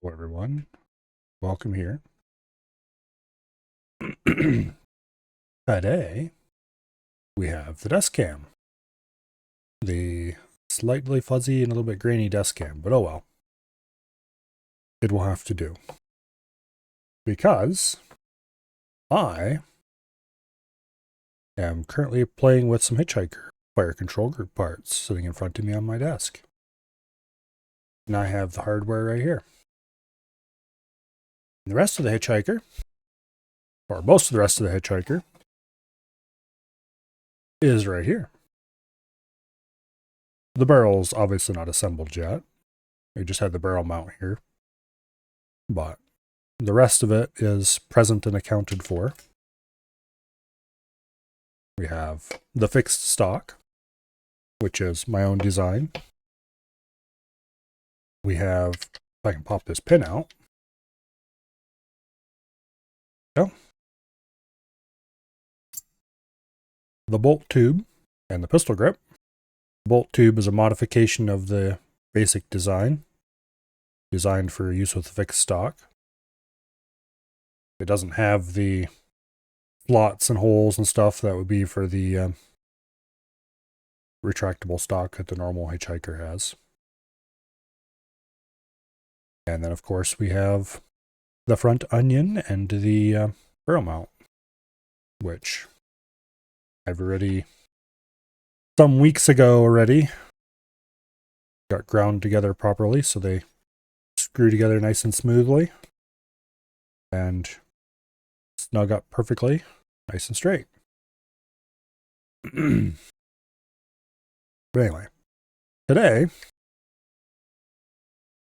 Hello everyone, welcome here. Today we have the desk cam. The slightly fuzzy and a little bit grainy desk cam, but oh well. It will have to do. Because I am currently playing with some Hitchhiker fire control group parts sitting in front of me on my desk. And I have the hardware right here. And the rest of the Hitchhiker, or most of the rest of the Hitchhiker, is right here. The barrel's obviously not assembled yet. We just had the barrel mount here. But the rest of it is present and accounted for. We have the fixed stock, which is my own design. We have, if I can pop this pin out. Go. The bolt tube and the pistol grip. The bolt tube is a modification of the basic design, designed for use with the fixed stock. It doesn't have the slots and holes and stuff that would be for the retractable stock that the normal Hitchhiker has. And then, of course, we have the front onion and the barrel mount, which I've already, some weeks ago already, got ground together properly so they screw together nice and smoothly and snug up perfectly, nice and straight. But anyway, today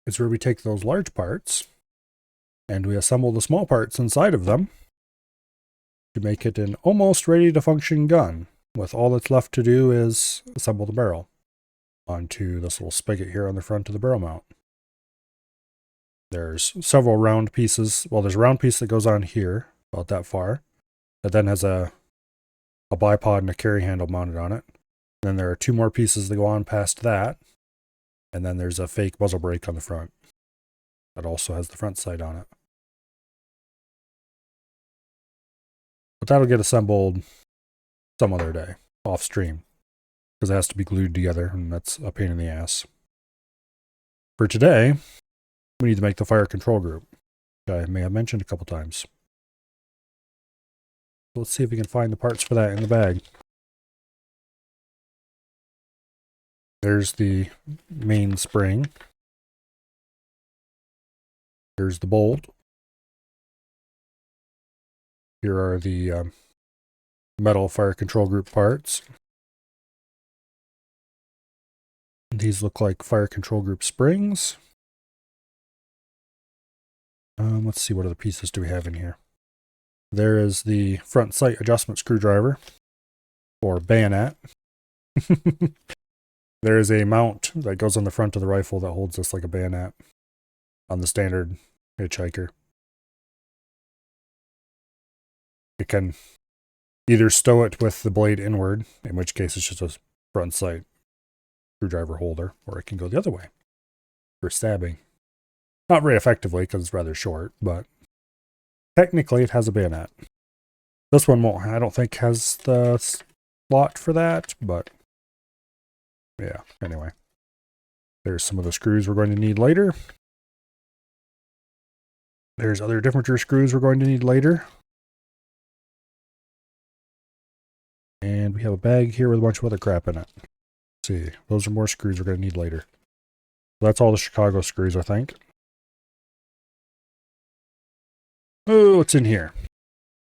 is where we take those large parts and we assemble the small parts inside of them to make it an almost ready to function gun, with all that's left to do is assemble the barrel onto this little spigot here on the front of the barrel mount. There's several round pieces. Well, there's a round piece that goes on here, about that far, that then has a bipod and a carry handle mounted on it. Then there are two more pieces that go on past that, and then there's a fake muzzle brake on the front that also has the front sight on it. But that'll get assembled some other day, off stream, because it has to be glued together, and that's a pain in the ass. For today, we need to make the fire control group, which I may have mentioned a couple times. Let's see if we can find the parts for that in the bag. There's the main spring. Here's the bolt. Here are the metal fire control group parts. These look like fire control group springs. Let's see, what other pieces do we have in here? There is the front sight adjustment screwdriver, or bayonet. There is a mount that goes on the front of the rifle that holds this like a bayonet on the standard Hitchhiker. It can either stow it with the blade inward, in which case it's just a front sight screwdriver holder, or it can go the other way for stabbing. Not very effectively because it's rather short, but technically it has a bayonet. This one won't, I don't think, has the slot for that, but yeah, anyway. There's some of the screws we're going to need later. There's other differenter screws we're going to need later. And we have a bag here with a bunch of other crap in it. Let's see, those are more screws we're going to need later. So that's all the Chicago screws, I think. Oh, what's in here?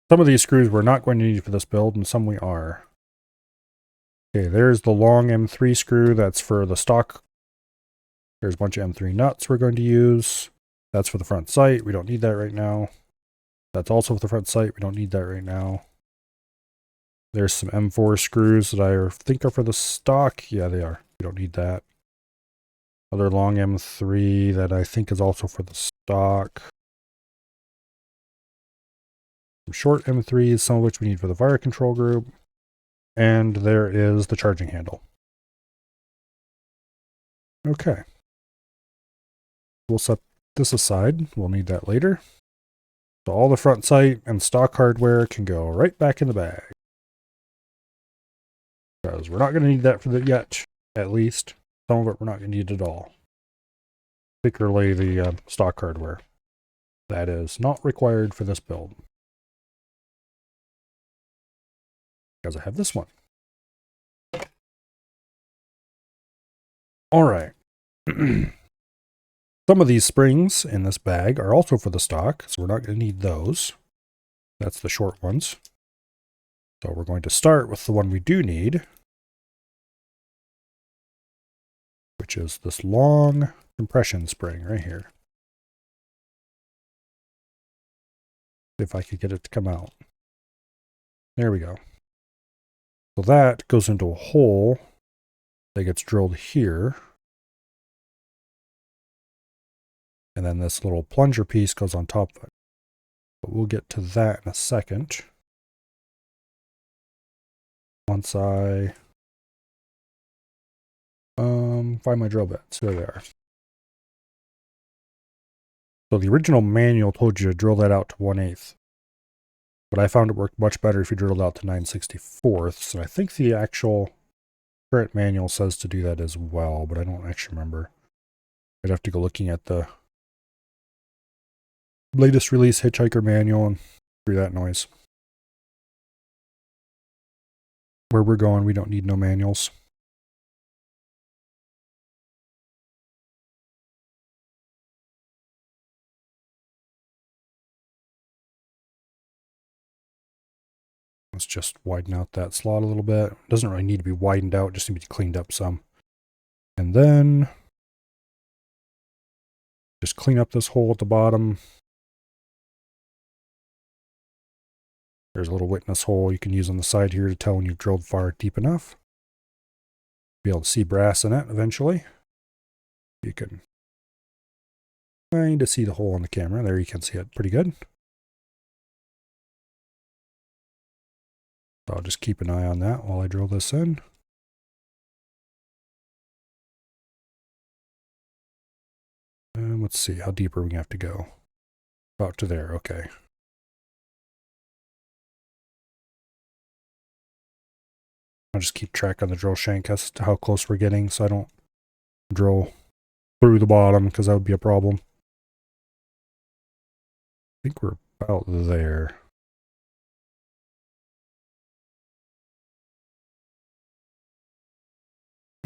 Some of these screws we're not going to need for this build, and some we are. Okay, there's the long M3 screw. That's for the stock. There's a bunch of M3 nuts we're going to use. That's for the front sight. We don't need that right now. That's also for the front sight. We don't need that right now. There's some M4 screws that I think are for the stock. Yeah, they are. We don't need that. Other long M3 that I think is also for the stock. Some short M3s, some of which we need for the fire control group. And there is the charging handle. Okay. We'll set this aside. We'll need that later. So all the front sight and stock hardware can go right back in the bag. Because we're not going to need that for the yet, at least. Some of it we're not going to need at all. Particularly the stock hardware. That is not required for this build. Because I have this one. Alright. Some of these springs in this bag are also for the stock, so we're not going to need those. That's the short ones. So we're going to start with the one we do need, which is this long compression spring right here. If I could get it to come out. There we go. So that goes into a hole that gets drilled here. And then this little plunger piece goes on top of it. But we'll get to that in a second. Once I find my drill bits. There they are. So the original manual told you to drill that out to 1/8. But I found it worked much better if you drilled out to 9/64. And I think the actual current manual says to do that as well, but I don't actually remember. I'd have to go looking at the latest release Hitchhiker manual and hear that noise. Where we're going, we don't need no manuals. Let's just widen out that slot a little bit. It doesn't really need to be widened out, just need to be cleaned up some. And then just clean up this hole at the bottom. There's a little witness hole you can use on the side here to tell when you've drilled far deep enough. Be able to see brass in it eventually. You can kind of see the hole on the camera. There you can see it pretty good. So I'll just keep an eye on that while I drill this in. And let's see, how deep are we going to have to go? About to there, okay. I'll just keep track on the drill shank as to how close we're getting so I don't drill through the bottom because that would be a problem. I think we're about there.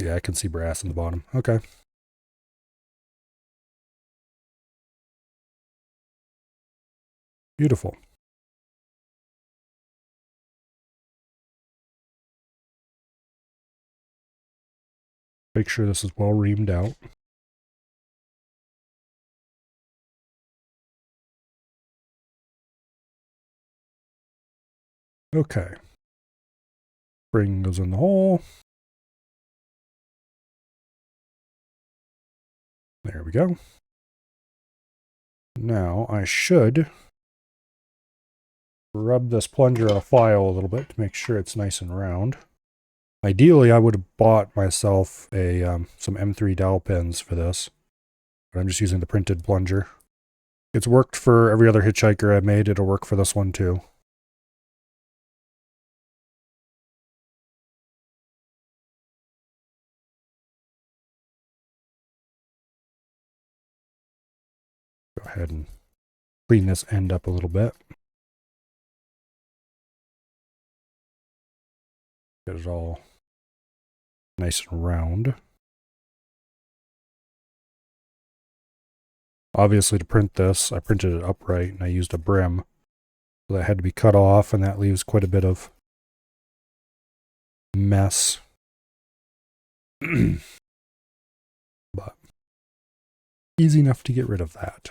Yeah, I can see brass in the bottom. Okay. Beautiful. Make sure this is well reamed out. Okay. Spring goes in the hole. There we go. Now I should rub this plunger on a file a little bit to make sure it's nice and round. Ideally, I would have bought myself a some M3 dowel pins for this, but I'm just using the printed plunger. It's worked for every other Hitchhiker I've made. It'll work for this one too. Go ahead and clean this end up a little bit. Get it all nice and round. Obviously, to print this, I printed it upright and I used a brim. So that had to be cut off, and that leaves quite a bit of mess. But easy enough to get rid of that.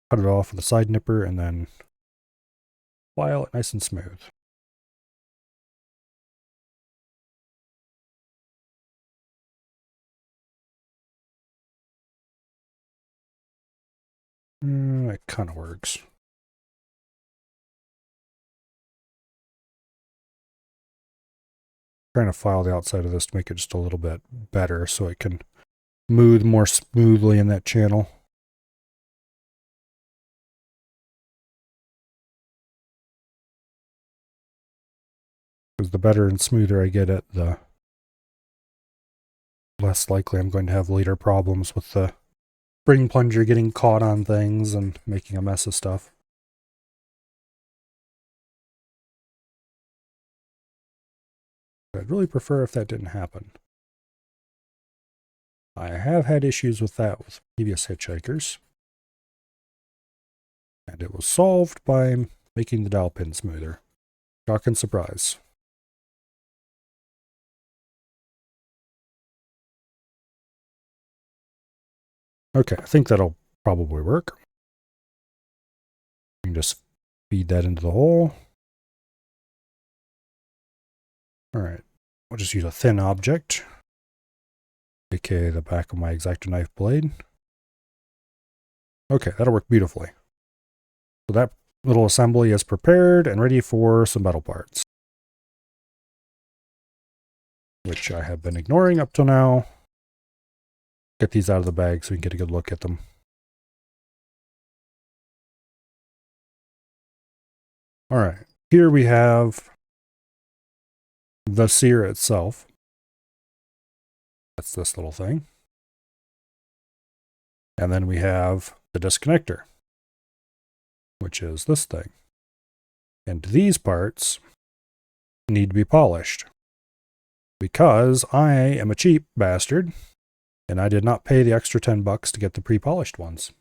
Cut it off with a side nipper and then file it nice and smooth. It kind of works. Trying to file the outside of this to make it just a little bit better so it can smooth more smoothly in that channel. Because the better and smoother I get it, the less likely I'm going to have later problems with the spring plunger getting caught on things and making a mess of stuff. I'd really prefer if that didn't happen. I have had issues with that with previous hitchhikers. And it was solved by making the dowel pin smoother. Shock and surprise. Okay, I think that'll probably work. You can just feed that into the hole. Alright, we'll just use a thin object, aka the back of my X-Acto knife blade. Okay, that'll work beautifully. So that little assembly is prepared and ready for some metal parts, which I have been ignoring up till now. Get these out of the bag so we can get a good look at them. Alright, here we have the sear itself. That's this little thing. And then we have the disconnector, which is this thing. And these parts need to be polished because I am a cheap bastard and I did not pay the extra $10 to get the pre-polished ones.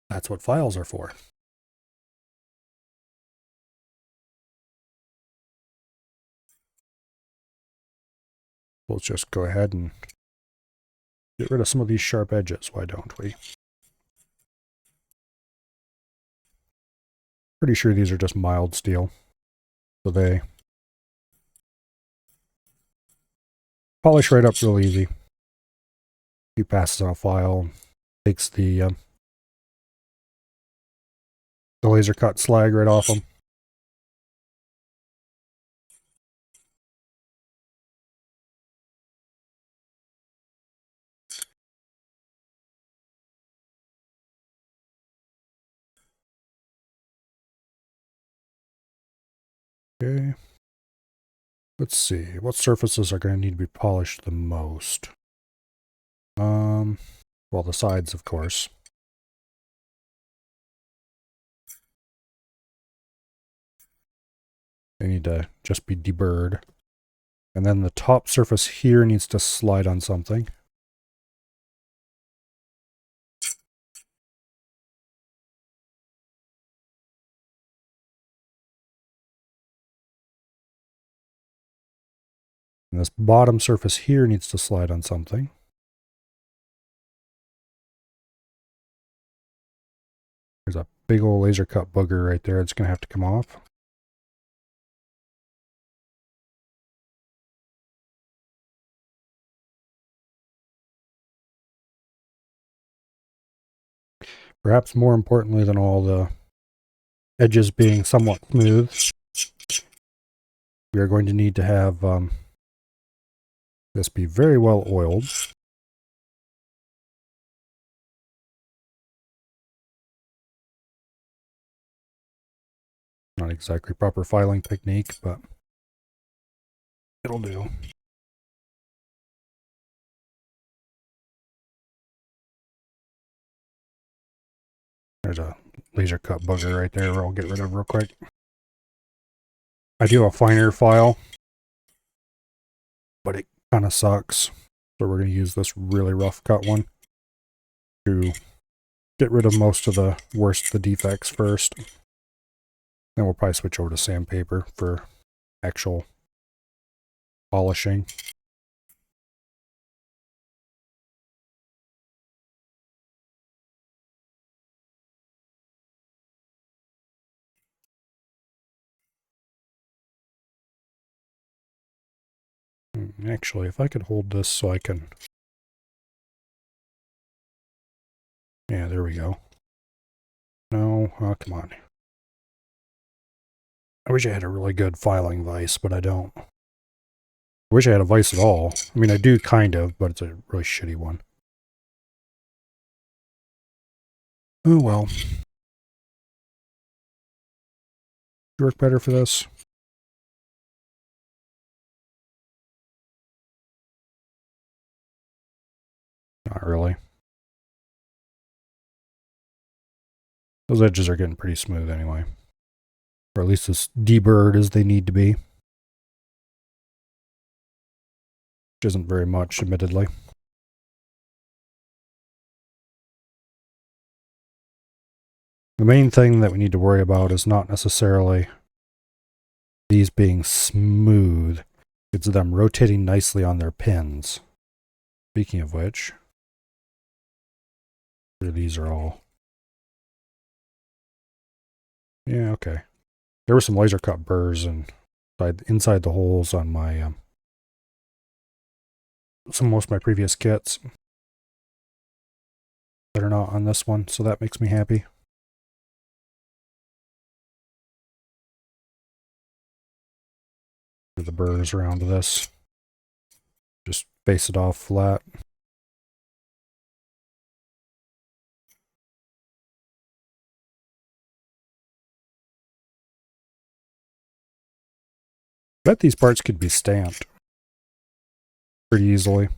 That's what files are for. Let's just go ahead and get rid of some of these sharp edges, why don't we? Pretty sure these are just mild steel. So they polish right up real easy. Few passes on a file, takes the laser cut slag right off them. Okay. Let's see, what surfaces are going to need to be polished the most? Well, the sides, of course. They need to just be deburred. And then the top surface here needs to slide on something. And this bottom surface here needs to slide on something. There's a big old laser cut booger right there. It's going to have to come off. Perhaps more importantly than all the edges being somewhat smooth, we are going to need to have this be very well oiled. Not exactly proper filing technique, but it'll do. There's a laser cut booger right there I'll get rid of real quick. I do a finer file, but it kind of sucks. So we're going to use this really rough cut one to get rid of most of the worst of the defects first. Then we'll probably switch over to sandpaper for actual polishing. Actually, if I could hold this so I can... Yeah, there we go. No, oh, come on. I wish I had a really good filing vise, but I don't. I wish I had a vise at all. I mean, I do kind of, but it's a really shitty one. Oh well. Work better for this. Not really. Those edges are getting pretty smooth anyway. Or at least as deburred as they need to be. Which isn't very much, admittedly. The main thing that we need to worry about is not necessarily these being smooth. It's them rotating nicely on their pins. Speaking of which, these are all... Yeah, okay. There were some laser cut burrs inside the holes on my most of my previous kits that are not on this one, so that makes me happy. The burrs around this. Just face it off flat. I bet these parts could be stamped pretty easily.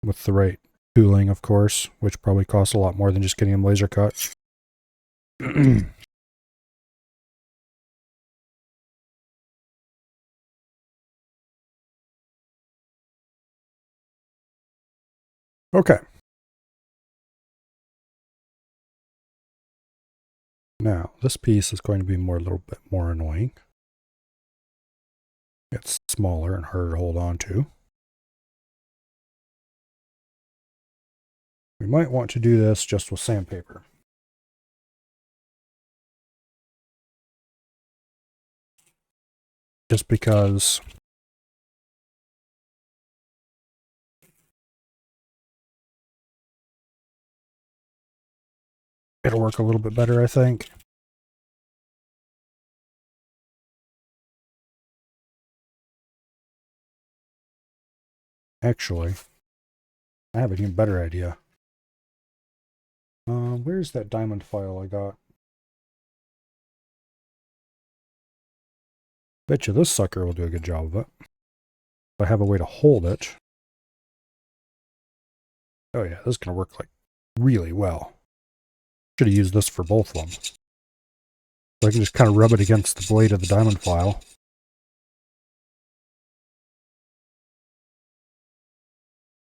With the right tooling, of course, which probably costs a lot more than just getting them laser cut. Okay. Now, this piece is going to be a little bit more annoying. It's smaller and harder to hold on to. We might want to do this just with sandpaper. Just because it'll work a little bit better, I think. Actually, I have an even better idea. Where's that diamond file I got? Bet you this sucker will do a good job of it. If I have a way to hold it. Oh yeah, this is going to work like really well. Should have used this for both of them. So I can just kind of rub it against the blade of the diamond file.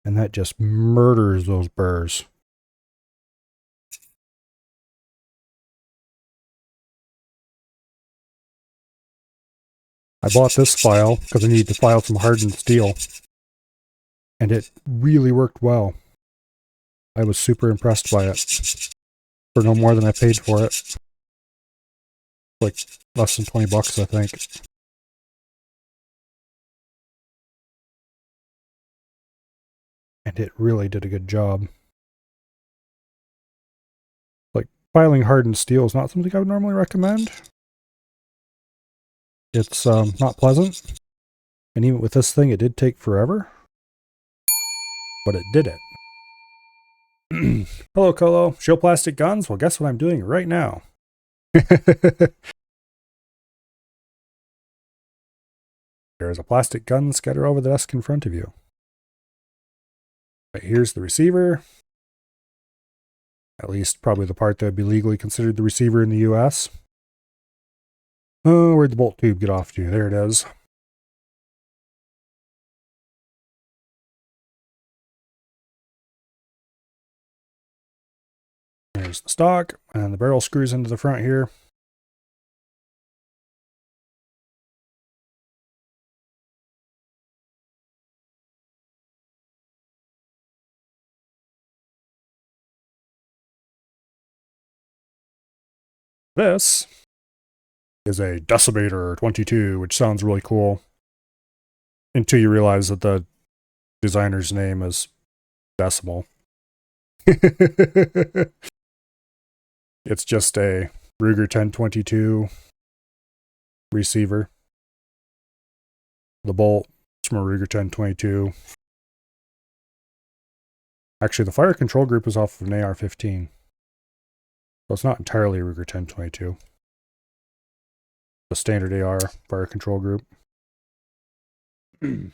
And that just murders those burrs. I bought this file because I needed to file some hardened steel. And it really worked well. I was super impressed by it. For no more than I paid for it. Like less than 20 bucks, I think. And it really did a good job. Like, filing hardened steel is not something I would normally recommend. It's not pleasant. And even with this thing, it did take forever. But it did it. Hello, Colo. Shield plastic guns? Well, guess what I'm doing right now. There's a plastic gun scattered over the desk in front of you. Right, here's the receiver. At least probably the part that would be legally considered the receiver in the US. Oh, where'd the bolt tube get off to? There it is. There's the stock, and the barrel screws into the front here. This is a Decimator 22, which sounds really cool. Until you realize that the designer's name is Decimal. It's just a Ruger 1022 receiver. The bolt is from a Ruger 1022. Actually, the fire control group is off of an AR-15. So it's not entirely a Ruger 1022. The standard AR fire control group. And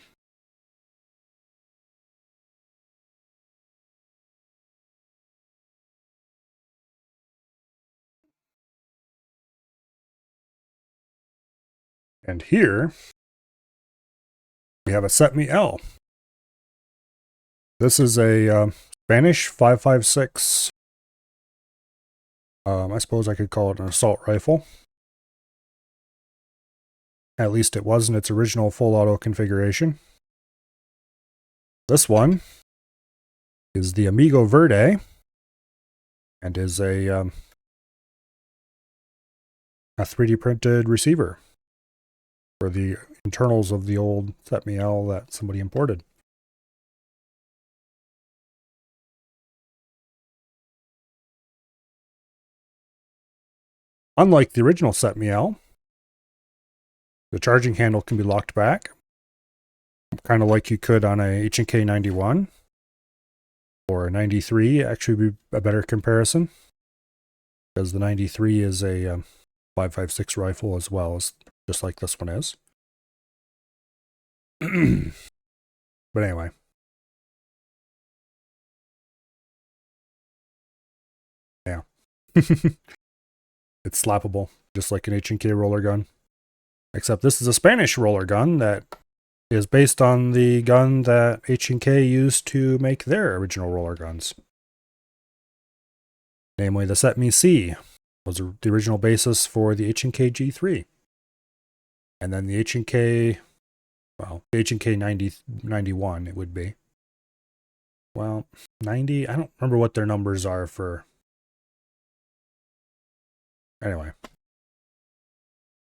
here, we have a Set Me L. This is a Spanish 5.56. I suppose I could call it an assault rifle. At least it was in its original full auto configuration. This one is the Amigo Verde and is a 3D printed receiver for the internals of the old Set Me L that somebody imported. Unlike the original Set Me L, the charging handle can be locked back, kind of like you could on a H&K 91 or a 93, actually be a better comparison, because the 93 is a 5.56 rifle as well, as just like this one is. But anyway. Yeah. It's slappable, just like an H&K roller gun. Except this is a Spanish roller gun that is based on the gun that H&K used to make their original roller guns. Namely, the Set Me C was the original basis for the H&K G3. And then the H&K, well, the H&K 91 it would be. Well, 90, I don't remember what their numbers are for. Anyway.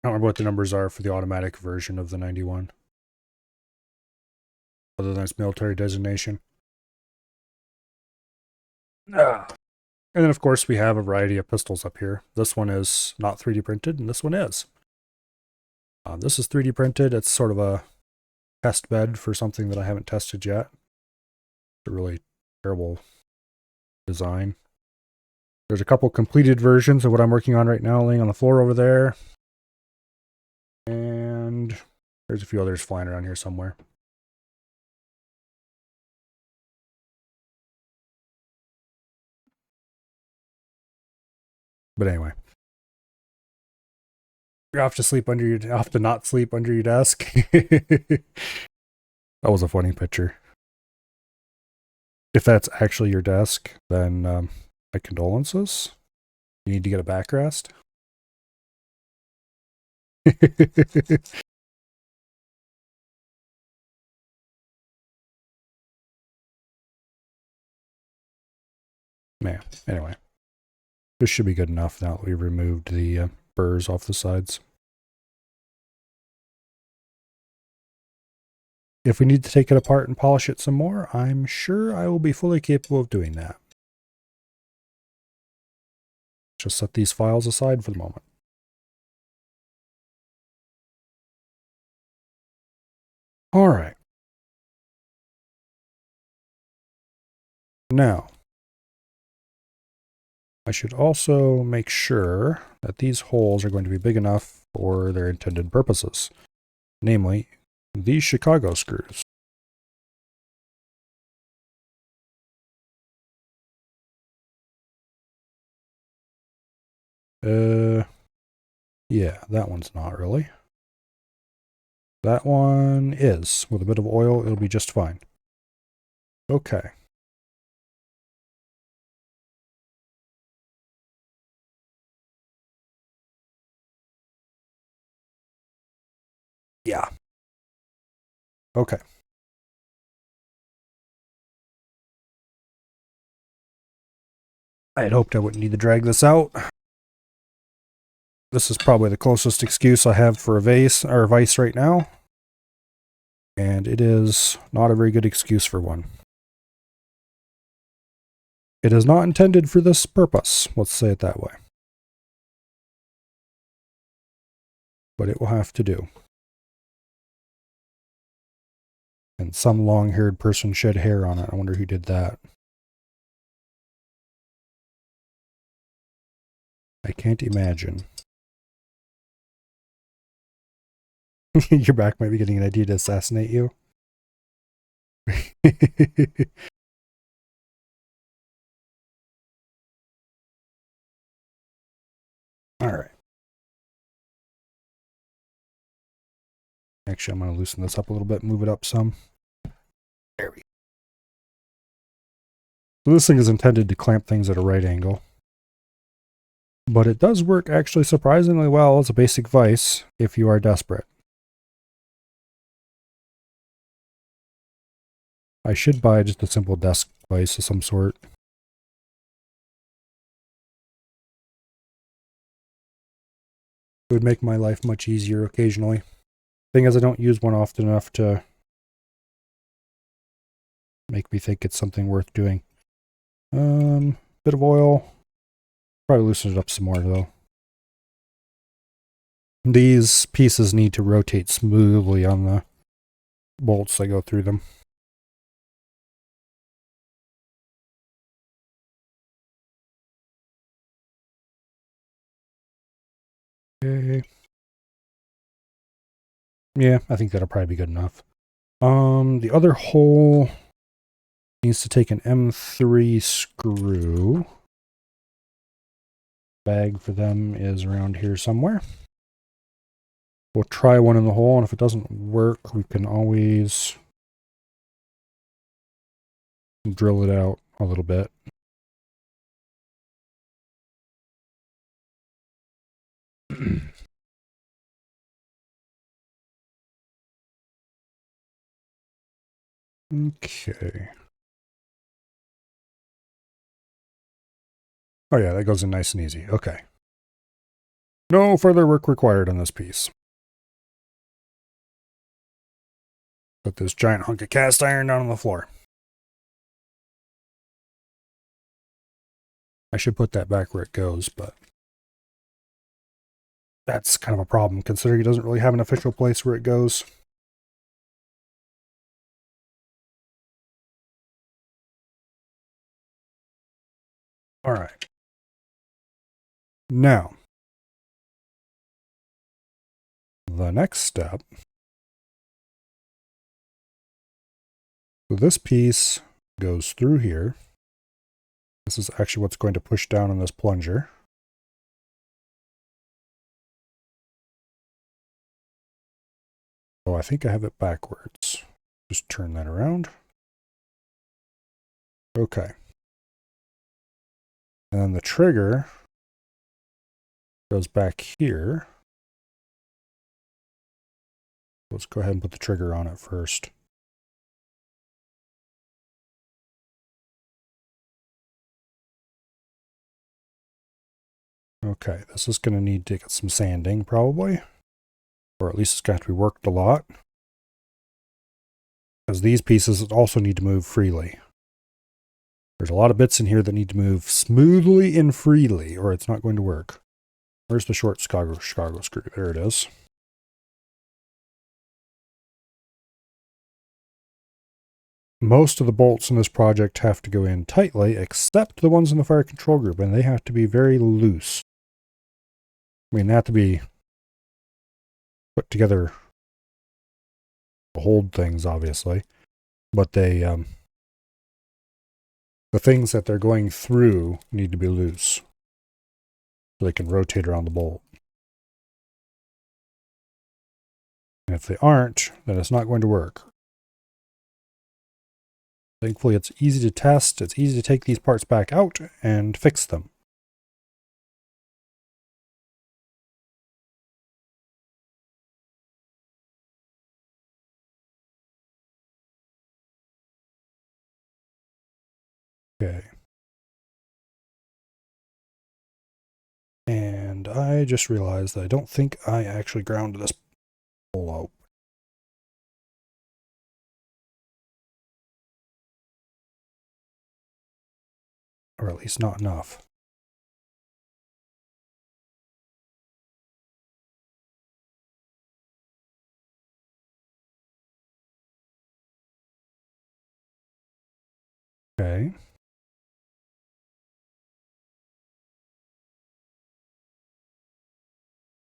I don't remember what the numbers are for the automatic version of the 91. Other than its military designation. And then, of course, we have a variety of pistols up here. This one is not 3D printed, and this one is. This is 3D printed. It's sort of a test bed for something that I haven't tested yet. It's a really terrible design. There's a couple completed versions of what I'm working on right now laying on the floor over there. And there's a few others flying around here somewhere. But anyway. You're off to sleep under your, off to not sleep under your desk. That was a funny picture. If that's actually your desk, then my condolences. You need to get a backrest. Man, anyway. This should be good enough now that we've removed the burrs off the sides. If we need to take it apart and polish it some more, I'm sure I will be fully capable of doing that. Just set these files aside for the moment. All right. Now, I should also make sure that these holes are going to be big enough for their intended purposes. Namely, these Chicago screws. Yeah, that one's not really. That one is. With a bit of oil, it'll be just fine. Okay. Yeah. Okay. I had hoped I wouldn't need to drag this out. This is probably the closest excuse I have for a vise right now. And it is not a very good excuse for one. It is not intended for this purpose. Let's say it that way. but it will have to do. And some long-haired person shed hair on it. I wonder who did that. I can't imagine. Your back might be getting an idea to assassinate you. All right. Actually, I'm going to loosen this up a little bit, move it up some. There we go. So this thing is intended to clamp things at a right angle. But it does work actually surprisingly well as a basic vise if you are desperate. I should buy just a simple desk vise of some sort. It would make my life much easier occasionally. Thing is, I don't use one often enough to make me think it's something worth doing. Bit of oil. Probably loosen it up some more though. These pieces need to rotate smoothly on the bolts that go through them. Okay. Yeah, I think that'll probably be good enough. The other hole needs to take an M3 screw. Bag for them is around here somewhere. We'll try one in the hole, and if it doesn't work, we can always drill it out a little bit. Okay. Oh yeah, that goes in nice and easy. Okay. No further work required on this piece. Put this giant hunk of cast iron down on the floor. I should put that back where it goes, but that's kind of a problem considering it doesn't really have an official place where it goes. All right. Now, the next step. So this piece goes through here. This is actually what's going to push down on this plunger. Oh, I think I have it backwards. Just turn that around. Okay. And then the trigger goes back here. Let's go ahead and put the trigger on it first. Okay, this is going to need to get some sanding probably. Or at least it's going to have to be worked a lot. Because these pieces also need to move freely. There's a lot of bits in here that need to move smoothly and freely, or it's not going to work. Where's the short Chicago screw? There it is. Most of the bolts in this project have to go in tightly, except the ones in the fire control group, and they have to be very loose. I mean, they have to be put together to hold things, obviously, but they, the things that they're going through need to be loose, so they can rotate around the bolt. And if they aren't, then it's not going to work. Thankfully, it's easy to test. It's easy to take these parts back out and fix them. Okay. And I just realized that I don't think I actually ground this hole out. Or at least not enough.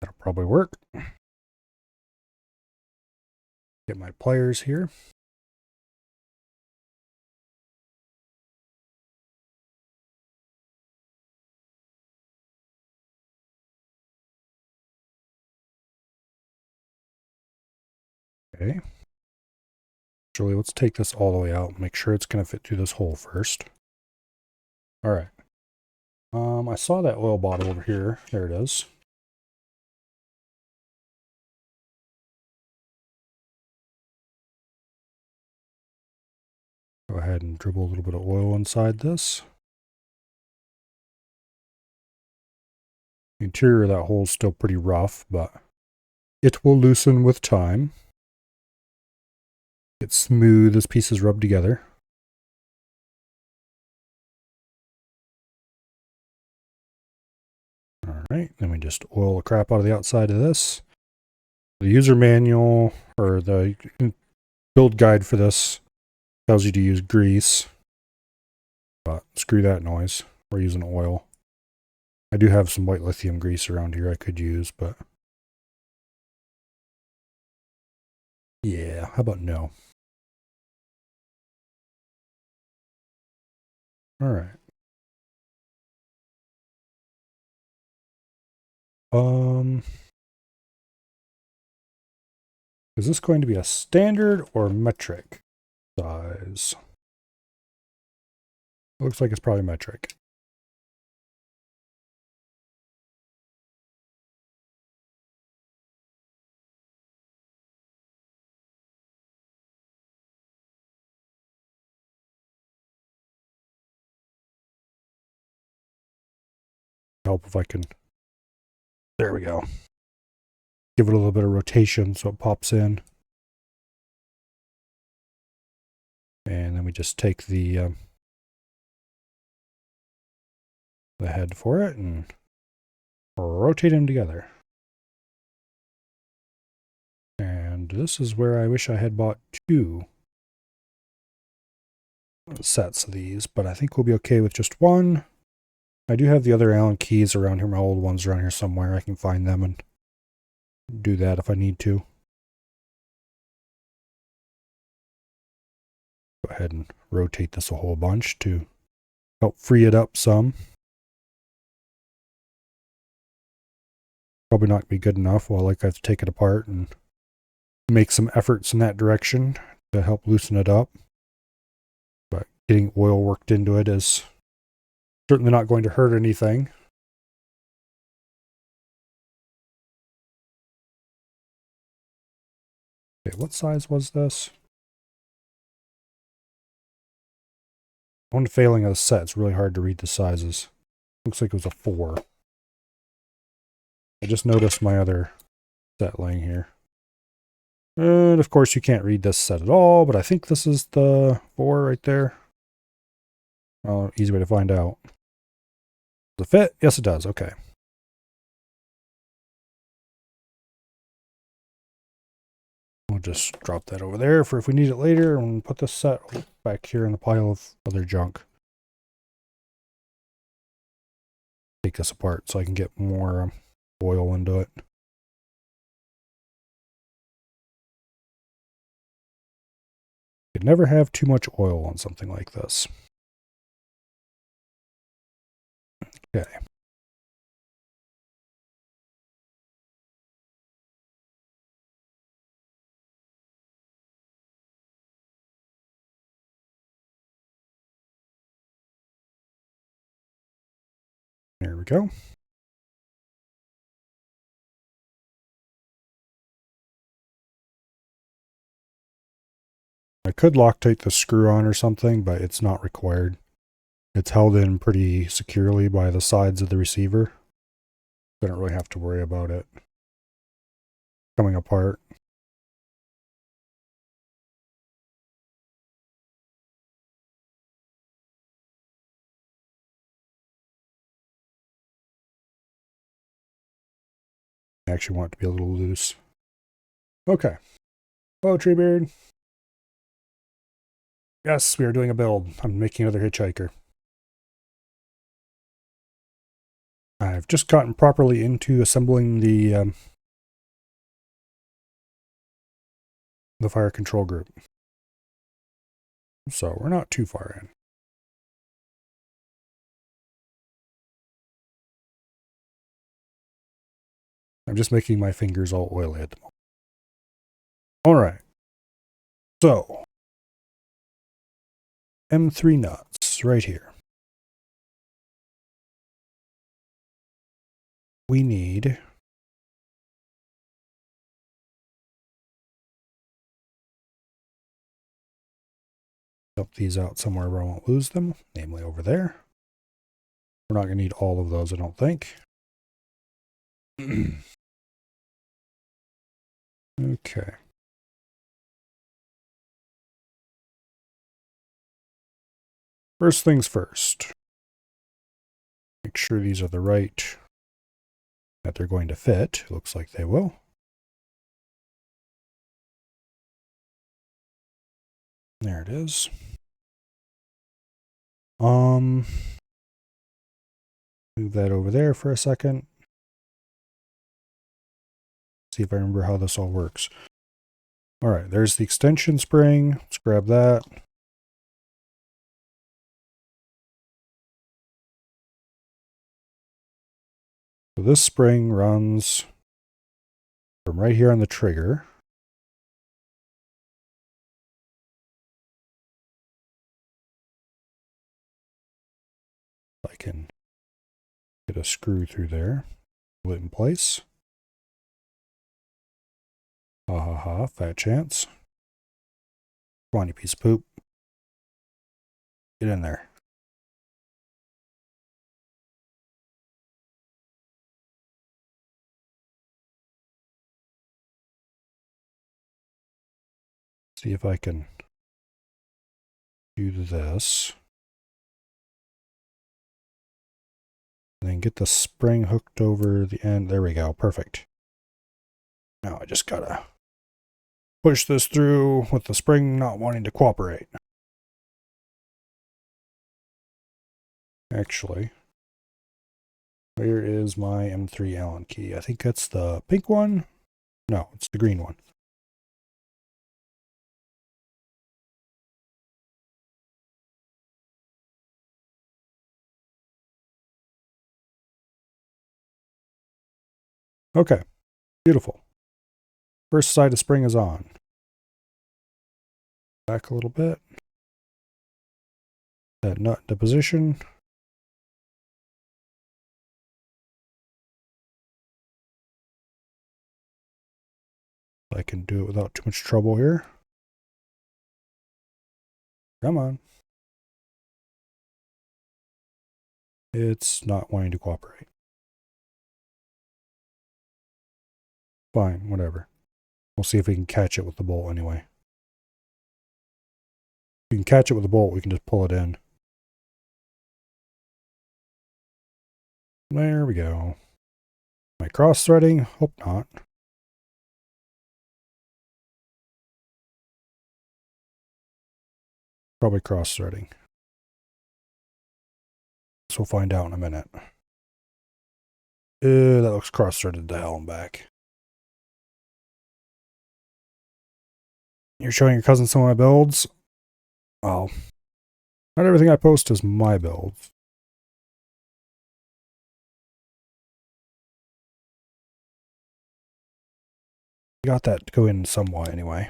That'll probably work. Get my pliers here. Okay. Actually, let's take this all the way out. Make sure it's going to fit through this hole first. All right. I saw that oil bottle over here. There it is. Go ahead and dribble a little bit of oil inside this. The interior of that hole is still pretty rough, but it will loosen with time. Get smooth as pieces rub together. Alright, then we just oil the crap out of the outside of this. The user manual, or the build guide for this, tells you to use grease. But screw that noise. We're using oil. I do have some white lithium grease around here I could use, but yeah, how about no? Alright. Is this going to be a standard or metric size? Looks like it's probably metric. Help if I can. There we go. Give it a little bit of rotation so it pops in. And then we just take the head for it and rotate them together. And this is where I wish I had bought 2 sets of these, but I think we'll be okay with just 1. I do have the other Allen keys around here, my old ones around here somewhere. I can find them and do that if I need to. Go ahead and rotate this a whole bunch to help free it up some. Probably not be good enough. Well, like I have to take it apart and make some efforts in that direction to help loosen it up. But getting oil worked into it is certainly not going to hurt anything. Okay, what size was this? One failing of the set, it's really hard to read the sizes. Looks like it was a 4. I just noticed my other set laying here. And of course you can't read this set at all, but I think this is the 4 right there. Well, easy way to find out. Does it fit? Yes, it does. Okay. We'll just drop that over there for if we need it later, and put this set back here in the pile of other junk. Take this apart so I can get more oil into it. You'd never have too much oil on something like this. Okay. There we go. I could Loctite the screw on or something, but it's not required. It's held in pretty securely by the sides of the receiver. I don't really have to worry about it coming apart. I actually want it to be a little loose. Okay. Hello, Treebeard. Yes, we are doing a build. I'm making another Hitchhiker. I've just gotten properly into assembling the fire control group. So we're not too far in. I'm just making my fingers all oily at the moment. All right. So, M3 nuts right here. We need dump these out somewhere where I won't lose them, namely over there. We're not going to need all of those, I don't think. Okay. First things first. Make sure these are the right, that they're going to fit. Looks like they will. There it is. Move that over there for a second. See if I remember how this all works. All right, there's the extension spring. Let's grab that. So this spring runs from right here on the trigger. I can get a screw through there, pull it in place. Ha ha ha, fat chance. Come on, you piece of poop. Get in there. See if I can do this. And then get the spring hooked over the end. There we go. Perfect. Now I just gotta push this through with the spring not wanting to cooperate. Actually, where is my M3 Allen key? I think that's the pink one. No, it's the green one. Okay, beautiful. First side of spring is on. Back a little bit. That nut into position. I can do it without too much trouble here. Come on. It's not wanting to cooperate. Fine, whatever. We'll see if we can catch it with the bolt anyway. If we can catch it with the bolt, we can just pull it in. There we go. Am I cross-threading? Hope not. Probably cross-threading. So we'll find out in a minute. That looks cross-threaded to hell and back. You're showing your cousin some of my builds? Well, not everything I post is my builds. Got that to go in somewhat anyway.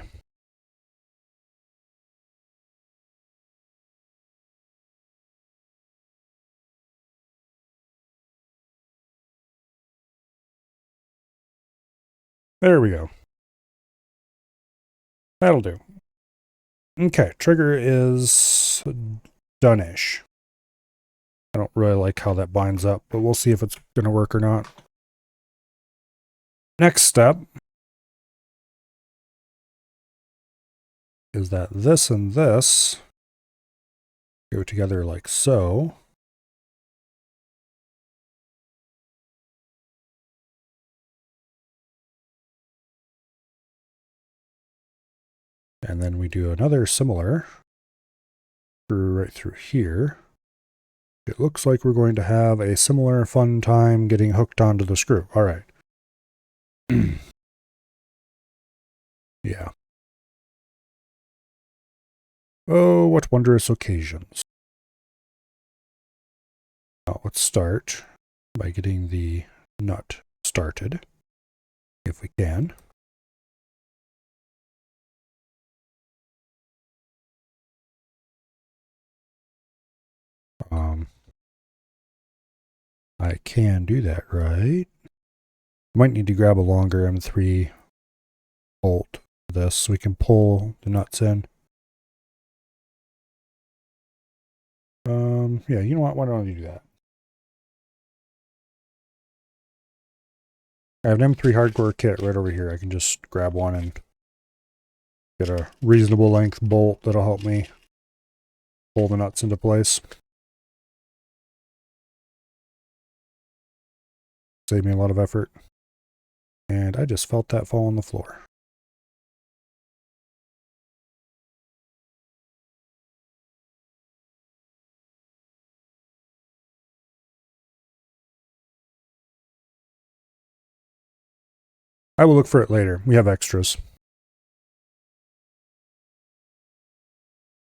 There we go. That'll do. Okay, trigger is done-ish. I don't really like how that binds up, but we'll see if it's going to work or not. Next step is that this and this go together like so. And then we do another similar screw right through here. It looks like we're going to have a similar fun time getting hooked onto the screw. All right. Yeah. Oh, what wondrous occasions. Now, let's start by getting the nut started, if we can. I can do that, right? Might need to grab a longer M3 bolt for this so we can pull the nuts in. Yeah, you know what? Why don't I do that? I have an M3 hardcore kit right over here. I can just grab one and get a reasonable length bolt that'll help me pull the nuts into place. Save me a lot of effort. And I just felt that fall on the floor. I will look for it later. We have extras.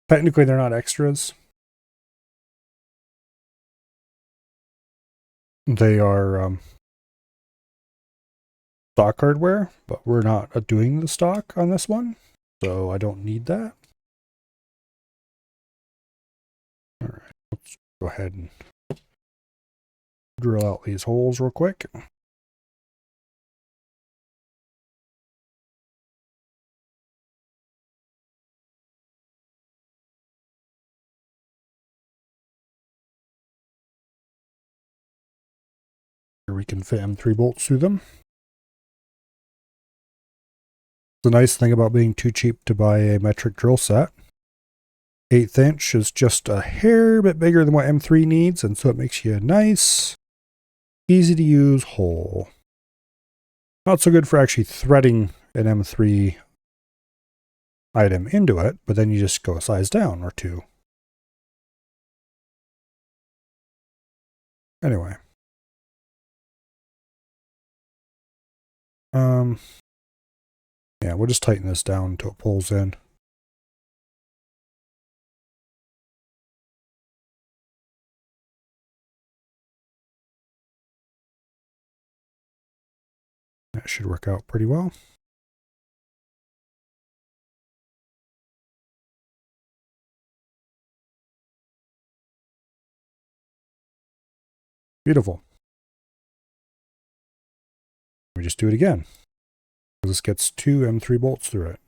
Technically, they're not extras. They are stock hardware, but we're not doing the stock on this one, so I don't need that. All right, let's go ahead and drill out these holes real quick. Here we can fit M3 bolts through them. The nice thing about being too cheap to buy a metric drill set, 1/8 inch is just a hair bit bigger than what M3 needs, and so it makes you a nice, easy to use hole. Not so good for actually threading an M3 item into it, but then you just go a size down or two. Anyway. Yeah, we'll just tighten this down until it pulls in. That should work out pretty well. Beautiful. We just do it again. This gets 2 M3 bolts through it.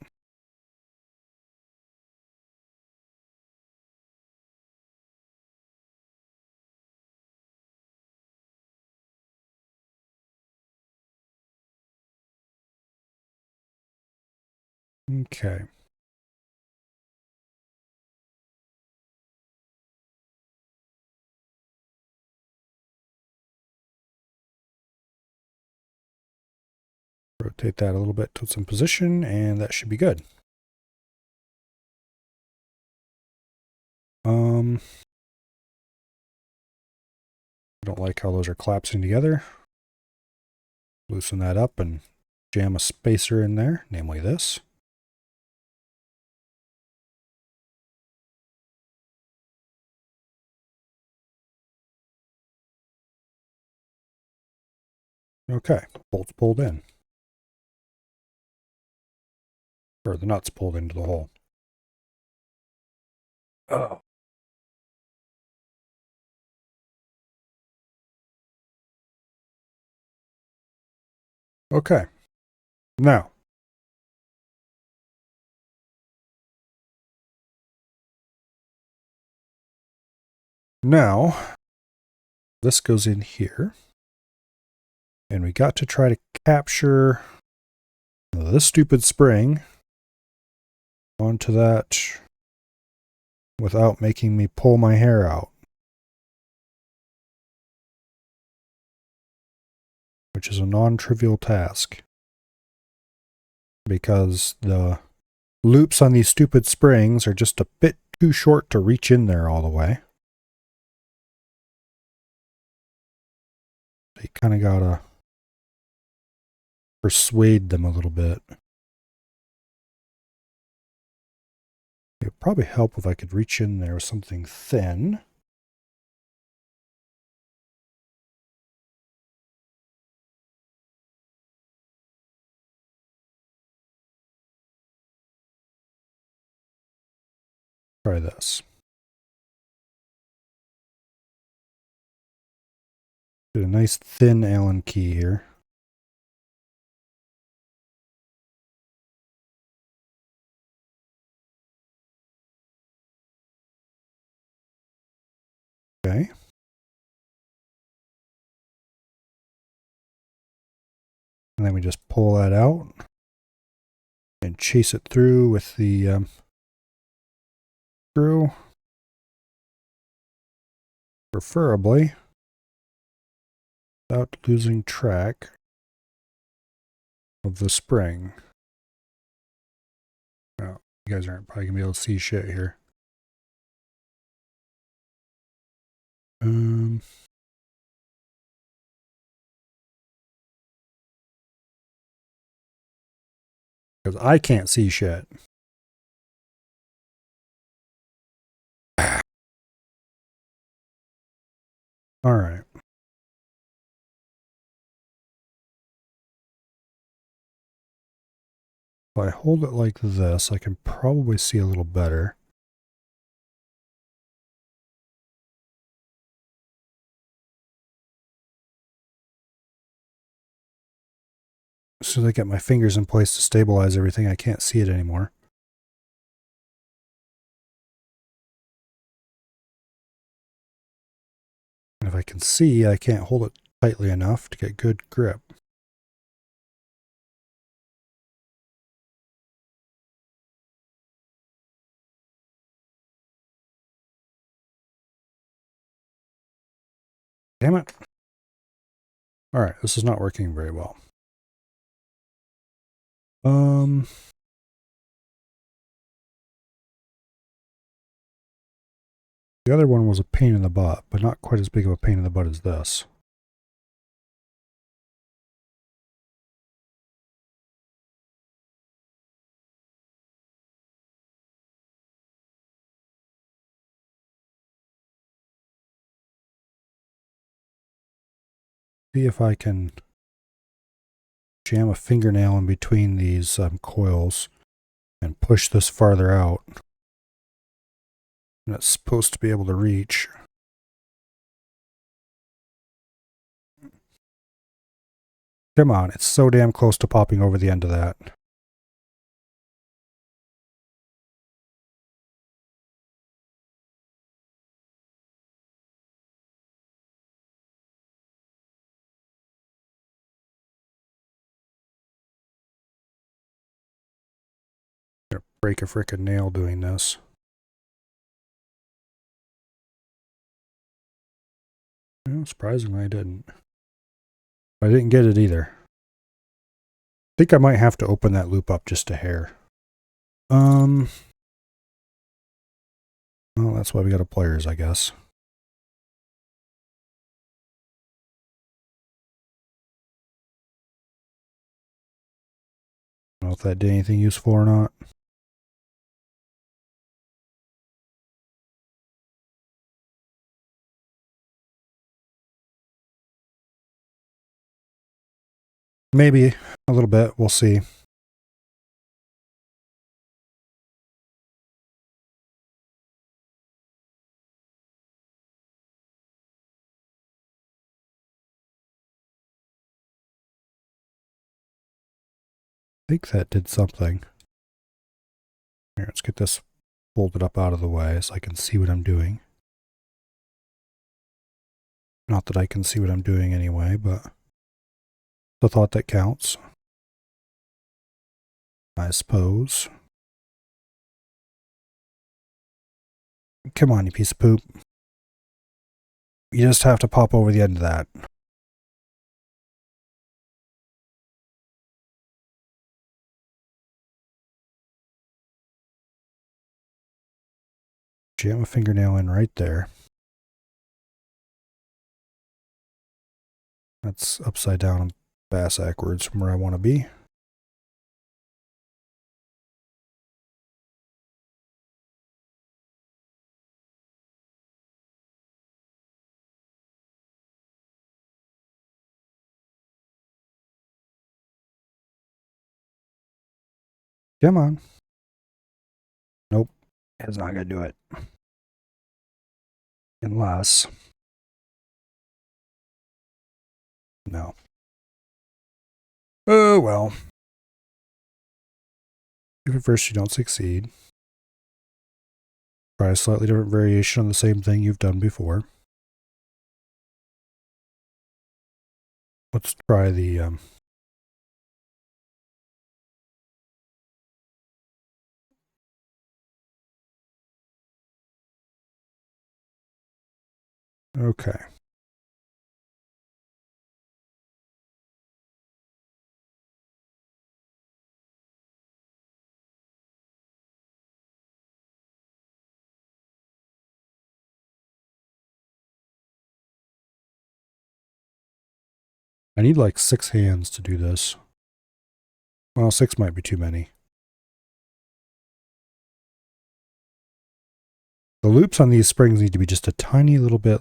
Okay. Rotate that a little bit to its in position, and that should be good. I don't like how those are collapsing together. Loosen that up and jam a spacer in there, namely this. Okay, bolts pulled in. Or the nuts pulled into the hole. Oh. Okay. Now. This goes in here. And we got to try to capture this stupid spring onto that without making me pull my hair out. Which is a non-trivial task. Because the loops on these stupid springs are just a bit too short to reach in there all the way. You kind of gotta persuade them a little bit. It would probably help if I could reach in there with something thin. Try this. Get a nice thin Allen key here. Okay. And then we just pull that out and chase it through with the screw. Preferably without losing track of the spring. Oh, you guys aren't probably gonna be able to see shit here. Because I can't see shit. All right. If I hold it like this, I can probably see a little better. As soon as I get my fingers in place to stabilize everything, I can't see it anymore. And if I can see, I can't hold it tightly enough to get good grip. Damn it. All right, this is not working very well. The other one was a pain in the butt, but not quite as big of a pain in the butt as this. See if I can jam a fingernail in between these coils and push this farther out. And it's supposed to be able to reach. Come on, it's so damn close to popping over the end of that. I'm gonna break a frickin' nail doing this. Well, surprisingly, I didn't. I didn't get it either. I think I might have to open that loop up just a hair. Well, that's why we got a pliers, I guess. I don't know if that did anything useful or not. Maybe a little bit. We'll see. I think that did something. Here, let's get this folded up out of the way so I can see what I'm doing. Not that I can see what I'm doing anyway, but the thought that counts, I suppose. Come on, you piece of poop. You just have to pop over the end of that. Jam a fingernail in right there. That's upside down and bass backwards from where I want to be. Come on. Nope. It's not going to do it. Unless. No. Oh, well. If at first you don't succeed, try a slightly different variation on the same thing you've done before. Let's try the okay. I need like 6 hands to do this. Well, 6 might be too many. The loops on these springs need to be just a tiny little bit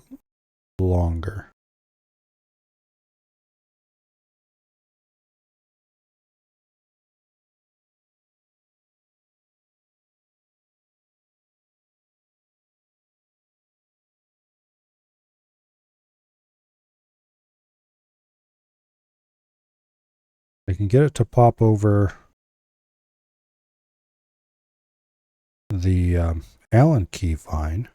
longer. I can get it to pop over the Allen key fine,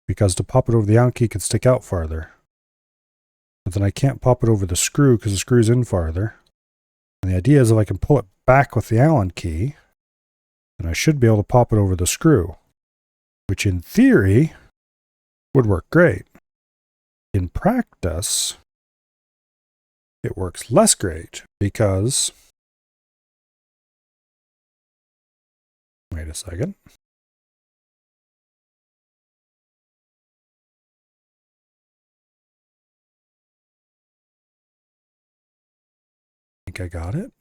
because to pop it over the Allen key could stick out farther. But then I can't pop it over the screw because the screw's in farther. And the idea is if I can pull it back with the Allen key, then I should be able to pop it over the screw, which in theory would work great. In practice, it works less great because, wait a second. I think I got it.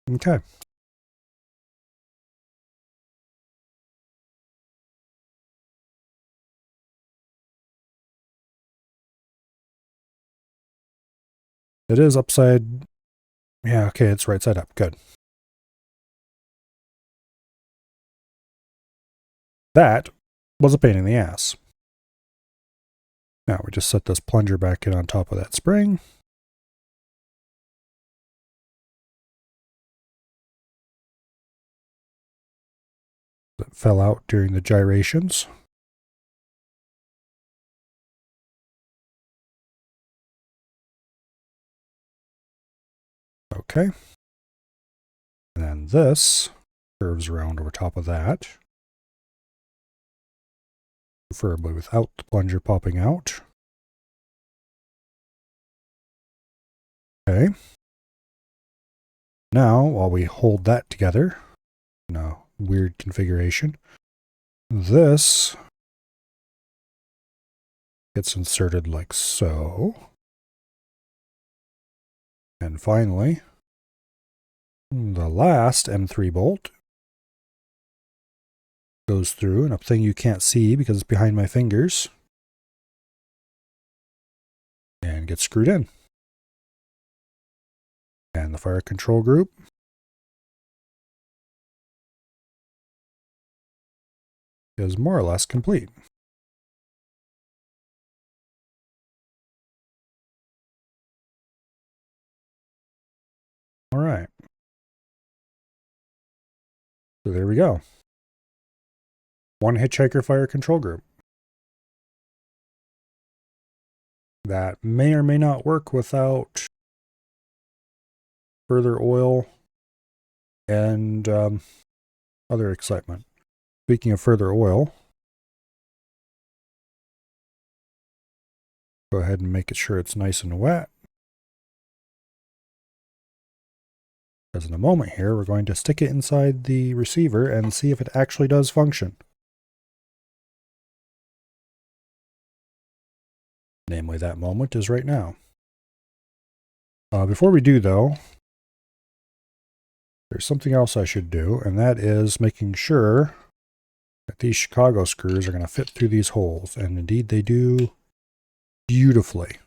Okay. It is upside. Yeah, okay, it's right side up. Good. That was a pain in the ass. Now we just set this plunger back in on top of that spring. That fell out during the gyrations. Okay. And then this curves around over top of that. Preferably without the plunger popping out. Okay. Now, while we hold that together, no weird configuration, this gets inserted like so. And finally, the last M3 bolt goes through, and a thing you can't see because it's behind my fingers, and gets screwed in. And the fire control group is more or less complete. All right. So there we go. One Hitchhiker fire control group. That may or may not work without further oil and other excitement. Speaking of further oil, go ahead and make sure it's nice and wet. Because in a moment here, we're going to stick it inside the receiver and see if it actually does function. Namely, that moment is right now. Before we do, though, there's something else I should do, and that is making sure that these Chicago screws are going to fit through these holes, and indeed they do beautifully.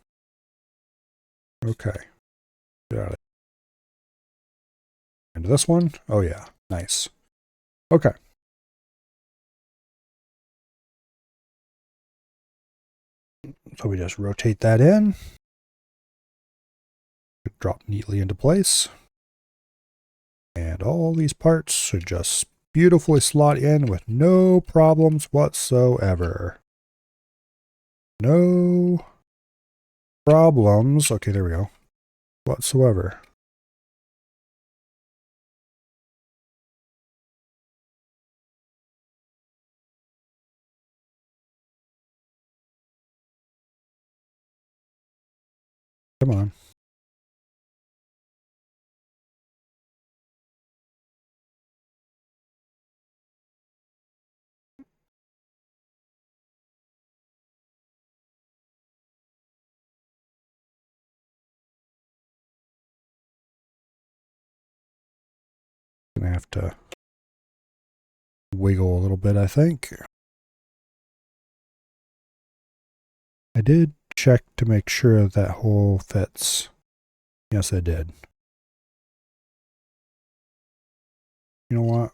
Okay. Got it. And this one? Oh yeah, nice. Okay. So we just rotate that in. Drop neatly into place. And all these parts should just beautifully slot in with no problems whatsoever. No problems. Okay, there we go. Whatsoever. Come on. Gonna have to wiggle a little bit, I think. I did check to make sure that hole fits. Yes, I did. You know what?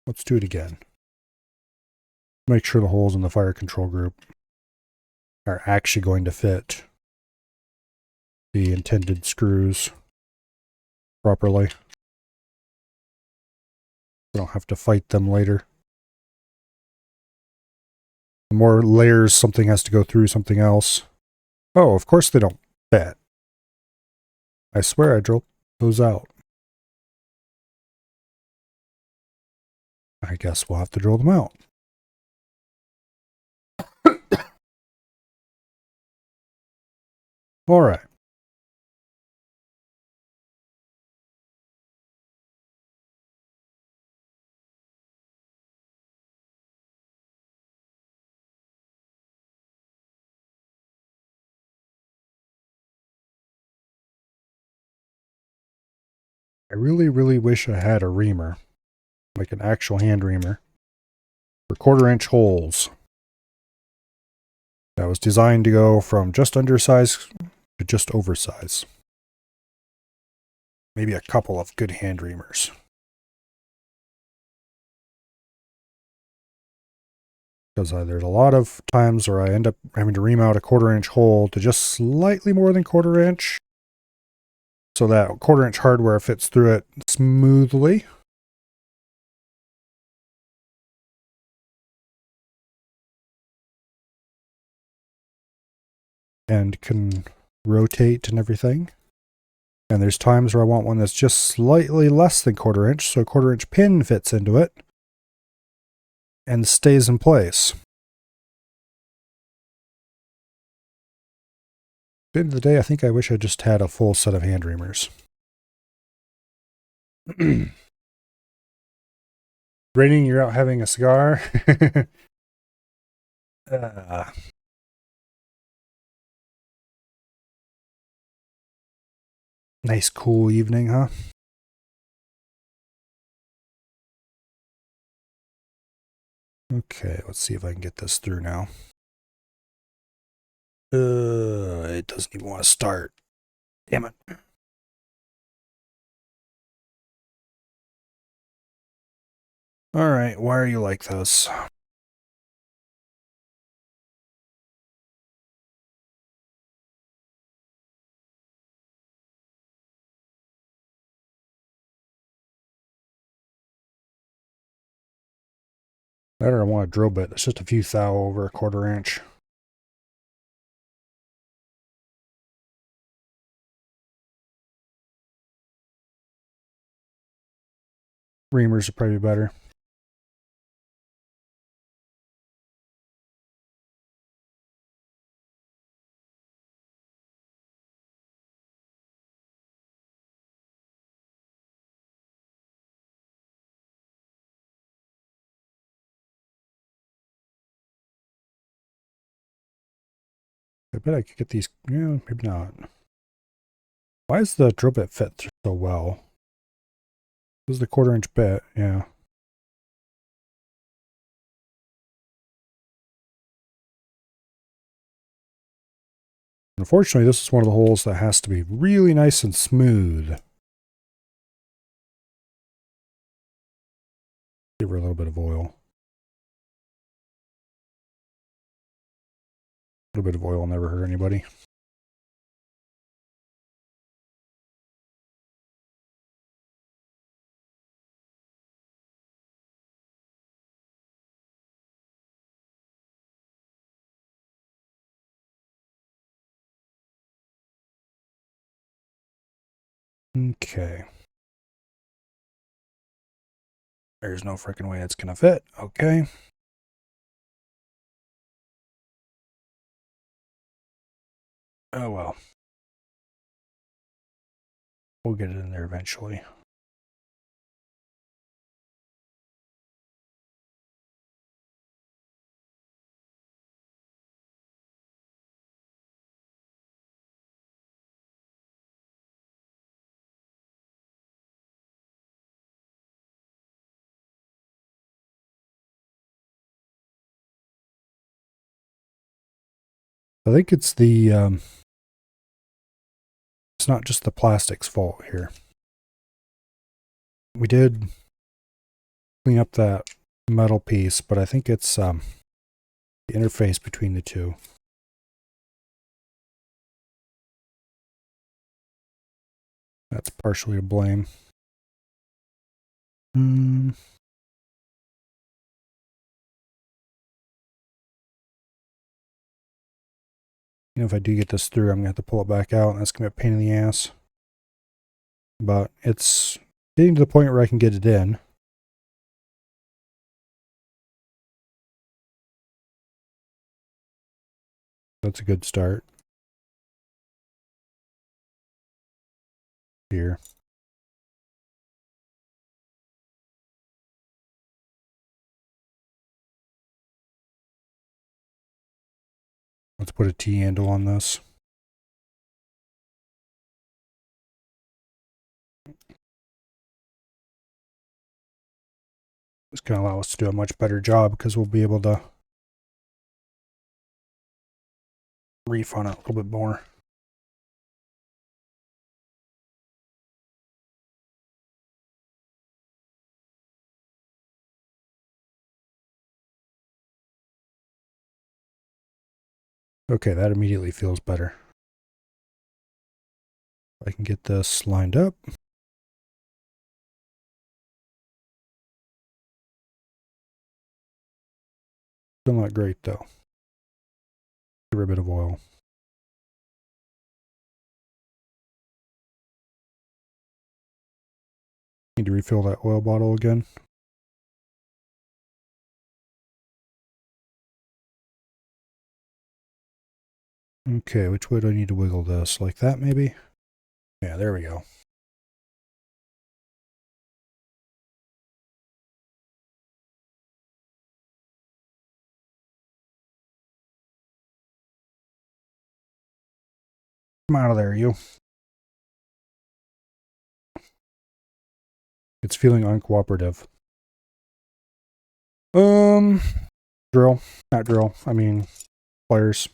Let's do it again. Make sure the holes in the fire control group are actually going to fit the intended screws properly. We don't have to fight them later. The more layers something has to go through something else. Oh, of course they don't fit. I swear I drilled those out. I guess we'll have to drill them out. All right. I really, really wish I had a reamer, like an actual hand reamer, for 1/4-inch holes. That was designed to go from just undersize to just oversize. Maybe a couple of good hand reamers. Because there's a lot of times where I end up having to ream out a 1/4-inch hole to just slightly more than 1/4-inch, so that 1/4-inch hardware fits through it smoothly. And can rotate and everything. And there's times where I want one that's just slightly less than 1/4-inch, so a 1/4-inch pin fits into it and stays in place. At the end of the day, I think I wish I just had a full set of hand reamers. Raining, you're out having a cigar. Nice cool evening, huh? Okay, let's see if I can get this through now. It doesn't even want to start. Damn it. Alright, why are you like this? I don't want a drill bit. It's just a few thou over a 1/4-inch. Reamers are probably better. I bet I could get these. Yeah, maybe not. Why does the drill bit fit so well? This is the 1/4-inch bit, yeah. Unfortunately, this is one of the holes that has to be really nice and smooth. Give her a little bit of oil. A little bit of oil will never hurt anybody. Okay. There's no freaking way it's gonna fit. Okay. Oh well. We'll get it in there eventually. I think it's the it's not just the plastic's fault here. We did clean up that metal piece, but I think it's the interface between the two. That's partially to blame. You know, if I do get this through, I'm gonna have to pull it back out, and that's gonna be a pain in the ass. But it's getting to the point where I can get it in. That's a good start. Here. Let's put a T-handle on this. It's going to allow us to do a much better job because we'll be able to reef on it a little bit more. Okay, that immediately feels better. I can get this lined up. Still not great though. Give her a bit of oil. Need to refill that oil bottle again. Okay, which way do I need to wiggle this? Like that maybe? Yeah, there we go. Come out of there, you. It's feeling uncooperative. Drill. Not drill. I mean, pliers.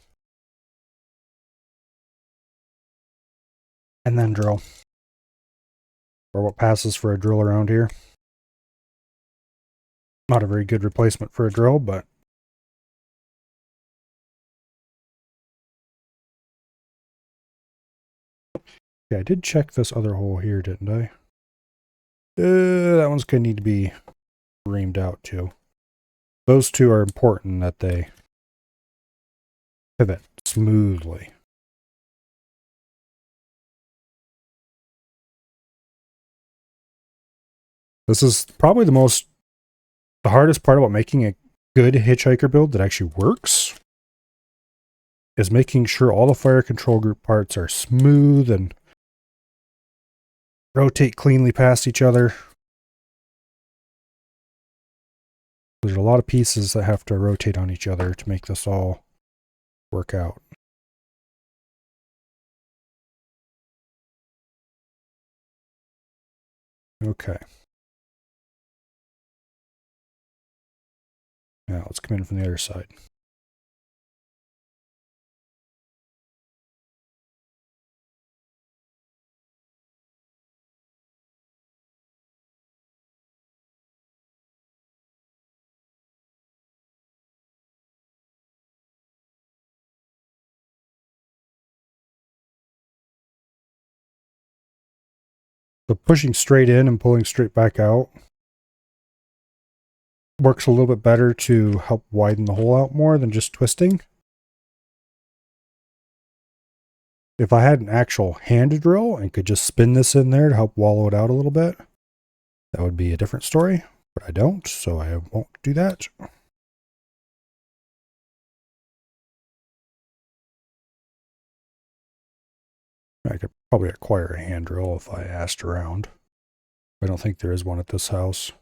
And then drill. Or what passes for a drill around here. Not a very good replacement for a drill, but yeah, I did check this other hole here, didn't I? That one's going to need to be reamed out too. Those two are important that they pivot smoothly. This is probably the hardest part about making a good hitchhiker build that actually works, is making sure all the fire control group parts are smooth and rotate cleanly past each other. There's a lot of pieces that have to rotate on each other to make this all work out. Okay. Now let's come in from the other side. So pushing straight in and pulling straight back out works a little bit better to help widen the hole out more than just twisting. If I had an actual hand drill and could just spin this in there to help wallow it out a little bit, that would be a different story, but I don't, so I won't do that. I could probably acquire a hand drill if I asked around. I don't think there is one at this house.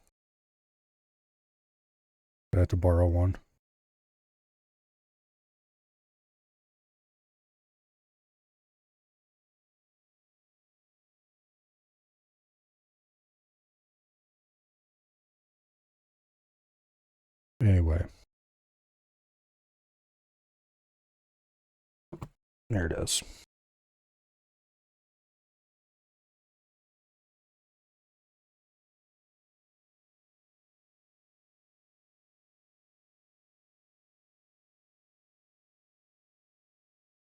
I'd have to borrow one. Anyway. There it is.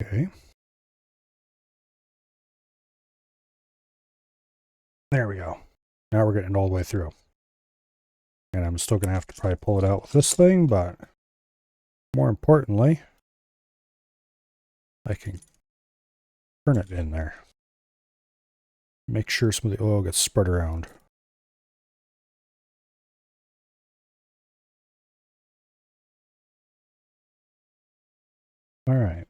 Okay. There we go. Now we're getting it all the way through. And I'm still going to have to probably pull it out with this thing, but more importantly, I can turn it in there. Make sure some of the oil gets spread around. All right.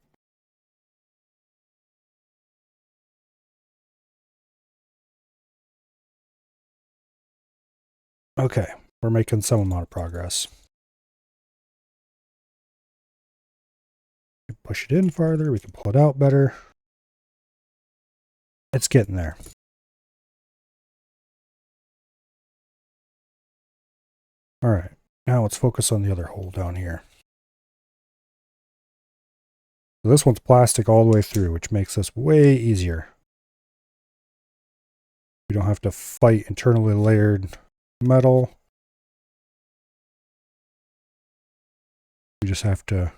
Okay, we're making some amount of progress. We can push it in farther, we can pull it out better. It's getting there. All right, now let's focus on the other hole down here. So this one's plastic all the way through, which makes this way easier. We don't have to fight internally layered metal. We just have to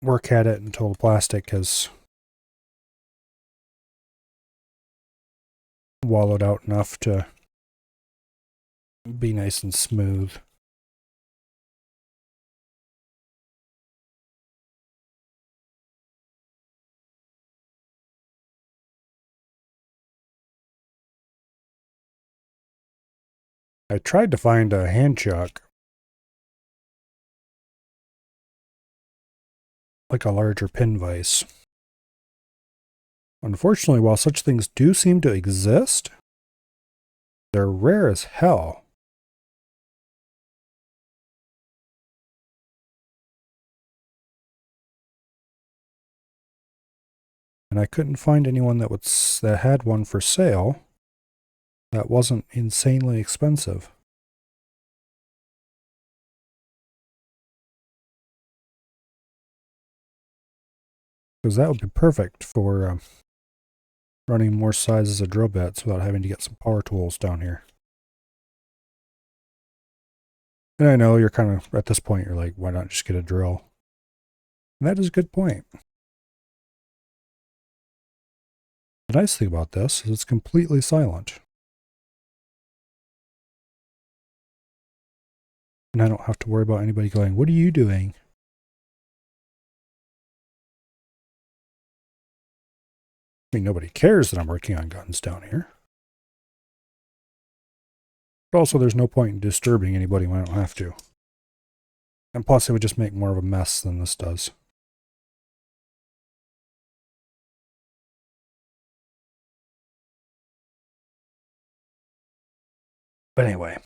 work at it until the plastic has wallowed out enough to be nice and smooth. I tried to find a hand chuck, like a larger pin vise. Unfortunately, while such things do seem to exist, they're rare as hell. And I couldn't find anyone that had one for sale that wasn't insanely expensive. Because that would be perfect for running more sizes of drill bits without having to get some power tools down here. And I know you're kind of, at this point, you're like, why not just get a drill? And that is a good point. The nice thing about this is it's completely silent. And I don't have to worry about anybody going, what are you doing? I mean, nobody cares that I'm working on guns down here. But also, there's no point in disturbing anybody when I don't have to. And plus, it would just make more of a mess than this does. But anyway.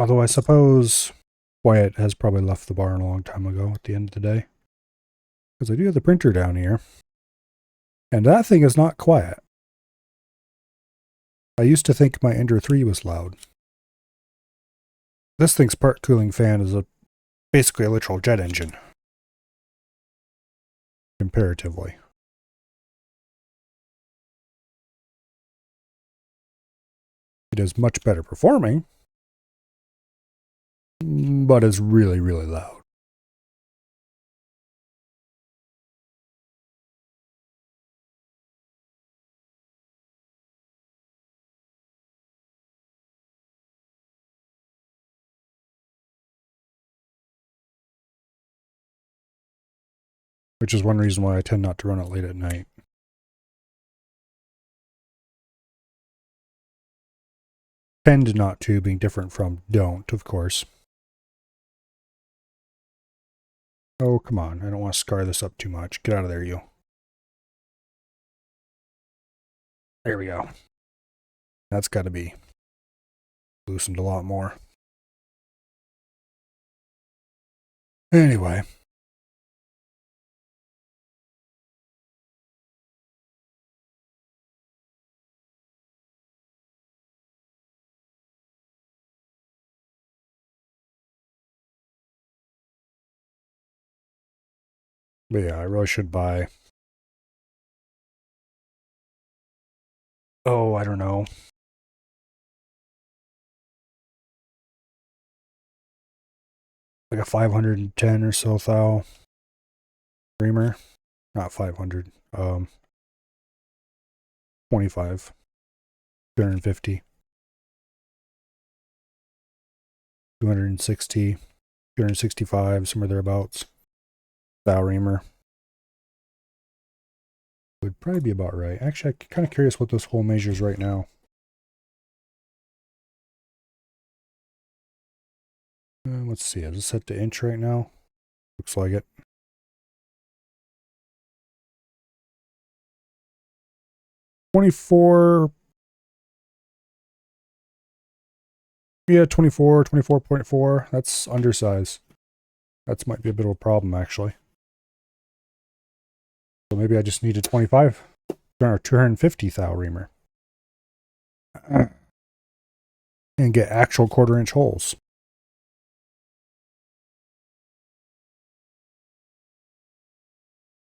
Although I suppose Wyatt has probably left the barn a long time ago at the end of the day. Because I do have the printer down here. And that thing is not quiet. I used to think my Ender 3 was loud. This thing's part cooling fan is basically a literal jet engine. Comparatively. It is much better performing, but it's really, really loud. Which is one reason why I tend not to run it late at night. Tend not to, being different from don't, of course. Oh, come on. I don't want to scar this up too much. Get out of there, you. There we go. That's got to be loosened a lot more. Anyway. But yeah, I really should buy... Oh, I don't know. Like a 510 or so thou reamer. Not 500. 25. 250. 260. 265, somewhere thereabouts. Thou reamer. Would probably be about right. Actually, I'm kind of curious what this hole measures right now. Let's see. Is it set to inch right now? Looks like it. 24. Yeah, 24, 24.4. That's undersize. That might be a bit of a problem, actually. So maybe I just need a 25 or 250 thou reamer. And get actual quarter-inch holes.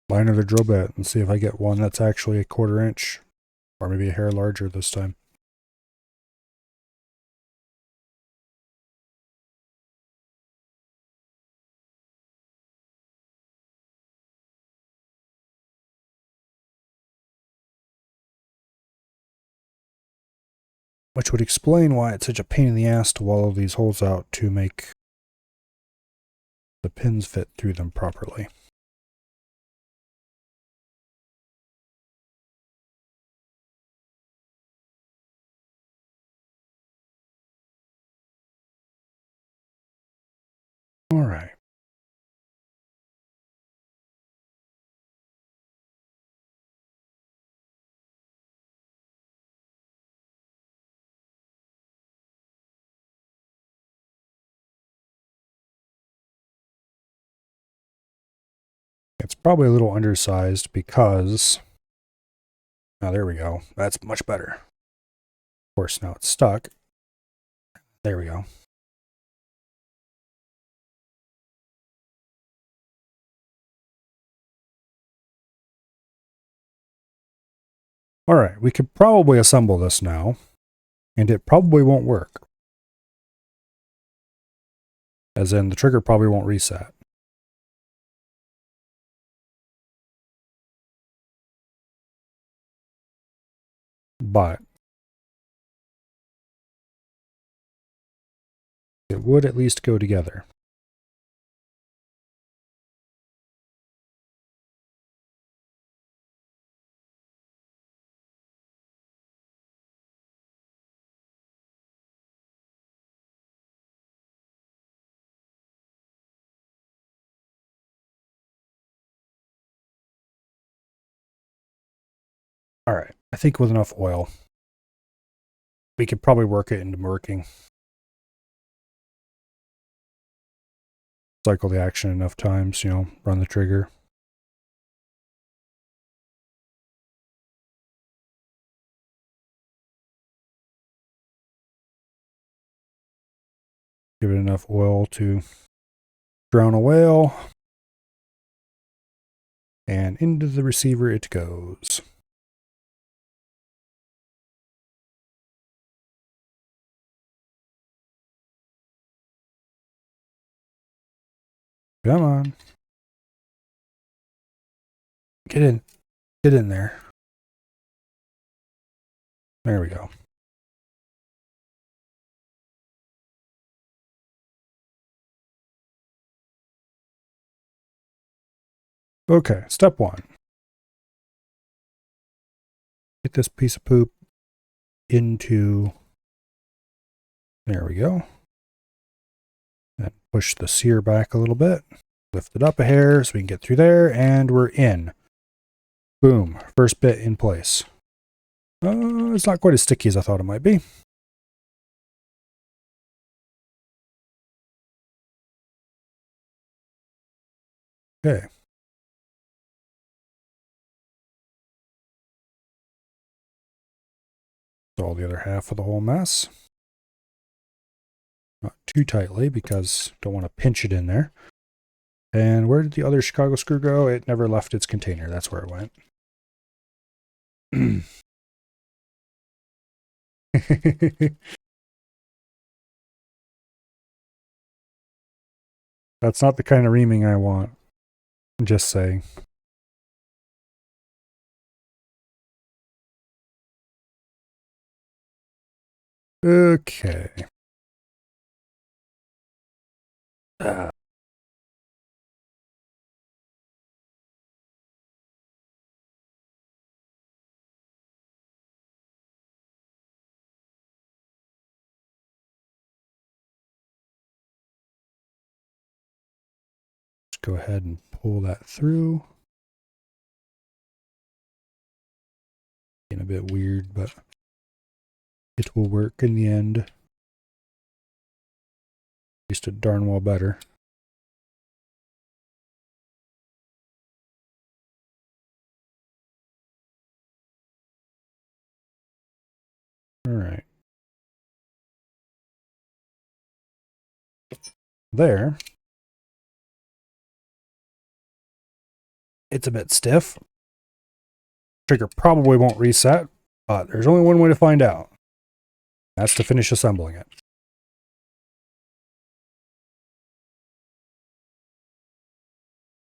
Buy another drill bit and see if I get one that's actually a quarter-inch. Or maybe a hair larger this time. Which would explain why it's such a pain in the ass to wallow these holes out to make the pins fit through them properly. All right. It's probably a little undersized because... Now there we go. That's much better. Of course, now it's stuck. There we go. All right, we could probably assemble this now, and it probably won't work. As in, the trigger probably won't reset. But it would at least go together. All right, I think with enough oil, we could probably work it into working. cycle the action enough times, you know, run the trigger. Give it enough oil to drown a whale. And into the receiver it goes. Come on. Get in. Get in there. There we go. Okay, step 1. Get this piece of poop into, there we go. And push the sear back a little bit. Lift it up a hair so we can get through there, and we're in. Boom, first bit in place. It's not quite as sticky as I thought it might be. Okay. All the other half of the whole mess. Not too tightly because don't want to pinch it in there. And where did the other Chicago screw go? It never left its container. That's where it went. That's not the kind of reaming I want. I'm just saying. Okay. Let's go ahead and pull that through. Getting a bit weird, but it will work in the end. At least it darn well better. All right. There. It's a bit stiff. Trigger probably won't reset, but there's only one way to find out. That's to finish assembling it.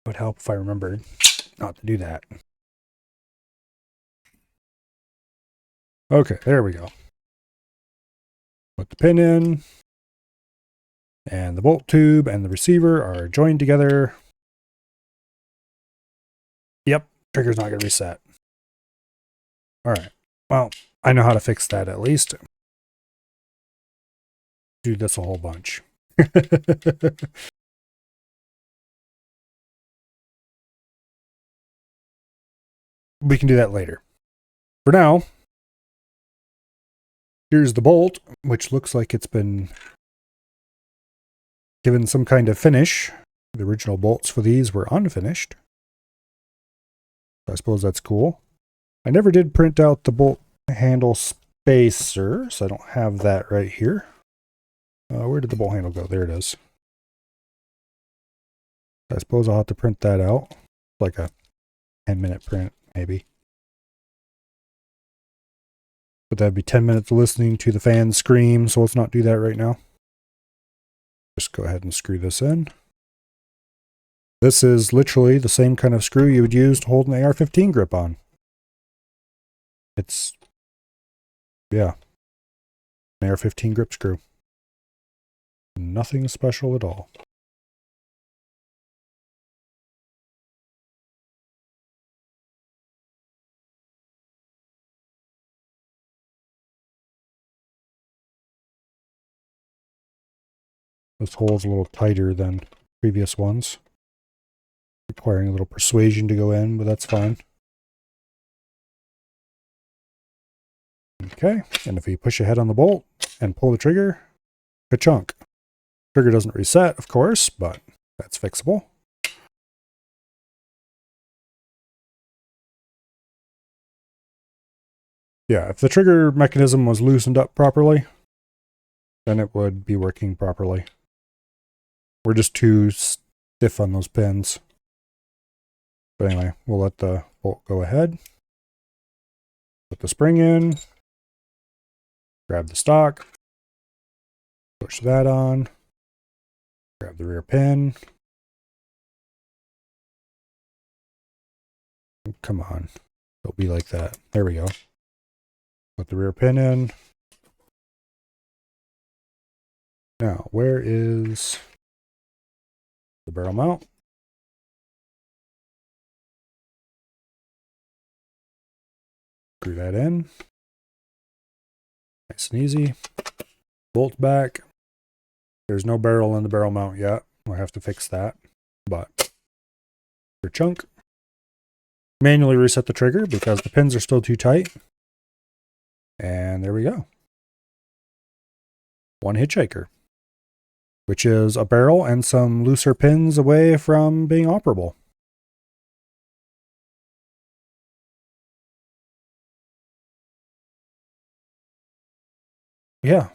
It would help if I remembered not to do that. Okay, there we go. Put the pin in, and the bolt tube and the receiver are joined together. Yep, trigger's not going to reset. All right, well, I know how to fix that at least. Do this a whole bunch. We can do that later. For now, here's the bolt, which looks like it's been given some kind of finish. The original bolts for these were unfinished. I suppose that's cool. I never did print out the bolt handle spacer, so I don't have that right here. Where did the bolt handle go? There it is. I suppose I'll have to print that out. Like a 10-minute print, maybe. But that'd be 10 minutes of listening to the fan scream, so let's not do that right now. Just go ahead and screw this in. This is literally the same kind of screw you would use to hold an AR-15 grip on. It's, yeah, an AR-15 grip screw. Nothing special at all. This hole's a little tighter than previous ones, requiring a little persuasion to go in, but that's fine. Okay, and if we push ahead on the bolt and pull the trigger, ka-chunk. Trigger doesn't reset, of course, but That's fixable. Yeah, if the trigger mechanism was loosened up properly, then it would be working properly. We're just too stiff on those pins. But anyway, we'll let the bolt go ahead. Put the spring in. Grab the stock. Push that on. Grab the rear pin. Come on. Don't be like that. There we go. Put the rear pin in. Now, where is the barrel mount? Screw that in. Nice and easy. Bolt back. There's no barrel in the barrel mount yet. We'll have to fix that. But your chunk. Manually reset the trigger because the pins are still too tight. And there we go. One Hitchhiker, which is a barrel and some looser pins away from being operable. Yeah.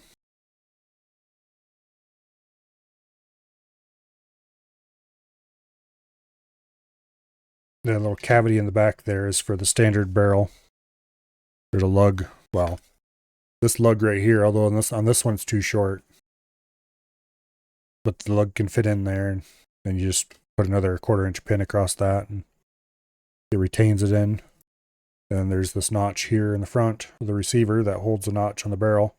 The little cavity in the back there is for the standard barrel. There's a lug. Well, this lug right here, although on this one it's too short. But the lug can fit in there, and then you just put another 1/4-inch pin across that, and it retains it in. And there's this notch here in the front of the receiver that holds the notch on the barrel.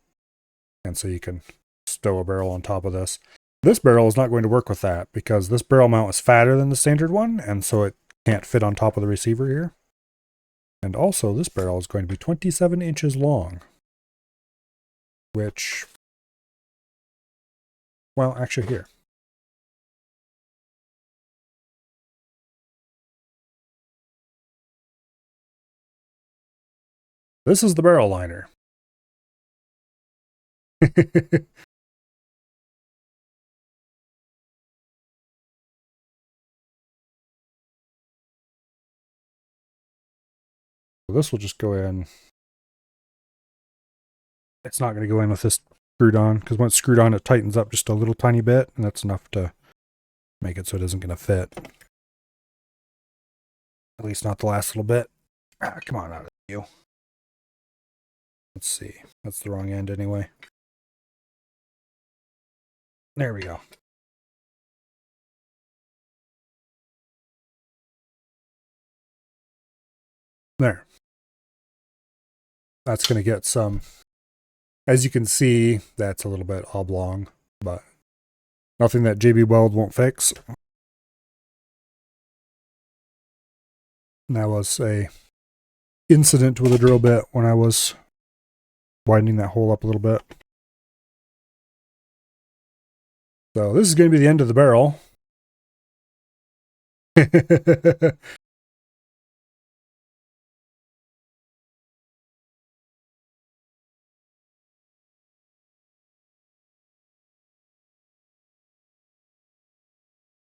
And so you can stow a barrel on top of this. This barrel is not going to work with that because this barrel mount is fatter than the standard one, and so it can't fit on top of the receiver here. And also, this barrel is going to be 27 inches long, which, well, actually here. This is the barrel liner. This will just go in. It's not going to go in with this screwed on, because when it's screwed on, it tightens up just a little tiny bit, and that's enough to make it so it isn't going to fit. At least not the last little bit. Ah, come on out of you. Let's see. That's the wrong end anyway. There we go. There. That's going to get some, as you can see, that's a little bit oblong, but nothing that JB Weld won't fix. And that was a incident with a drill bit when I was widening that hole up a little bit. So this is going to be the end of the barrel.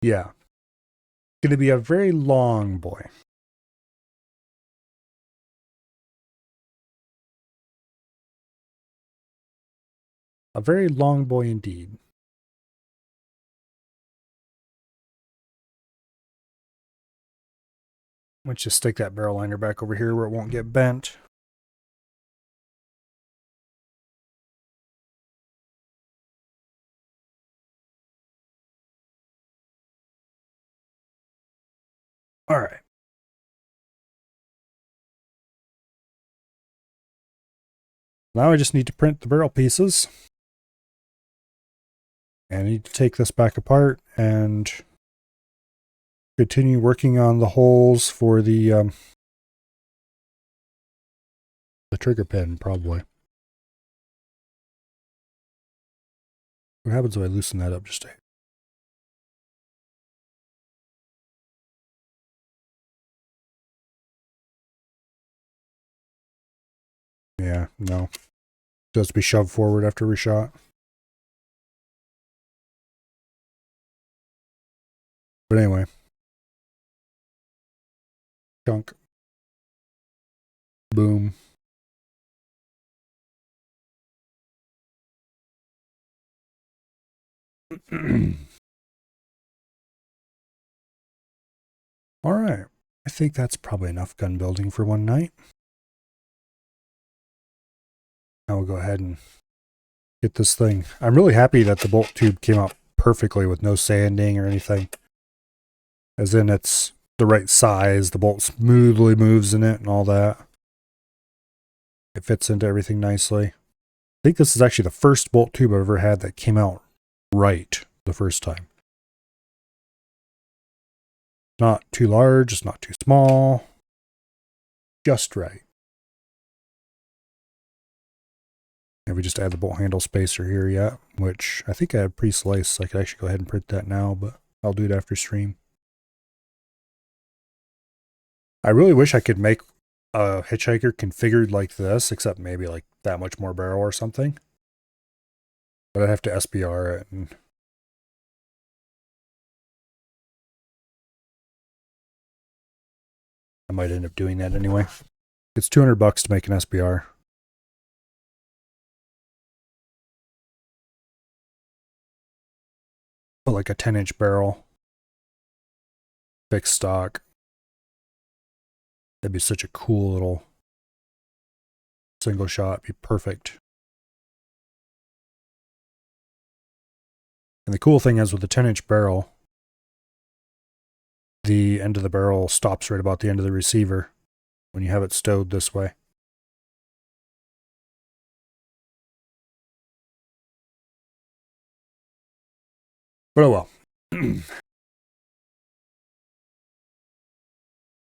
Yeah. It's going to be a very long boy. A very long boy indeed. Let's just stick that barrel liner back over here where it won't get bent. All right. Now I just need to print the barrel pieces. And I need to take this back apart and continue working on the holes for the trigger pin, probably. What happens if I loosen that up just a... Yeah, no. It has to be shoved forward after reshot. But anyway. Chunk. Boom. All right. I think that's probably enough gun building for one night. Now we'll go ahead and get this thing. I'm really happy that the bolt tube came out perfectly with no sanding or anything. As in, it's the right size. The bolt smoothly moves in it and all that. It fits into everything nicely. I think this is actually the first bolt tube I've ever had that came out right the first time. Not too large, it's not too small. Just right. And we just add the bolt handle spacer here yet, which I think I have pre-sliced, so I could actually go ahead and print that now, but I'll do it after stream. I really wish I could make a Hitchhiker configured like this, except maybe like that much more barrel or something. But I'd have to SBR it, and I might end up doing that anyway. It's $200 to make an SBR. But like a 10-inch barrel, fixed stock. That'd be such a cool little single shot. It'd be perfect. And the cool thing is with the 10-inch barrel, the end of the barrel stops right about the end of the receiver when you have it stowed this way. But oh well.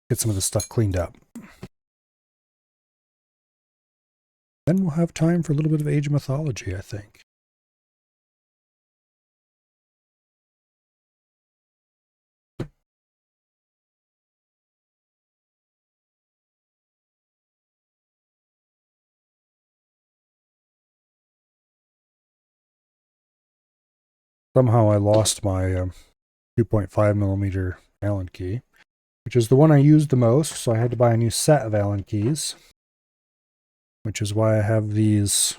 Get some of this stuff cleaned up. Then we'll have time for a little bit of Age of Mythology, I think. Somehow I lost my 2.5 millimeter Allen key, which is the one I used the most, so I had to buy a new set of Allen keys, which is why I have these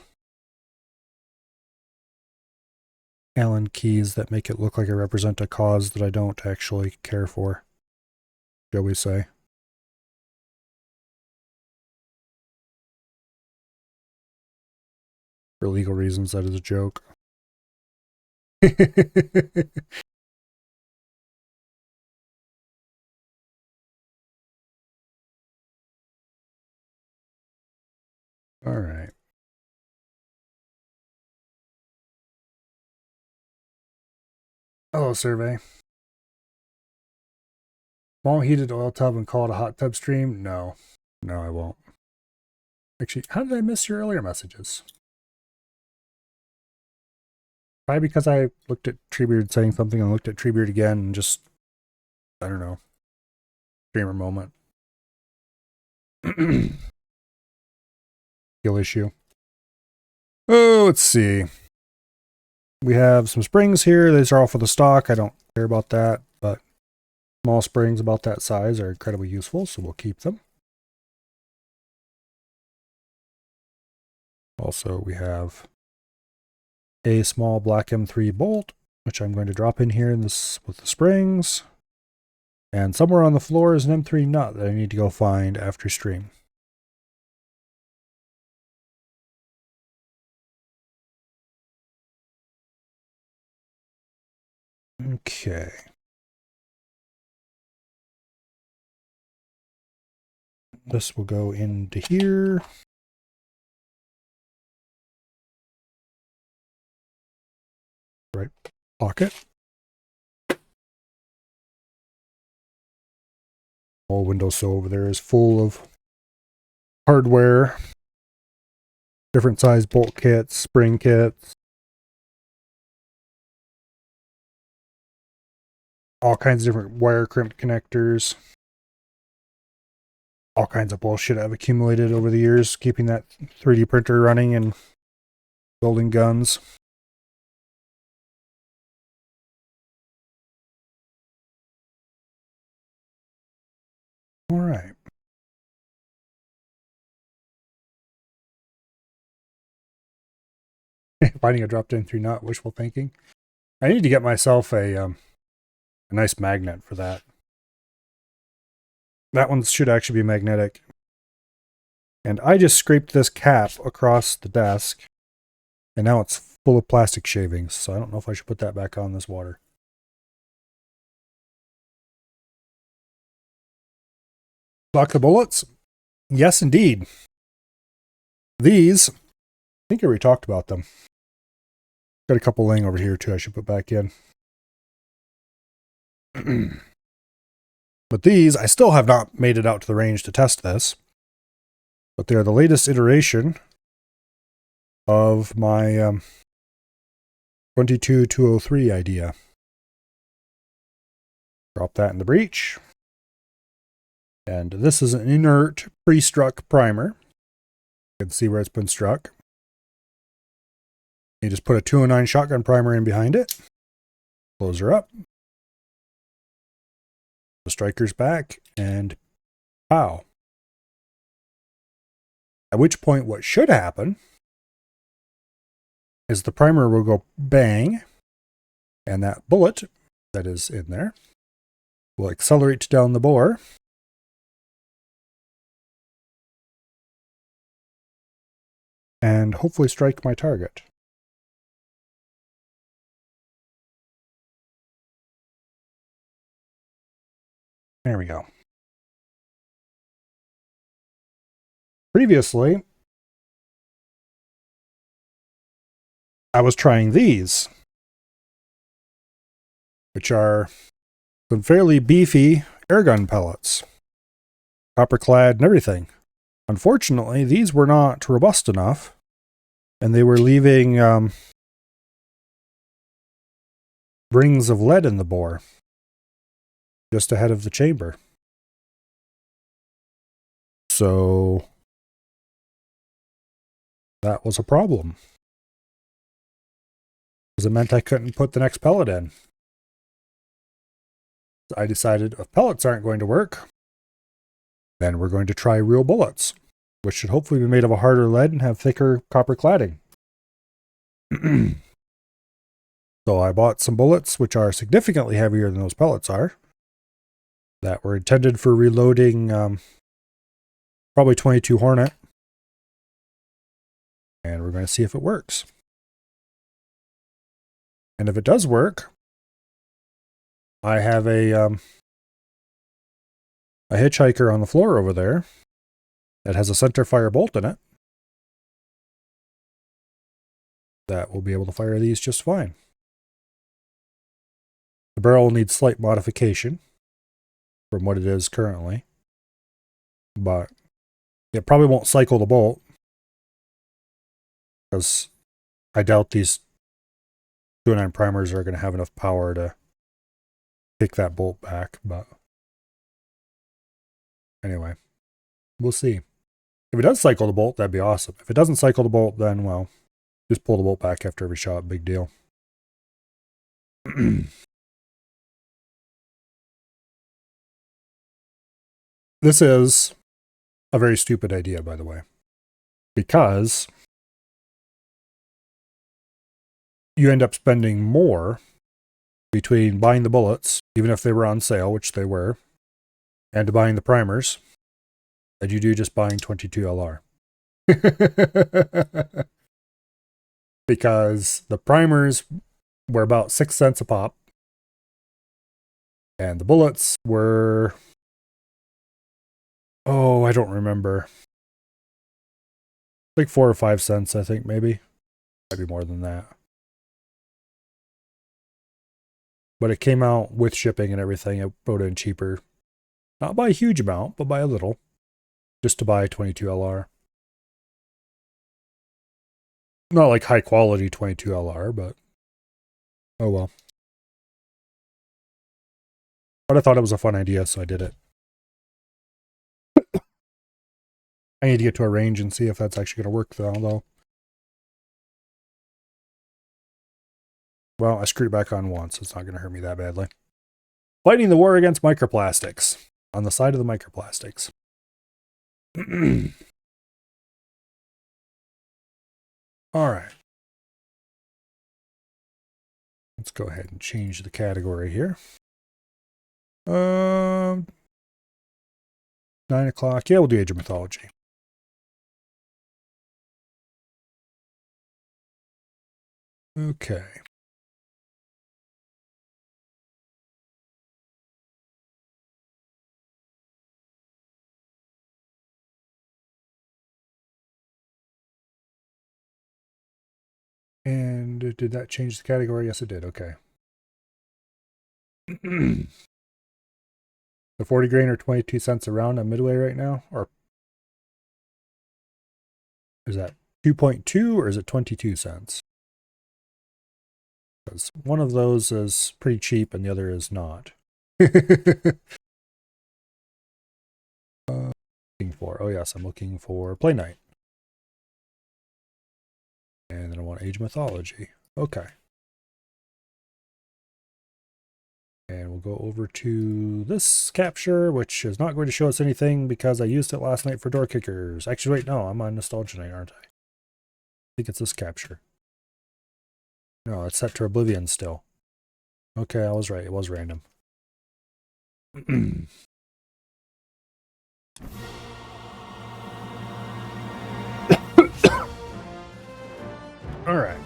Allen keys that make it look like I represent a cause that I don't actually care for, shall we say. For legal reasons, that is a joke. All right. Hello, survey. Small heated oil tub and call it a hot tub stream? No. No, I won't. Actually, how did I miss your earlier messages? Probably because I looked at Treebeard saying something and looked at Treebeard again and just, I don't know, streamer moment. Skill issue. Oh, let's see. We have some springs here. These are all for the stock. I don't care about that, but small springs about that size are incredibly useful, so we'll keep them. Also, we have a small black M3 bolt, which I'm going to drop in here in this with the springs. And somewhere on the floor is an M3 nut that I need to go find after stream. Okay. This will go into here. Right pocket. Whole windowsill over there is full of hardware, different size bolt kits, spring kits, all kinds of different wire crimp connectors, all kinds of bullshit I've accumulated over the years, keeping that 3D printer running and building guns. Finding a dropped in 3-0, wishful thinking. I need to get myself a nice magnet for that. That one should actually be magnetic. And I just scraped this cap across the desk, and now it's full of plastic shavings, so I don't know if I should put that back on this water. Lock the bullets? Yes, indeed. These, I think I already talked about them. Got a couple laying over here too I should put back in. But these, I still have not made it out to the range to test this. But they're the latest iteration of my 22203 idea. Drop that in the breech. And this is an inert pre-struck primer. You can see where it's been struck. You just put a 209 shotgun primer in behind it. Close her up. The striker's back, and pow. At which point what should happen is the primer will go bang, and that bullet that is in there will accelerate down the bore. And hopefully strike my target. There we go. Previously, I was trying these, which are some fairly beefy airgun pellets, copper clad and everything. Unfortunately, these were not robust enough, and they were leaving rings of lead in the bore, just ahead of the chamber. So that was a problem, because it meant I couldn't put the next pellet in. I decided if pellets aren't going to work, then we're going to try real bullets, which should hopefully be made of a harder lead and have thicker copper cladding. So I bought some bullets, which are significantly heavier than those pellets are, that were intended for reloading probably 22 Hornet. And we're going to see if it works. And if it does work, I have a Hitchhiker on the floor over there that has a center fire bolt in it that will be able to fire these just fine. The barrel needs slight modification from what it is currently, but it probably won't cycle the bolt, because I doubt these 209 primers are going to have enough power to kick that bolt back. But anyway, we'll see. If it does cycle the bolt, that'd be awesome. If it doesn't cycle the bolt, then, well, just pull the bolt back after every shot. Big deal. This is a very stupid idea, by the way, because you end up spending more between buying the bullets, even if they were on sale, which they were, and buying the primers, than you do just buying 22 LR. Because the primers were about 6 cents a pop, and the bullets were, oh, I don't remember, like 4 or 5 cents, I think, maybe. Might be more than that. But it came out with shipping and everything. It wrote in cheaper. Not by a huge amount, but by a little. Just to buy 22 LR. Not like high quality 22 LR, but oh well. But I thought it was a fun idea, so I did it. I need to get to a range and see if that's actually going to work, though. Well, I screwed it back on once. It's not going to hurt me that badly. Fighting the war against microplastics. On the side of the microplastics. All right. Let's go ahead and change the category here. 9 o'clock. Yeah, we'll do Age of Mythology. Okay. And did that change the category? Yes, it did. Okay. The 40 grain or 22 cents a round on Midway right now? Or is that 2.2 or is it 22 cents? Because one of those is pretty cheap and the other is not. Looking for, oh yes, I'm looking for Play Night. And then I want Age Mythology. Okay. And we'll go over to this capture, which is not going to show us anything because I used it last night for door kickers. Actually, wait, no, I'm on Nostalgia Night, aren't I? I think it's this capture. No, it's set to Oblivion still. Okay, I was right. It was random. All right.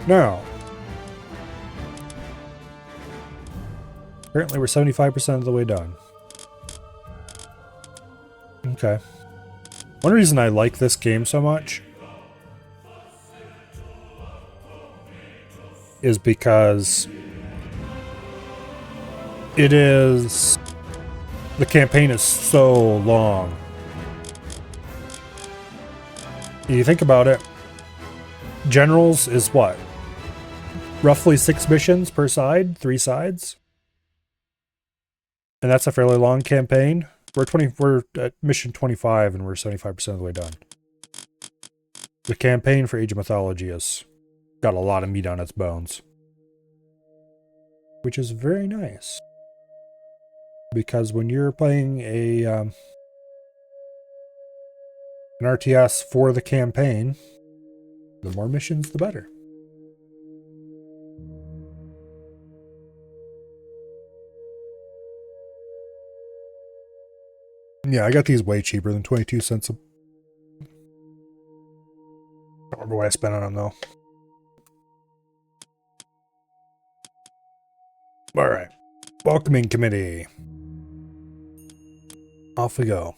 Now, apparently we're 75% of the way done. Okay. One reason I like this game so much is because the campaign is so long. You think about it, Generals is what? Roughly 6 missions per side, 3 sides. And that's a fairly long campaign. We're at mission 25 and we're 75% of the way done. The campaign for Age of Mythology has got a lot of meat on its bones. Which is very nice. Because when you're playing an RTS for the campaign, the more missions, the better. Yeah, I got these way cheaper than 22 cents. Don't remember what I spent on them, though. All right. Welcoming Committee. Off we go.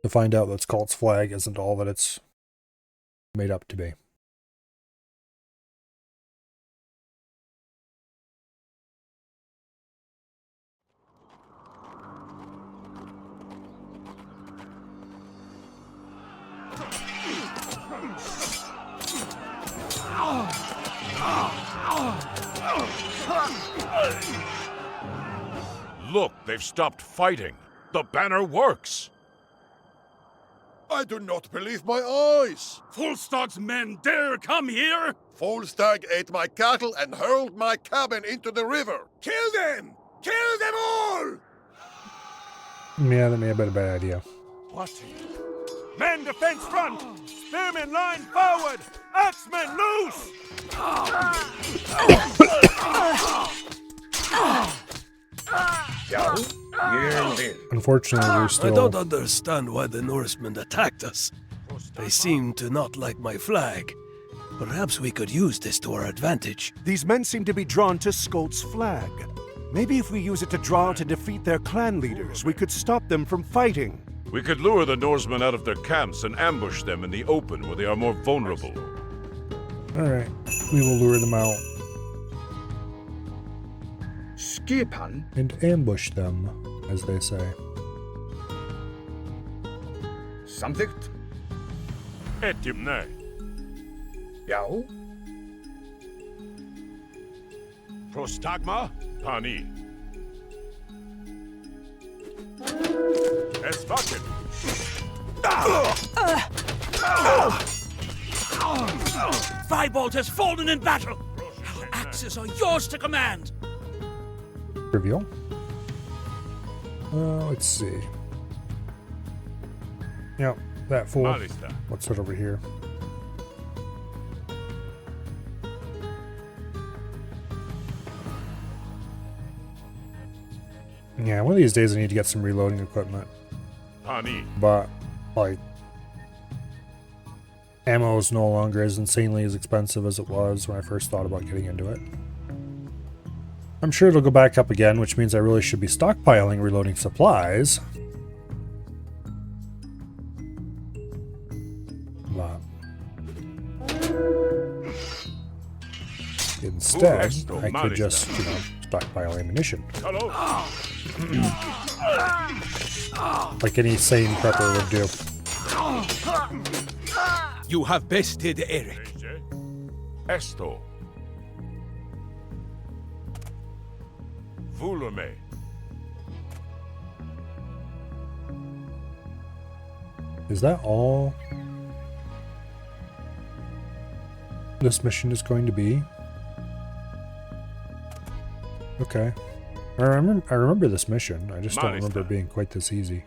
To find out that Skult's flag isn't all that it's made up to be. Look, they've stopped fighting. The banner works. I do not believe my eyes. Volstag's men dare come here? Volstag ate my cattle and hurled my cabin into the river. Kill them! Kill them all! Yeah, that may have been a bad idea. What? Men defense front! Spearmen line forward! Axemen loose! Unfortunately, we're still... I don't understand why the Norsemen attacked us. They seem to not like my flag. Perhaps we could use this to our advantage. These men seem to be drawn to Skult's flag. Maybe if we use it to draw to defeat their clan leaders, we could stop them from fighting. We could lure the Norsemen out of their camps and ambush them in the open where they are more vulnerable. Alright, we will lure them out. Skipan? And ambush them, as they say. Samtidigt? Etimne. Já. Prostagma? Pani. Es wacken. Vibolt has fallen in battle! Our axes are yours to command! Reveal. Let's see. Yep, that fool. Malista. What's it over here? Yeah, one of these days I need to get some reloading equipment. Pani. But, like, ammo is no longer as insanely as expensive as it was when I first thought about getting into it. I'm sure it'll go back up again, which means I really should be stockpiling reloading supplies. But instead, I could just, you know, stockpile ammunition. Hello. Like any sane prepper would do. You have bested Eric. Leje. Esto. Vulume. Is that all this mission is going to be? Okay. I remember this mission. I just don't remember it being quite this easy.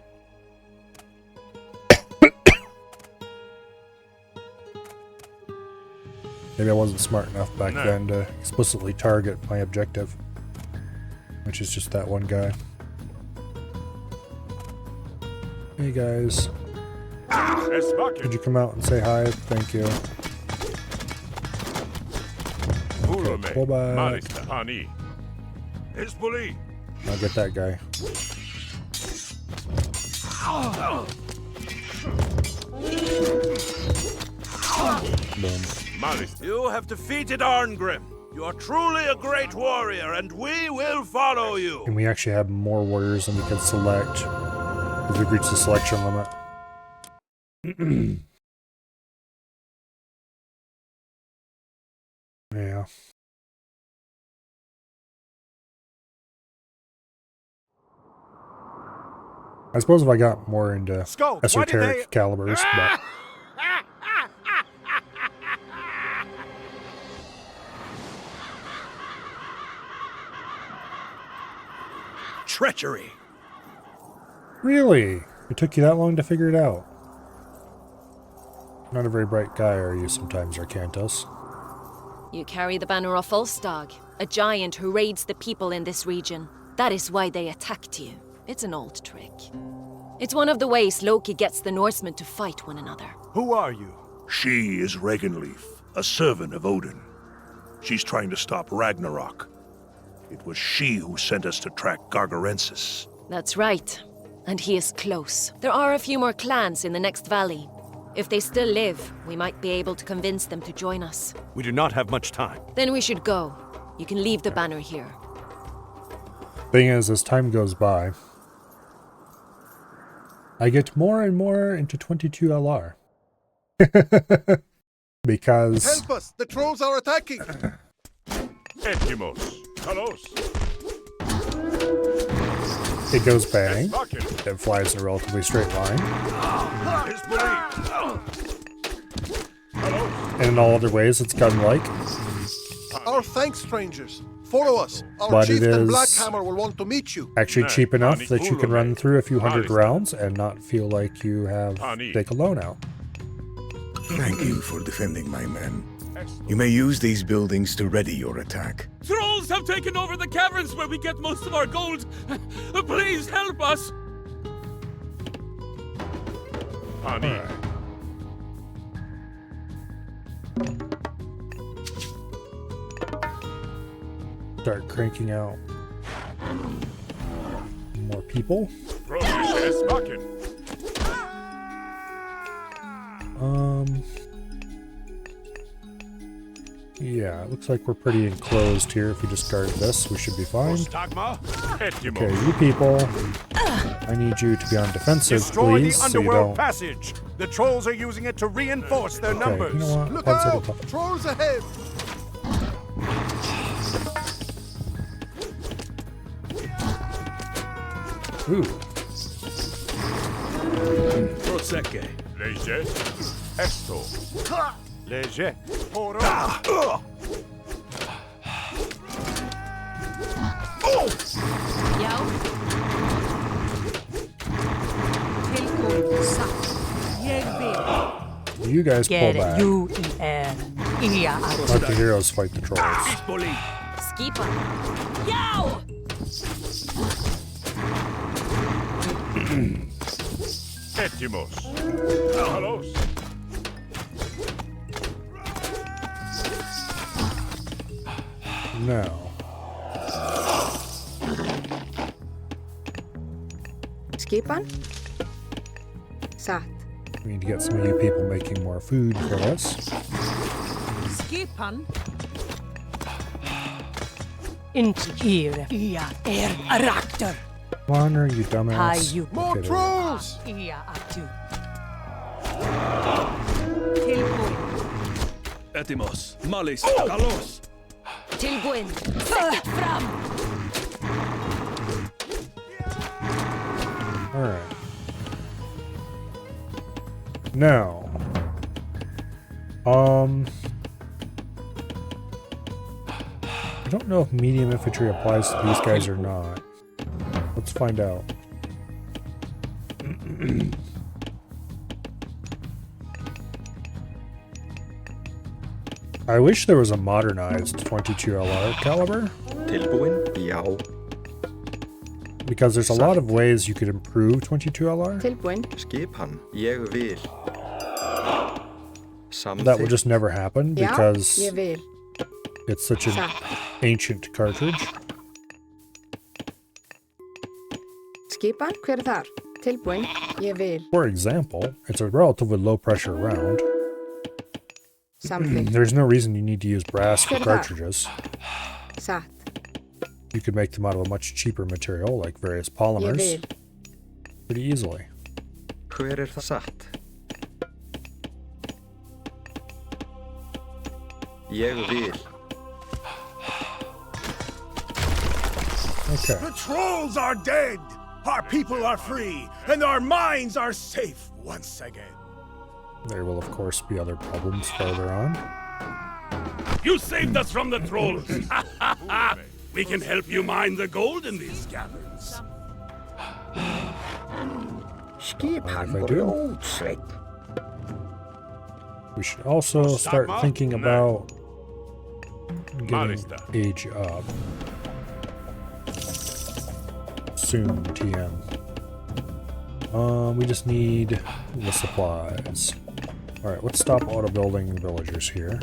Maybe I wasn't smart enough back then to explicitly target my objective, which is just that one guy. Hey guys, could you come out and say hi? Thank you. Vulume. pull back. Malista. Pani. Hezbollah. I'll get that guy. Boom. Malista. You have defeated Arngrim. You are truly a great warrior, and we will follow you. And we actually have more warriors than we can select, because we've reached the selection limit. Yeah. I suppose if I got more into Skull, esoteric calibers, but Treachery. really? It took you that long to figure it out? Not a very bright guy, are you sometimes, Arcantos? You carry the banner of Ulstag, a giant who raids the people in this region. That is why they attacked you. It's an old trick. It's one of the ways Loki gets the Norsemen to fight one another. Who are you? She is Regenleaf, a servant of Odin. She's trying to stop Ragnarok. It was she who sent us to track Gargarensis. That's right. And he is close. There are a few more clans in the next valley. If they still live, we might be able to convince them to join us. We do not have much time. Then we should go. You can leave the banner here. Thing is, as time goes by, I get more and more into 22LR. Because Help us! The trolls are attacking! Etimos. Kalos. it goes bang, Esvaken. it flies in a relatively straight line, Hezbollah. and in all other ways it's gun-like. Our thanks, strangers. Follow us. Our But it chieftain is Blackhammer will want to meet you. actually cheap enough that you can run through a few hundred Honestly. rounds and not feel like you have to take a loan out. Thank you for defending my men. You may use these buildings to ready your attack. Trolls have taken over the caverns where we get most of our gold. Please help us. Pani. Start cranking out more people. Provish Esvaken. Yeah, it looks like we're pretty enclosed here. If we just guard this, we should be fine. Ostagma. Etimos. Okay, you people, I need you to be on defensive, Destroy please, the so you underworld don't... passage. The trolls are using it to reinforce their Okay, numbers. you know what? Look One second out! top. Trolls ahead! Ooh, Prosecke. Leje. Esto. Leger. Oro. Jau. Tilkom satt. You guys pull back. Skipan. Let the heroes fight the trolls. Skipa. Yow! Etimos. Kalos. Now, Skipan. Sat. we need to get some of you people making more food for us. Skipan. Inte ir. Ja, arakter. Come on, or you dumbass. Hi, you. More Okay, there. trolls! Ja, atu. Tillboi. Etimos, Malis, Kalos. Tilbuin. Sätt fram! Alright. Now. I don't know if medium infantry applies to these guys or not. Let's find out. I wish there was a modernized 22 LR caliber, because there's a lot of ways you could improve 22 LR Tillboi. that will just never happen Ja, because jag vill. it's such an Satt. ancient cartridge. Skipan, hver þar? Tilbúin, ég vil. For example, it's a relatively low pressure round. Samþykkt. There's no reason you need to use brass for Hver þar? cartridges. Satt. You could make them out of a much cheaper material, like various Ég polymers, vil. pretty easily. Hver það satt? Ég vil. Okay. The trolls are dead! Our people are free, and our minds are safe once again. There will, of course, be other problems further on. You saved us from the trolls! We can help you mine the gold in these caverns. If I do, we should also start thinking about getting age up. Soon, TM. We just need the supplies. Alright, let's stop auto building villagers here.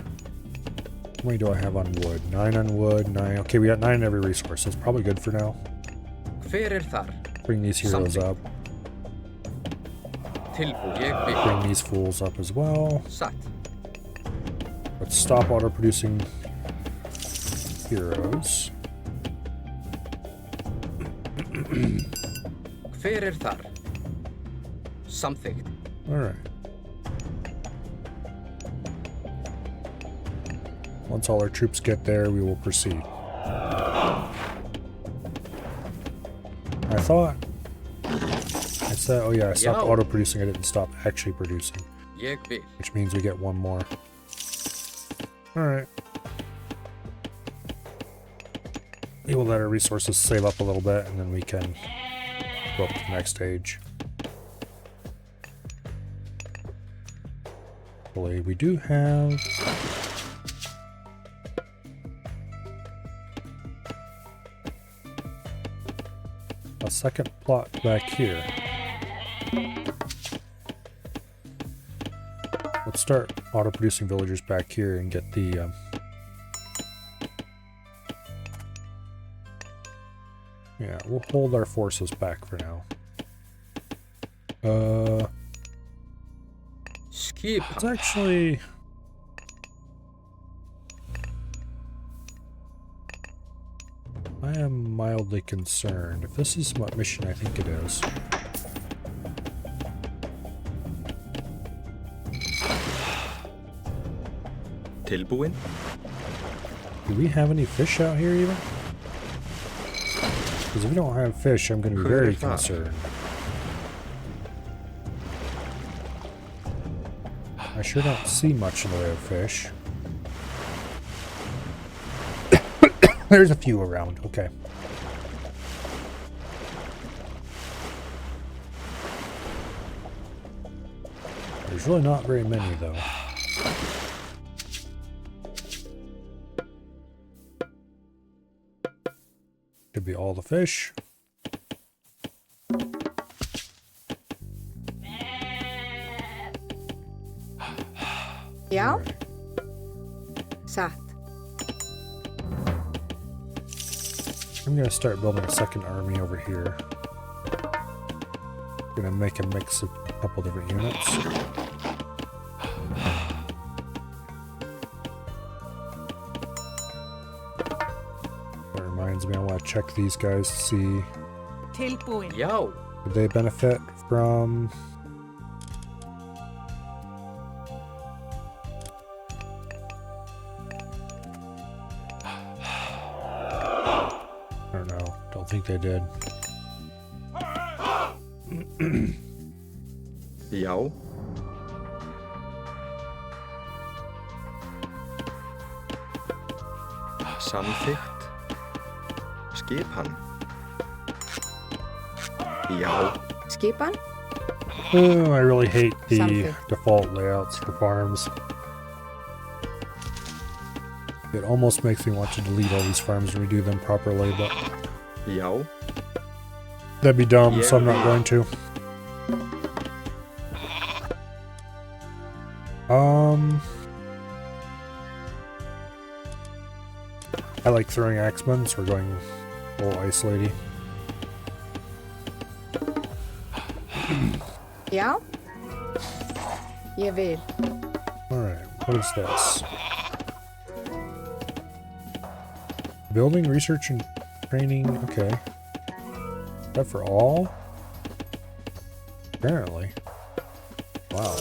How many do I have on wood? 9 on wood, 9. Okay, we got 9 in every resource. That's probably good for now. Hver þar? Bring these heroes up. Tilbúin, ég vil. Bring these fools up as well. Satt. Let's stop auto producing heroes. Hver þar? Samþykkt. Alright. Once all our troops get there, we will proceed. I thought I said, oh yeah, I stopped auto producing, I didn't stop actually producing. Ég vil. Which means we get one more. Alright. We will let our resources save up a little bit and then we can go up to the next stage. Hopefully we do have a second plot back here. Let's start auto-producing villagers back here and get the yeah, we'll hold our forces back for now. It's actually I am mildly concerned. If this is what mission I think it is. Tilbúin. Do we have any fish out here even? Because if we don't have fish, I'm going to be very concerned. I sure don't see much in the way of fish. There's a few around, okay. There's really not very many, though. Could be all the fish. Já. Right. Satt. I'm gonna start building a second army over here. Gonna make a mix of a couple different units. That reminds me, I want to check these guys to see Yo. would they benefit from. I don't know. Don't think they did. Já. Samþykkt. Skipan. Já. Skipan. Oh, I really hate the Something. default layouts for farms. It almost makes me want to delete all these farms and redo them properly, but Já. that'd be dumb, so I'm not going to. I like throwing axemen, so we're going a little ice lady. Já. Ég vil. Alright, what is this? Building, research, and training. Okay. Is that for all? Apparently. Wow.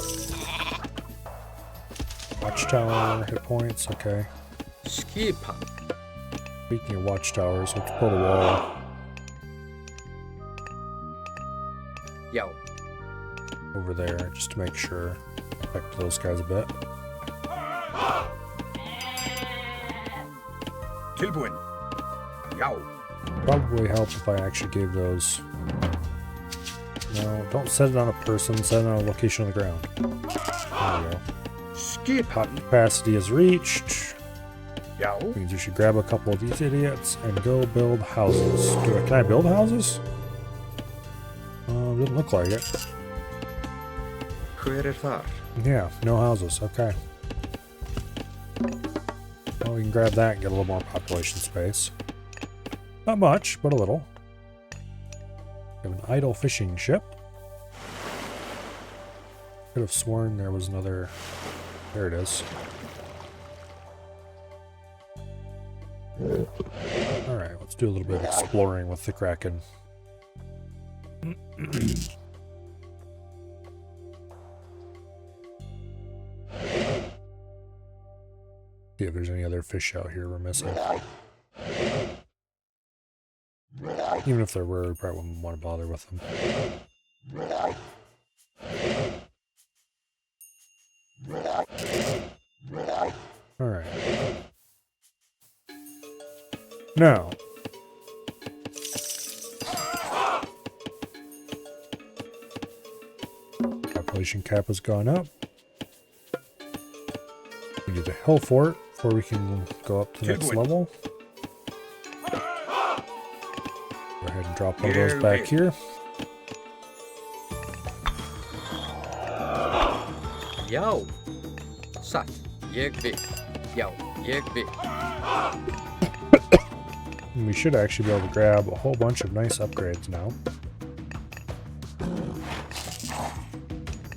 Watchtower, hit points, okay. Skipan. Speaking of watchtowers, let's build a wall. Já. Over there, just to make sure. Protect those guys a bit. Tilbúin. Já. Probably help if I actually gave those. No, don't set it on a person, set it on a location on the ground. There we go. Skipan. Capacity is reached. Já. Means you should grab a couple of these idiots and go build houses. Can I build houses? Doesn't look like it. Hver þar? Yeah, no houses. Okay. Well, we can grab that and get a little more population space. Not much, but a little. We have an idle fishing ship. Could have sworn there was another. There it is. Alright, let's do a little bit of exploring with the Kraken. See if there's any other fish out here we're missing. Even if there were, we probably wouldn't want to bother with them. Alright. Now. Population cap has gone up. We need a hill fort before we can go up to the next level. Go ahead and drop one of those back here. Já. Satt. Ég vil. Já. Ég vil. And we should actually be able to grab a whole bunch of nice upgrades now.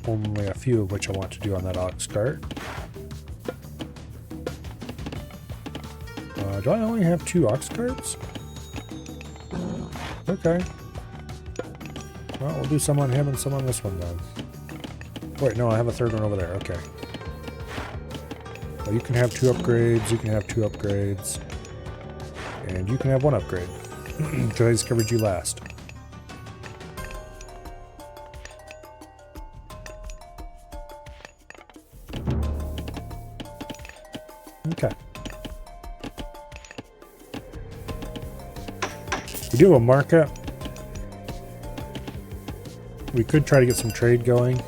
Only a few of which I want to do on that ox cart. Do I only have 2 ox carts? Okay. Well, we'll do some on him and some on this one then. Wait, no, I have a third one over there. Okay. Well, you can have 2 upgrades, you can have 2 upgrades, and you can have 1 upgrade. Because I discovered you last. Okay. We do have a market. We could try to get some trade going.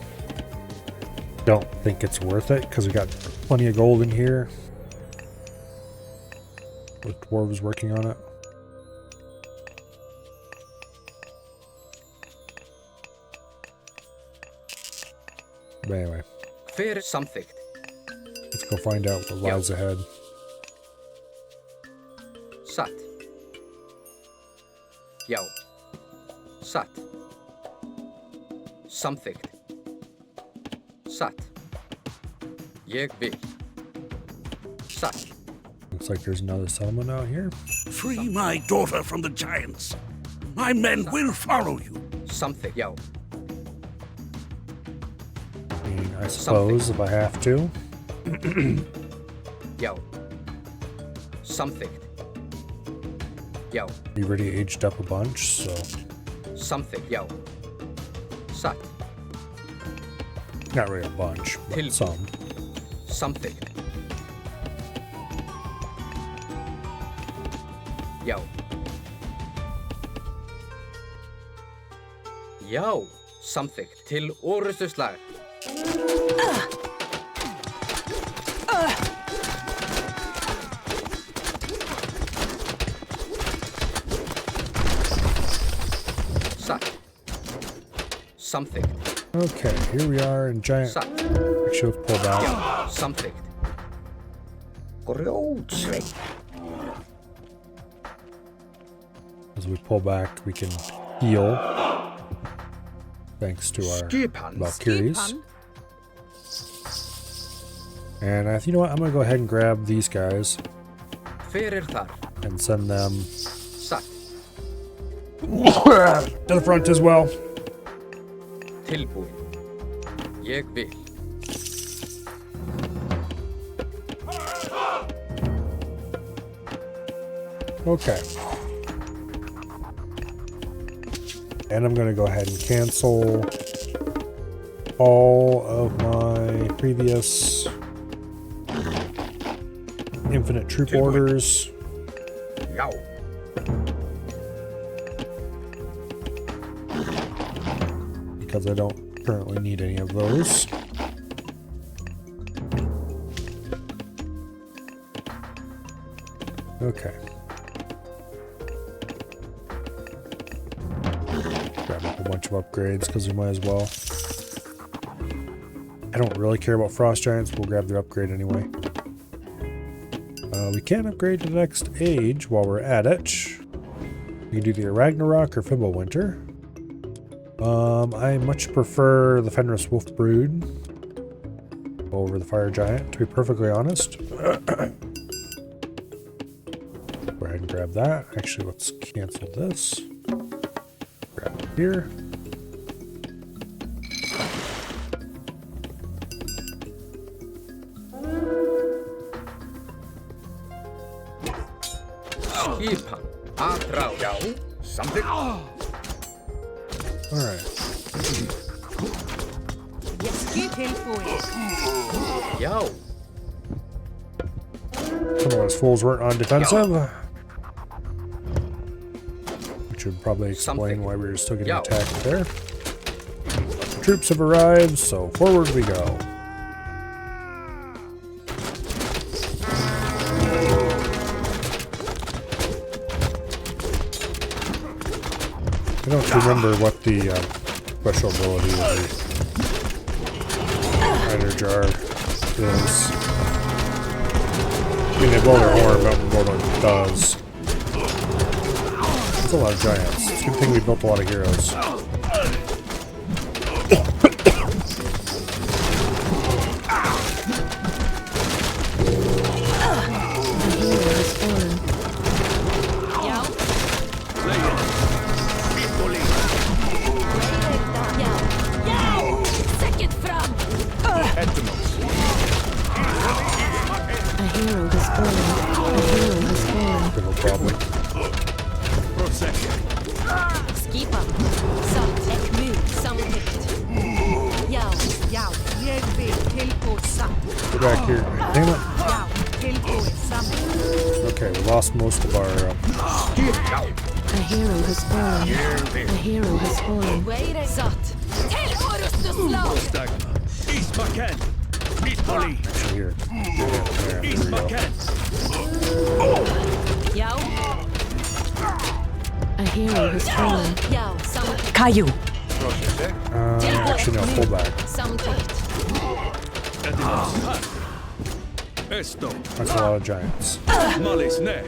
don't think it's worth it because we got plenty of gold in here. The dwarves working on it. But anyway, Fair something. let's go find out what lies ahead. Sat. Já. Satt. Samþykkt. Satt. Ég vil. Satt. Looks like there's another settlement out here. Free my daughter from the giants. My men will follow you. Samþykkt. Já. I suppose if I have to. Já. Samþykkt. Já. We already aged up a bunch, so. Samþykkt. Já. Satt. Not really a bunch, but some. Samþykkt. Já. Já. Samþykkt. Til orustuslag. Something. Okay, here we are in giant. Actually, let's pull back. Something. As we pull back, we can heal. Thanks to our Valkyries. And you know what? I'm gonna go ahead and grab these guys and send them to the front as well. Tilbúin. Ég vil. Okay. And I'm going to go ahead and cancel all of my previous infinite troop orders. Because I don't currently need any of those. Okay. Grab a whole bunch of upgrades because we might as well. I don't really care about frost giants. We'll grab their upgrade anyway. We can upgrade to the next age while we're at it. We can do the Ragnarok or Fimbulwinter. I much prefer the Fenris Wolf Brood over the Fire Giant, to be perfectly honest. Go ahead and grab that. Actually, let's cancel this. Grab it here. Something. Alright. Yo. Some of those fools weren't on defensive. Which would probably explain why we were still getting attacked there. Troops have arrived, so forward we go. I don't remember what the special ability of the Rider Jar is. I mean, they blow their horn, but what it does. There's a lot of giants. It's a good thing we built a lot of heroes. Back here. Damn it. Okay, we lost most of our... A hero has fallen. A hero has fallen. East Macken. East Polly. Actually, here. There East we go. Macken. Yow. A hero has fallen. Yow. Some. Caillou. Actually, no, pull back. Some take. Esto. That's a lot of giants. Malis ne.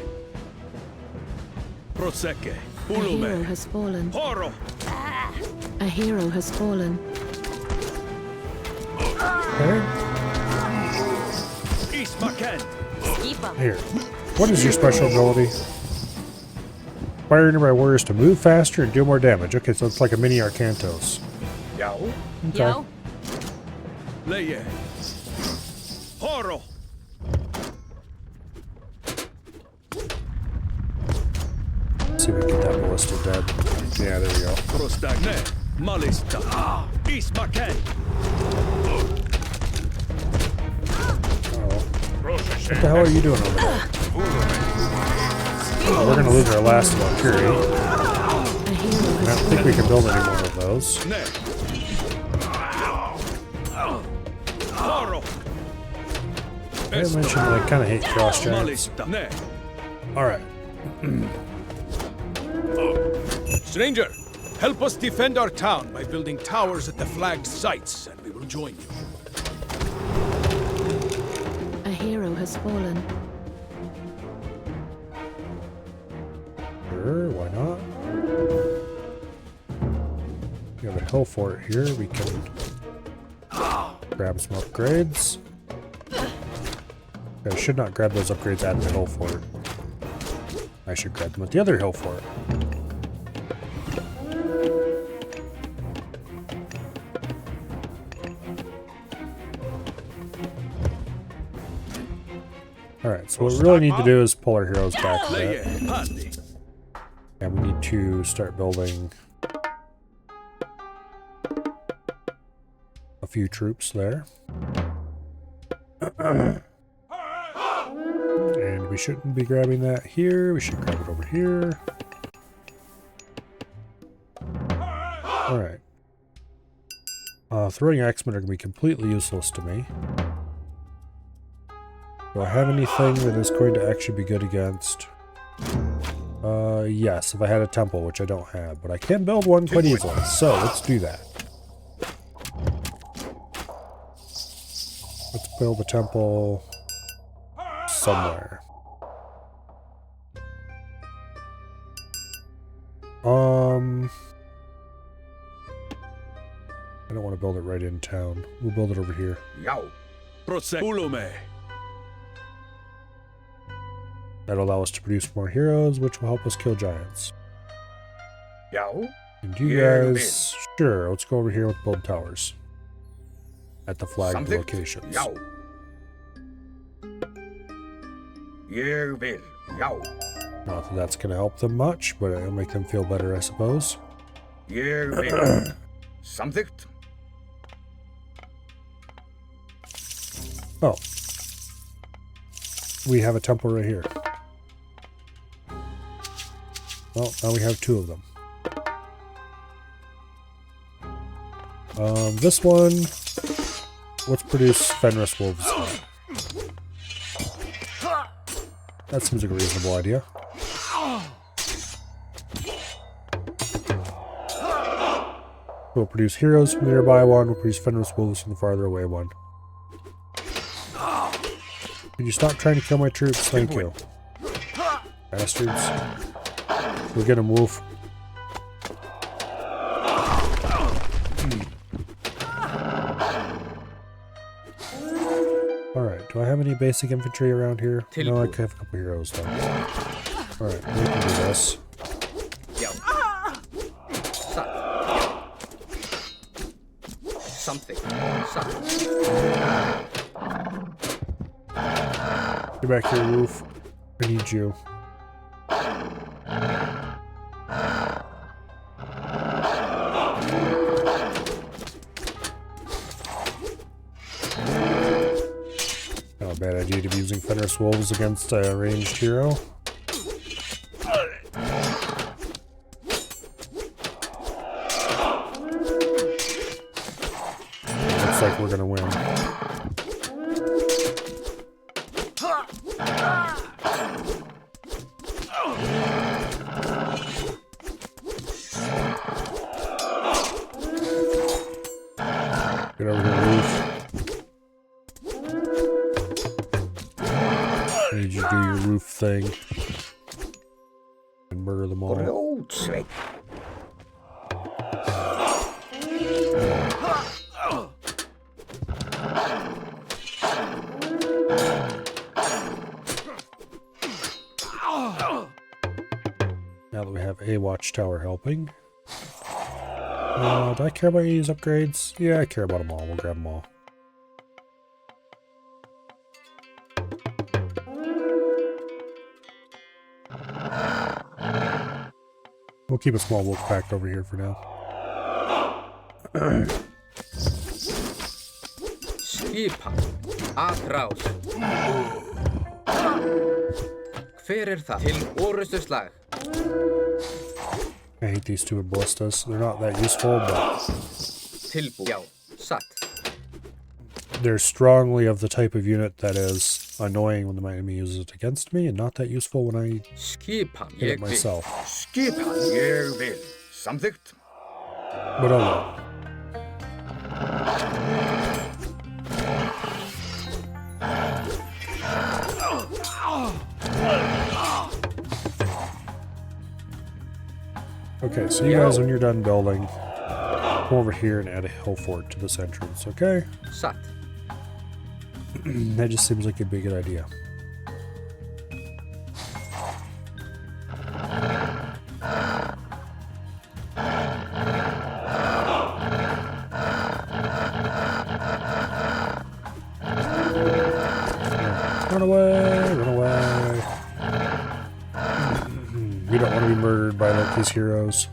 Prosecke. A hero Ulume. has fallen. Horo. A hero has fallen. Okay. East Macken. Skipa. Here. What is your special ability? Inspire nearby warriors to move faster and do more damage. Okay, so it's like a mini Arcantos. Yow. Okay. Yow. Leye. Horo. See if we can get that ballista dead. Yeah, there we go. Prostagne. Malista. East Macken. What the hell are you doing over there? Oh, we're gonna lose our last Valkyrie. A hero I don't think we can build any more of those. Ne. Horo. I mentioned I kind of hate cross giants. Malista. Ne. Alright. Stranger, help us defend our town by building towers at the flagged sites, and we will join you. A hero has fallen. Sure, why not? We have a hill fort here. We can grab some upgrades. I should not grab those upgrades at the hill fort. I should grab them at the other hill fort. Alright, so what we really need to do is pull our heroes back a bit. And we need to start building a few troops there. And we shouldn't be grabbing that here. We should grab it over here. Alright. Throwing axemen are going to be completely useless to me. Do I have anything that is going to actually be good against? Yes, if I had a temple, which I don't have, but I can build one quite easily, so let's do that. Let's build a temple somewhere. I don't want to build it right in town. We'll build it over here. Yow. Ulume. That'll allow us to produce more heroes, which will help us kill giants. Yow. And you guys, sure, let's go over here with build towers. At the flagged locations. Yow. You will. Yow. Not that that's going to help them much, but it'll make them feel better, I suppose. You will. Something. Oh. We have a temple right here. Well, now we have two of them. This one, let's produce Fenris wolves. That seems like a reasonable idea. We'll produce heroes from the nearby one. We'll produce Fenris wolves from the farther away one. Can you stop trying to kill my troops? Thank you. Bastards. We'll get them, Wolf. Alright, do I have any basic infantry around here? No, I could have a couple heroes though. Alright, we can do this. Something. Get back here, Wolf. I need you. Not a bad idea to be using Fenris wolves against a ranged hero. Looks like we're gonna win. Get over here, Roof. I need you to do your roof thing. And murder them all. For old sake. Now that we have a watchtower helping. Do I care about these upgrades? Yeah, I care about them all. We'll grab them all. We'll keep a small wolf pack over here for now. Skipan, atrás. Hver það? Til orustuslag. I hate these two ballistas. They're not that useful, but Tilbú. Já, satt. they're strongly of the type of unit that is annoying when my enemy uses it against me, and not that useful when I Skipan, hit it ég myself. Skipan, ég vil. Samþykkt. But oh well. Okay, so you guys, when you're done building, come over here and add a hill fort to this entrance, okay? Satt. That just seems like it'd be a good idea. Run away, run away. We don't want to be murdered by Loki's heroes.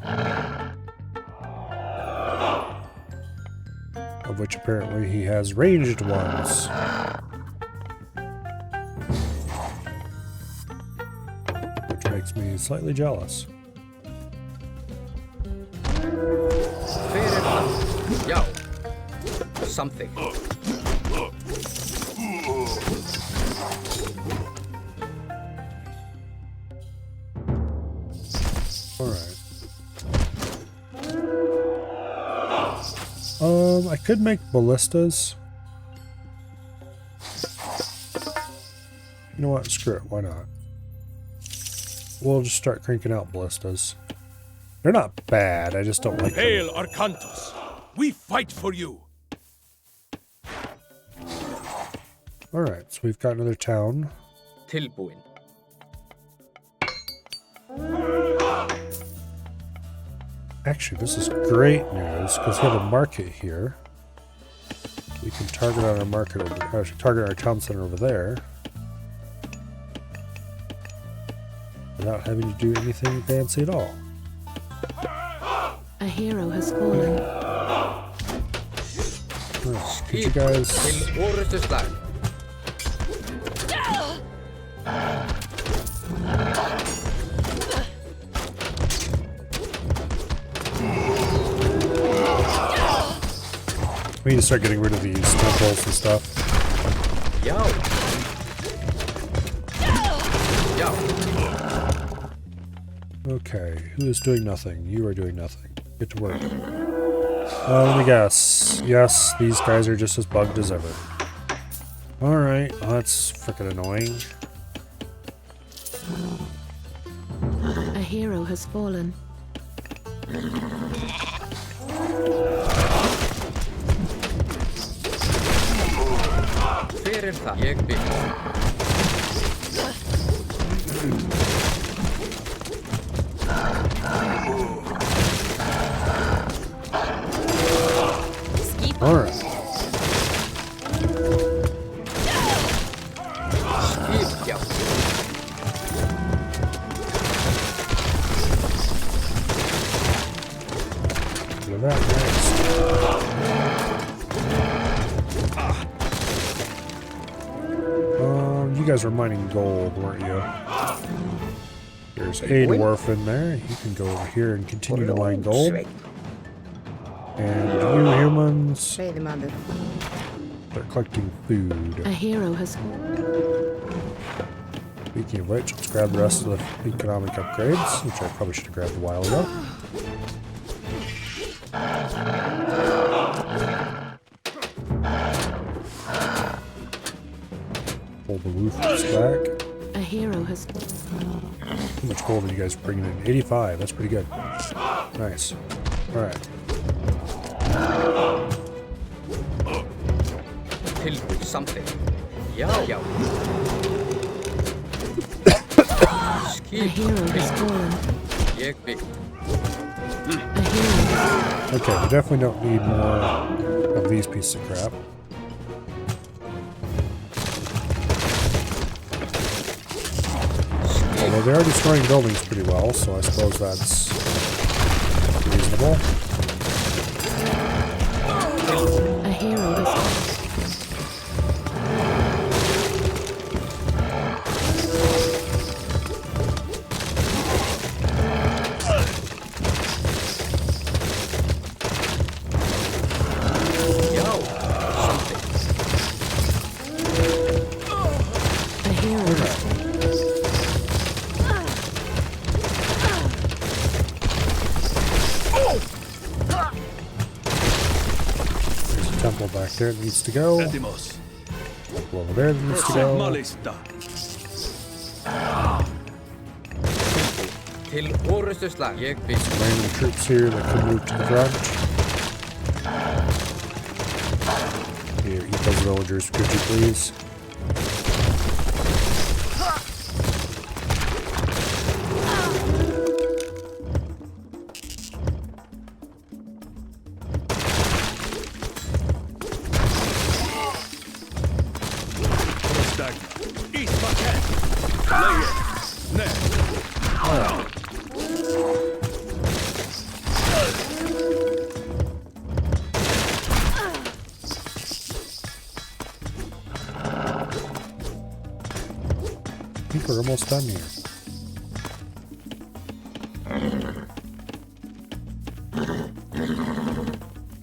Of which apparently he has ranged ones. Which makes me slightly jealous. Hver það? Já. Something. I could make ballistas. You know what? Screw it. Why not? We'll just start cranking out ballistas. They're not bad. I just don't like them. Hail, Arcantus! We fight for you! Alright, so we've got another town. Tilbúin. Actually, this is great news because we have a market here. We can target on our market over, target our town center over there without having to do anything fancy at all. A hero has fallen. Right, could you guys? Til orustuslag. We need to start getting rid of these temples and stuff. Já. Já. Okay, who is doing nothing? You are doing nothing. Get to work. Let me guess. Yes, these guys are just as bugged as ever. Alright, well, that's freaking annoying. A hero has fallen. Hver það? Ég vil. Alright. Skip, já. Look at that next. You guys were mining gold, weren't you? There's a dwarf in there. You can go over here and continue to mine gold. And you humans start collecting food. A hero has. Speaking of which, let's grab the rest of the economic upgrades, which I probably should have grabbed a while ago. Hold the roof back. A hero has... How much gold are you guys bringing in? 85, that's pretty good. Nice. Alright. Tilbury something. Já. A hero has fallen. Ég bygg. A hero. Okay, we definitely don't need more of these pieces of crap. Although they're destroying buildings pretty well, so I suppose that's reasonable. A hero has... Back there that needs to go. Temple over there that needs to go. Til orustuslag. Ég bygg. Some random troops here that could move to the front. Here, eat those villagers, could you please? I think we're almost done here.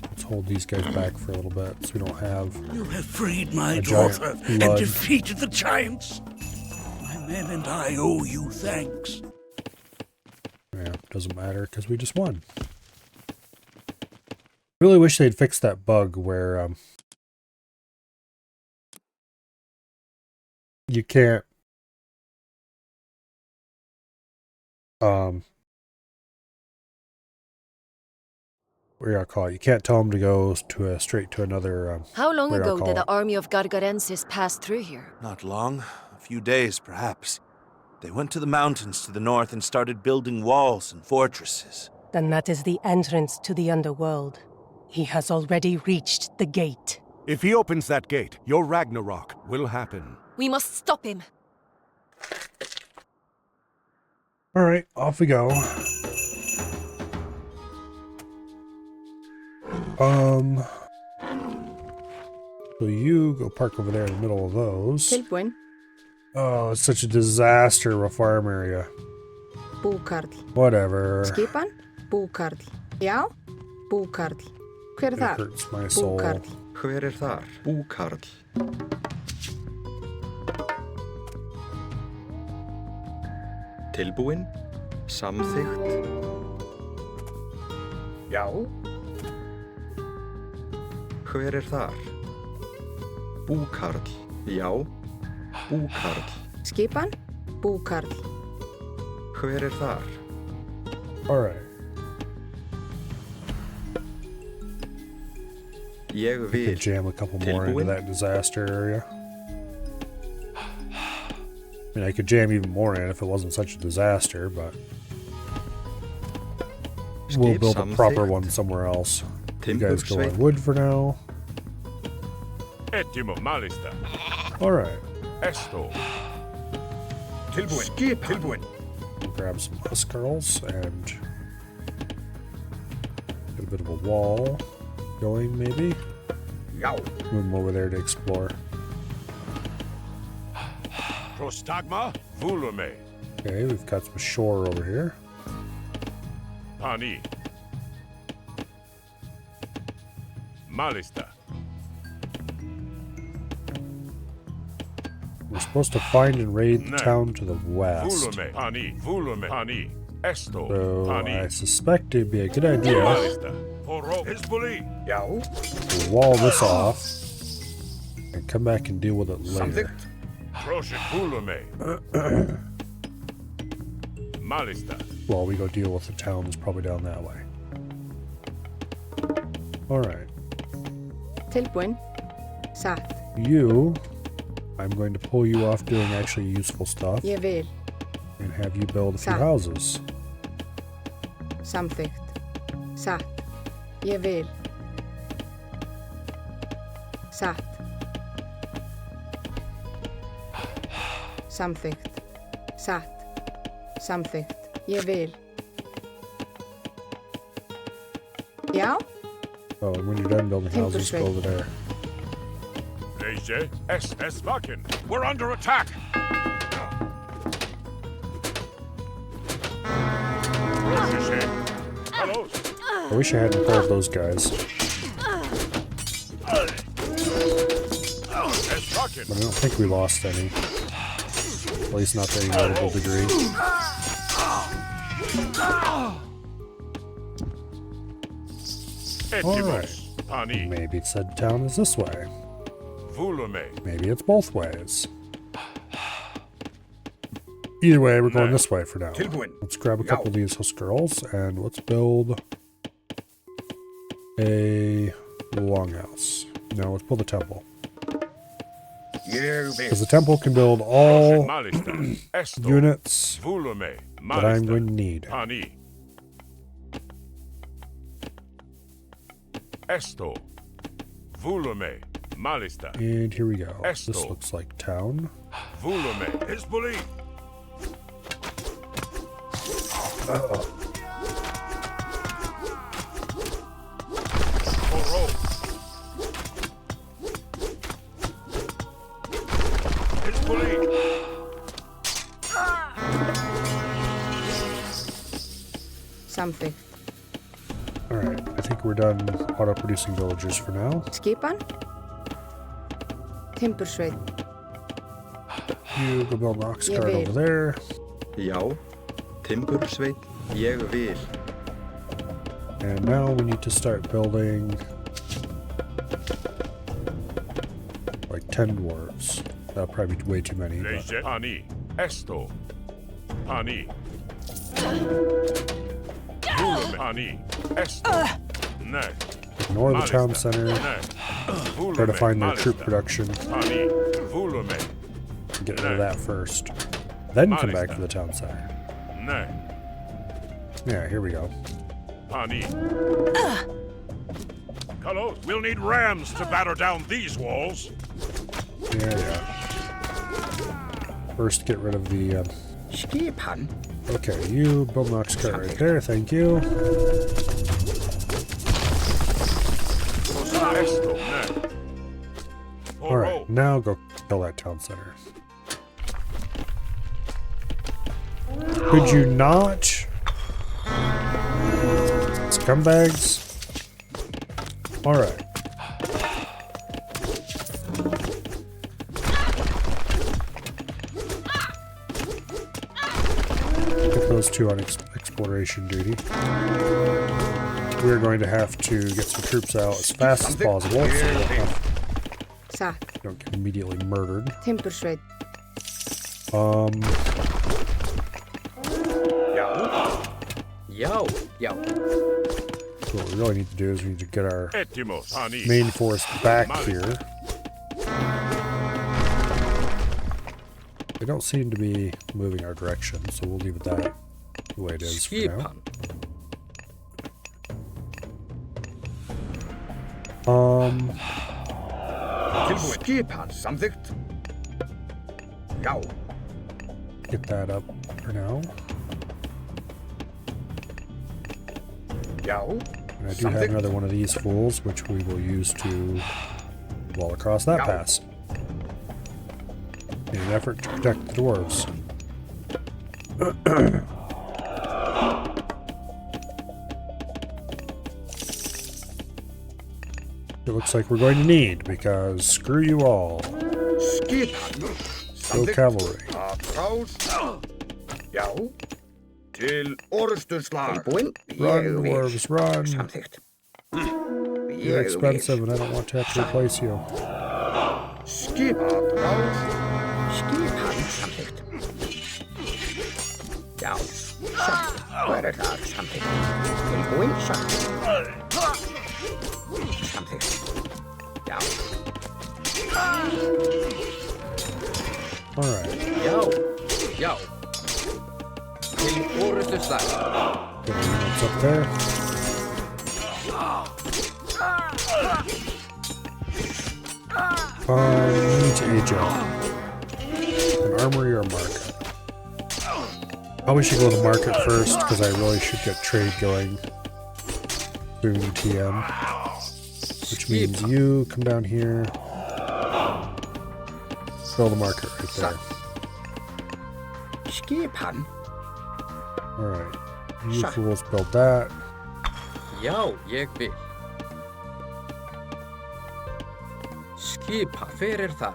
Let's hold these guys back for a little bit so we don't have... You have freed my daughter and defeated the giants. My men and I owe you thanks. Yeah, doesn't matter because we just won. Really wish they'd fixed that bug where you can't what do you call it? You can't tell them to go to straight to another. How long ago did the army of Gargarensis pass through here? Not long. A few days, perhaps. They went to the mountains to the north and started building walls and fortresses. Then that is the entrance to the underworld. He has already reached the gate. If he opens that gate, your Ragnarok will happen. We must stop him. All right, off we go. So you go park over there in the middle of those. Tilbúin. Oh, it's such a disaster of a farm area. Búkarl. Whatever. Skipan? Búkarl. Já? Búkarl. Hver er It þar? hurts my soul. Búkarl. Hver er þar? Búkarl. Tilbúin. Samþykkt. Já. Hver er þar? Búkarl. Já. Búkarl. Skipan? Búkarl. Hver er þar? All right. Ég We vil. could jam a couple more into that disaster area. I mean, I could jam even more in if it wasn't such a disaster, but we'll build a proper one somewhere else. You guys go on wood for now. Ettimo malista. All right. Esto. Tilbúin. Tilbúin. We'll grab some husk girls and get a bit of a wall going, maybe. Já. Move them over there to explore. Prostagma volume. Okay, we've got some shore over here. Pani. Malista. We're supposed to find and raid the town to the west. Vulume, pani, vulume, pani, esto, So I pani. suspect it'd be a good idea to wall this off and come back and deal with it later. Proszę, vulume. Malista. While we go deal with the towns probably down that way. Alright. Tilbúin. Satt. You, I'm going to pull you off doing actually useful stuff Ég vil. and have you build a few Satt. houses. Samþykkt. Satt. Ég vil. Satt. Samþykkt. Satt. Samþykkt. Ég vil. Já? Oh, and when you're done building houses, go over there. Leje, es vaken. We're under attack. Proszę, hello. I wish I hadn't pulled those guys. But I don't think we lost any. At least not to any notable degree. Alright. Maybe it said town is this way. Maybe it's both ways. Either way, we're going this way for now. Let's grab a couple of these husk girls and let's build a longhouse. Now let's build a temple. Because the temple can build all units that I'm going to need. Esto, vulume, malista. And here we go. Esto. This looks like town. Vulume, Hizbuli. Uh-oh. Samþykkt. Alright, I think we're done auto-producing villagers for now. Skipan. Timbursveit. You go build an ox Ég cart vil. over there. Já, timbursveit, ég vil. And now we need to start building like 10 dwarves. That'll probably be way too many. But Leje, pani, esto, pani. Vulume, pani, esto. Ne. ignore the town center. Ne. Try to find their troop production. Pani, vulume. Get rid of that first. Then come back to the town center. Ne. Yeah, here we go. Pani. Carlos, we'll need rams to batter down these walls. Yeah. First, get rid of the. Skipan. Okay, you build an ox cart right there. Thank you. All right, now go kill that town center. Could you not? Scumbags. All right. Get those two on exploration duty. We're going to have to get some troops out as fast as possible so we don't get immediately murdered. Timbursveit. Já. So what we really need to do is we need to get our main force back here. They don't seem to be moving our direction, so we'll leave it that the way it is for now. Skipan, samþykkt. Já. Get that up for now. Já. And I do have another one of these fools, which we will use to wall across that pass. In an effort to protect the dwarves. It looks like we're going to need, because screw you all. Skipan. Go cavalry. Atráls. Já. Til orustuslag. Tilbúin. Run, dwarves, run. Samþykkt. You're expensive and I don't want to have to replace you. Skip. Atráls. Skipan. Samþykkt. Já. Satt. Hver það? Samþykkt. Tilbúin. Satt. Samþykkt. Já. Alright. Já. Já. Til orustuslag. Get the units up there. We need to age up. An armory or market? Probably should go to the market first because I really should get trade going during TM. Which means you come down here. Build a market right there. Skipan. Alright. You fools build that. Já, ég vil. Skipa, hver þar?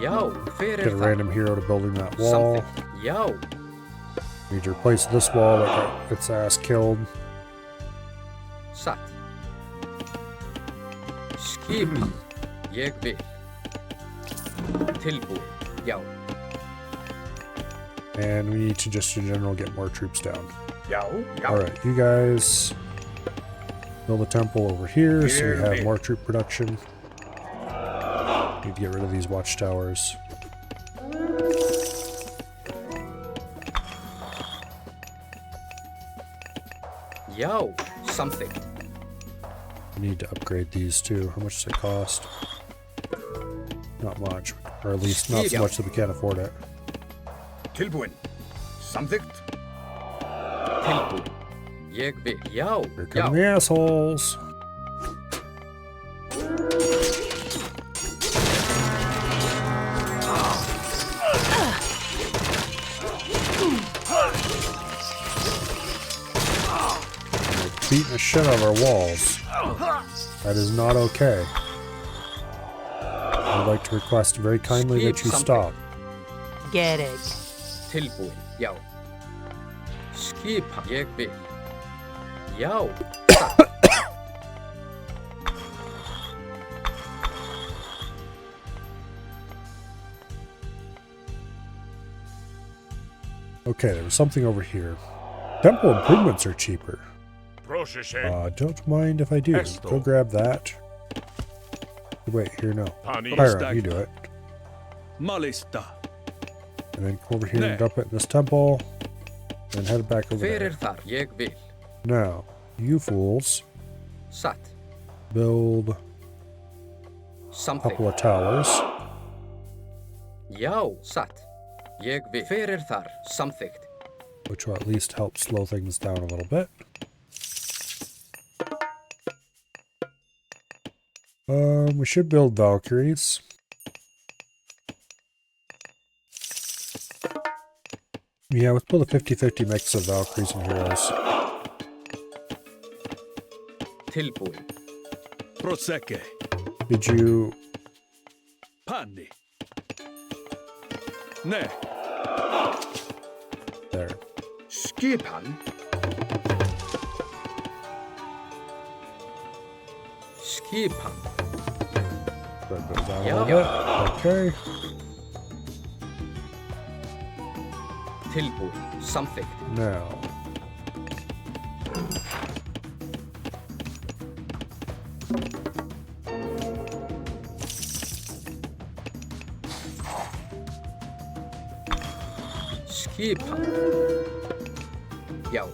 Já, hver Get a þar? random hero to building that wall. Já. Need to replace this wall that got its ass killed. Satt. Skipa, ég vil. Tilbúin, já. And we need to just in general get more troops down. Já, já. Alright, you guys build a temple over here so we have more troop production. Need to get rid of these watchtowers. Já, something. We need to upgrade these too. How much does it cost? Not much, or at least not so much that we can't afford it. Tilbúin. Samþykkt. Tilbúin. Ég vil. Já, Here come the assholes. They're beating the shit out of our walls. That is not okay. I'd like to request very kindly that you stop. Get it. Tilbúin, já. Skipa, ég vil. Já. Okay, there was something over here. Temple improvements are cheaper. Proszę. Don't mind if I do. Esto. Go grab that. Wait, here, no. Pani. Pyron, you do it. Malista. And then come over here and dump it in this temple. And head back over Hver there. þar? Ég vil. Now, you fools Satt. build a Something. couple of towers. Já, satt. Ég vil. Hver þar? Samþykkt. Which will at least help slow things down a little bit. We should build Valkyries. Yeah, let's build a 50-50 mix of Valkyries and heroes. Tilbúin. Prosecche. Did you... Panni. Ne. There. Skipan. Skipan. Spread those out a Yeah. little bit. Okay. Tilbúin. Samþykkt. Now. Skipan. Já.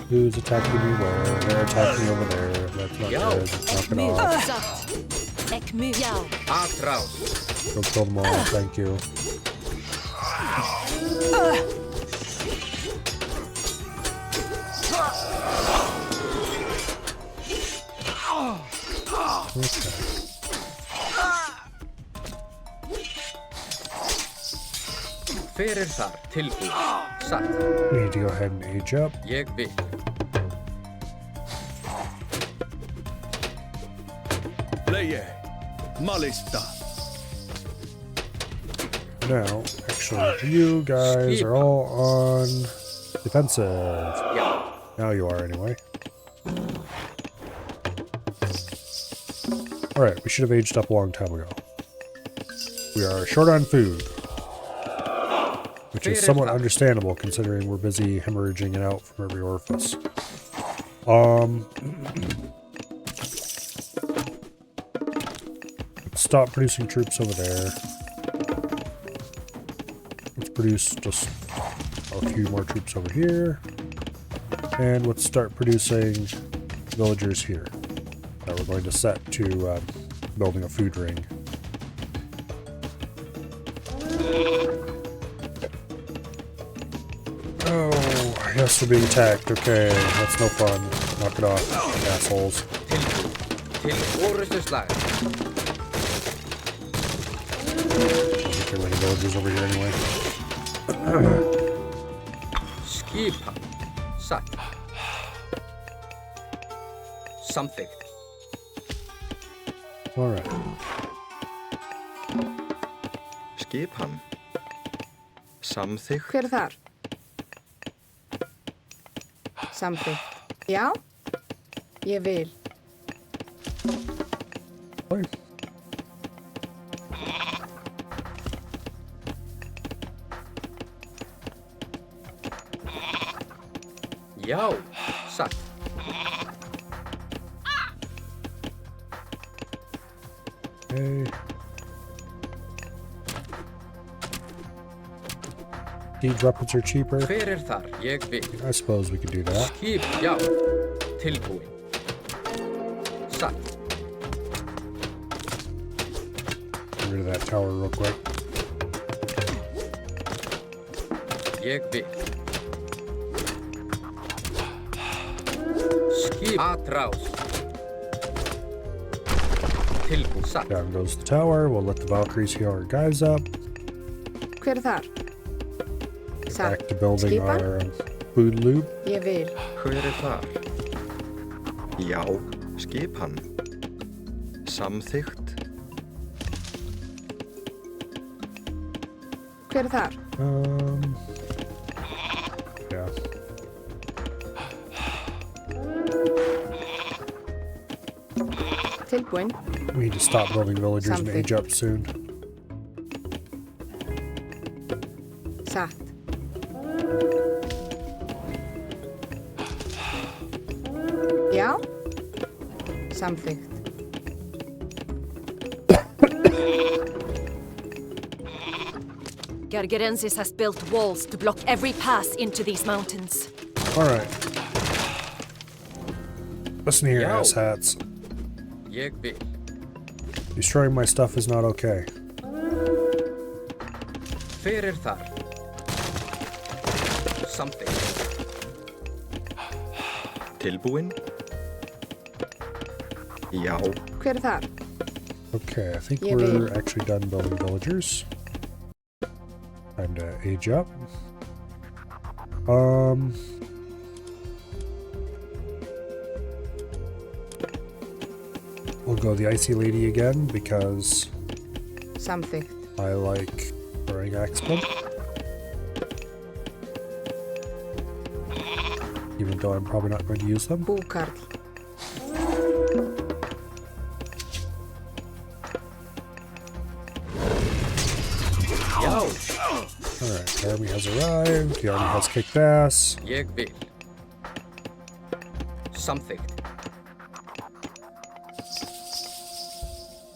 Who's attacking me where? They're attacking me over there. That's not Yeah. good. Let's knock it off. Satt. Ek move. Já. Atráls. Go kill them all. Thank you. Okay. Hver þar? Tilbúin. Satt. We need to go ahead and age up. Ég vil. Leie. Malista. Now, actually, you guys are all on defensive. Yeah. Now you are, anyway. Alright, we should have aged up a long time ago. We are short on food. Which is somewhat understandable, considering we're busy hemorrhaging it out from every orifice. Stop producing troops over there. Let's produce just a few more troops over here. And let's start producing villagers here. That we're going to set to building a food ring. Oh, yes, we're being attacked. Okay, that's no fun. Knock it off, assholes. Get rid of villagers over here anyway. Skip. Sack. Something. Alright. Skipan. Samþykkt. Hver þar? Samþykkt. Já? Ég vil. Já, satt. Okay. Siege weapons are cheaper. Hver þar? Ég vil. I suppose we could do that. Skip, já. Tilbúin. Satt. Get rid of that tower real quick. Ég vil. Skip atrás. Tilbúin. Satt. Down goes the tower. We'll let the Valkyries heal our guys up. Hver þar? Back to building Skipan? our food loop. Ég vil. Hver þar? Já, skipan. Samþykkt. Hver þar? Yeah. Tilbúin. We need to stop building villagers and Something. age up soon. Satt. Já? Samþykkt. Gargarensis has built walls to block every pass into these mountains. Alright. Listen here, asshats. Ég vil. Destroying my stuff is not okay. Hver þar? Something. Tilbúin. Já. Hver þar? Okay, I think Yeah, we're babe. actually done building villagers. Time to age up. We'll go the Icy Lady again because Samþykkt. I like throwing axemen. Even though I'm probably not going to use them. Búkarl. Já. Alright, the army has arrived. The army has kicked ass. Ég vil. Samþykkt.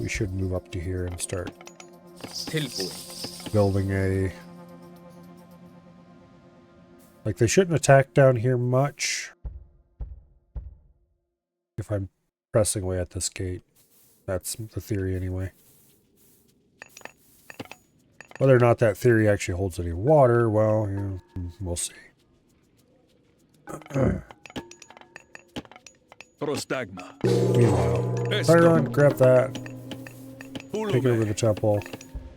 We should move up to here and start Tilbúin. building a... Like, they shouldn't attack down here much. If I'm pressing away at this gate. That's the theory anyway. Whether or not that theory actually holds any water, well, yeah, we'll see. Prostagma. Meanwhile, Tyron, grab that. Take it over the temple.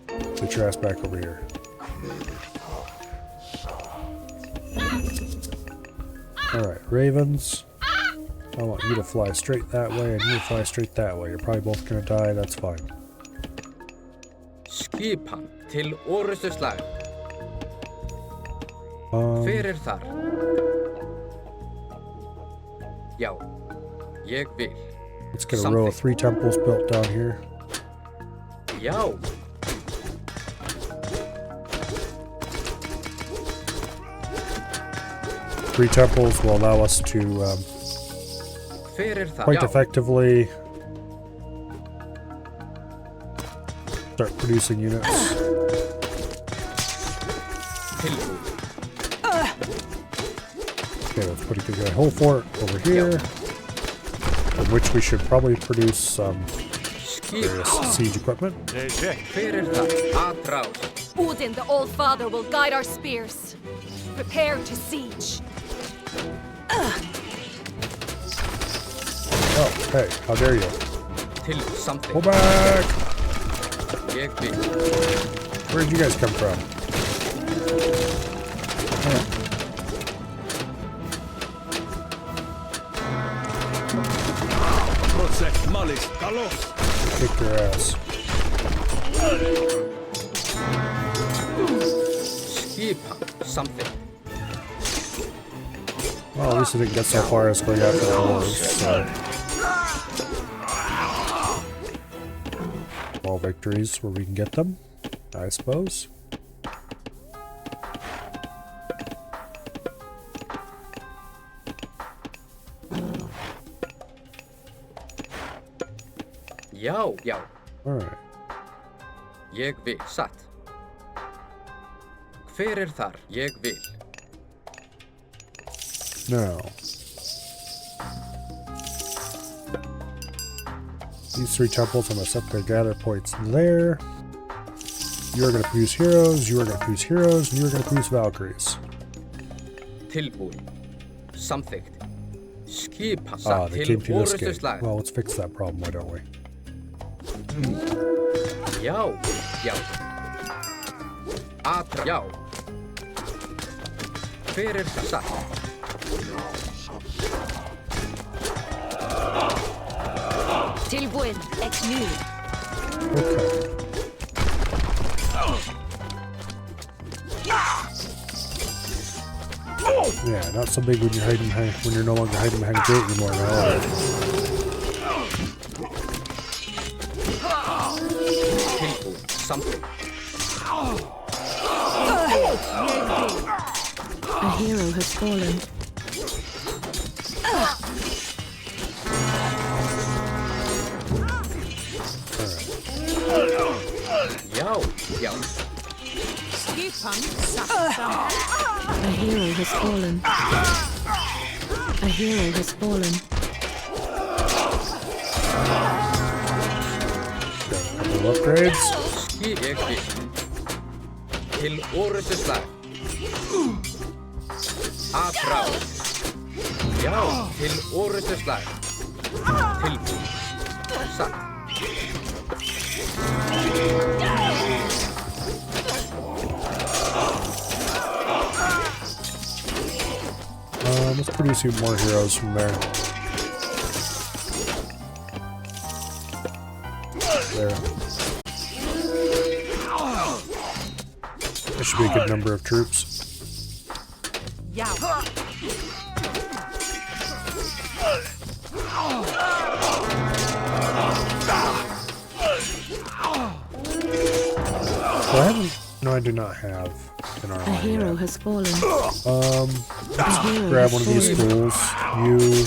Get your ass back over here. Alright, Ravens. I want you to fly straight that way and you to fly straight that way. You're probably both gonna die, that's fine. Skipan. Til orustuslag. Hver þar? Já, ég vil. Let's get a row of 3 temples built down here. Já. 3 temples will allow us to quite effectively start producing units. Okay, let's put a whole fort over here, from which we should probably produce some various siege equipment. Odin, the Old Father, will guide our spears. Prepare to siege. Oh, hey, how dare you? Something. Go back! Where did you guys come from? Kick your ass. Something. Well, at least I didn't get so far as going after the wolves, so. All victories where we can get them, I suppose. Já, já. Alright. Ég vil, satt. Hver þar? Ég vil. Now, these 3 temples, I'm going to set their gather points there. You're going to produce heroes, you are going to produce heroes, and you are going to produce Valkyries. Tilbúin. Samþykkt. Skipa Ah, satt they til came through this gate. orustuslag. Well, let's fix that problem, why don't we? Já, já. Já. Hver það satt? Tilbúin, ex nu. Okay. Yeah, not so big when you're hiding behind, when you're no longer hiding behind a gate anymore now. Something. A hero has fallen. Já, já. A hero has fallen. A hero has fallen. No upgrades. Ég vil. Til orustuslag. Frá. Já, til orustuslag. Tilbúin. Satt. Let's produce you more heroes from there. There. That should be a good number of troops. Well, I haven't. No, I do not have an army. A hero has fallen. Let's grab one of these schools. You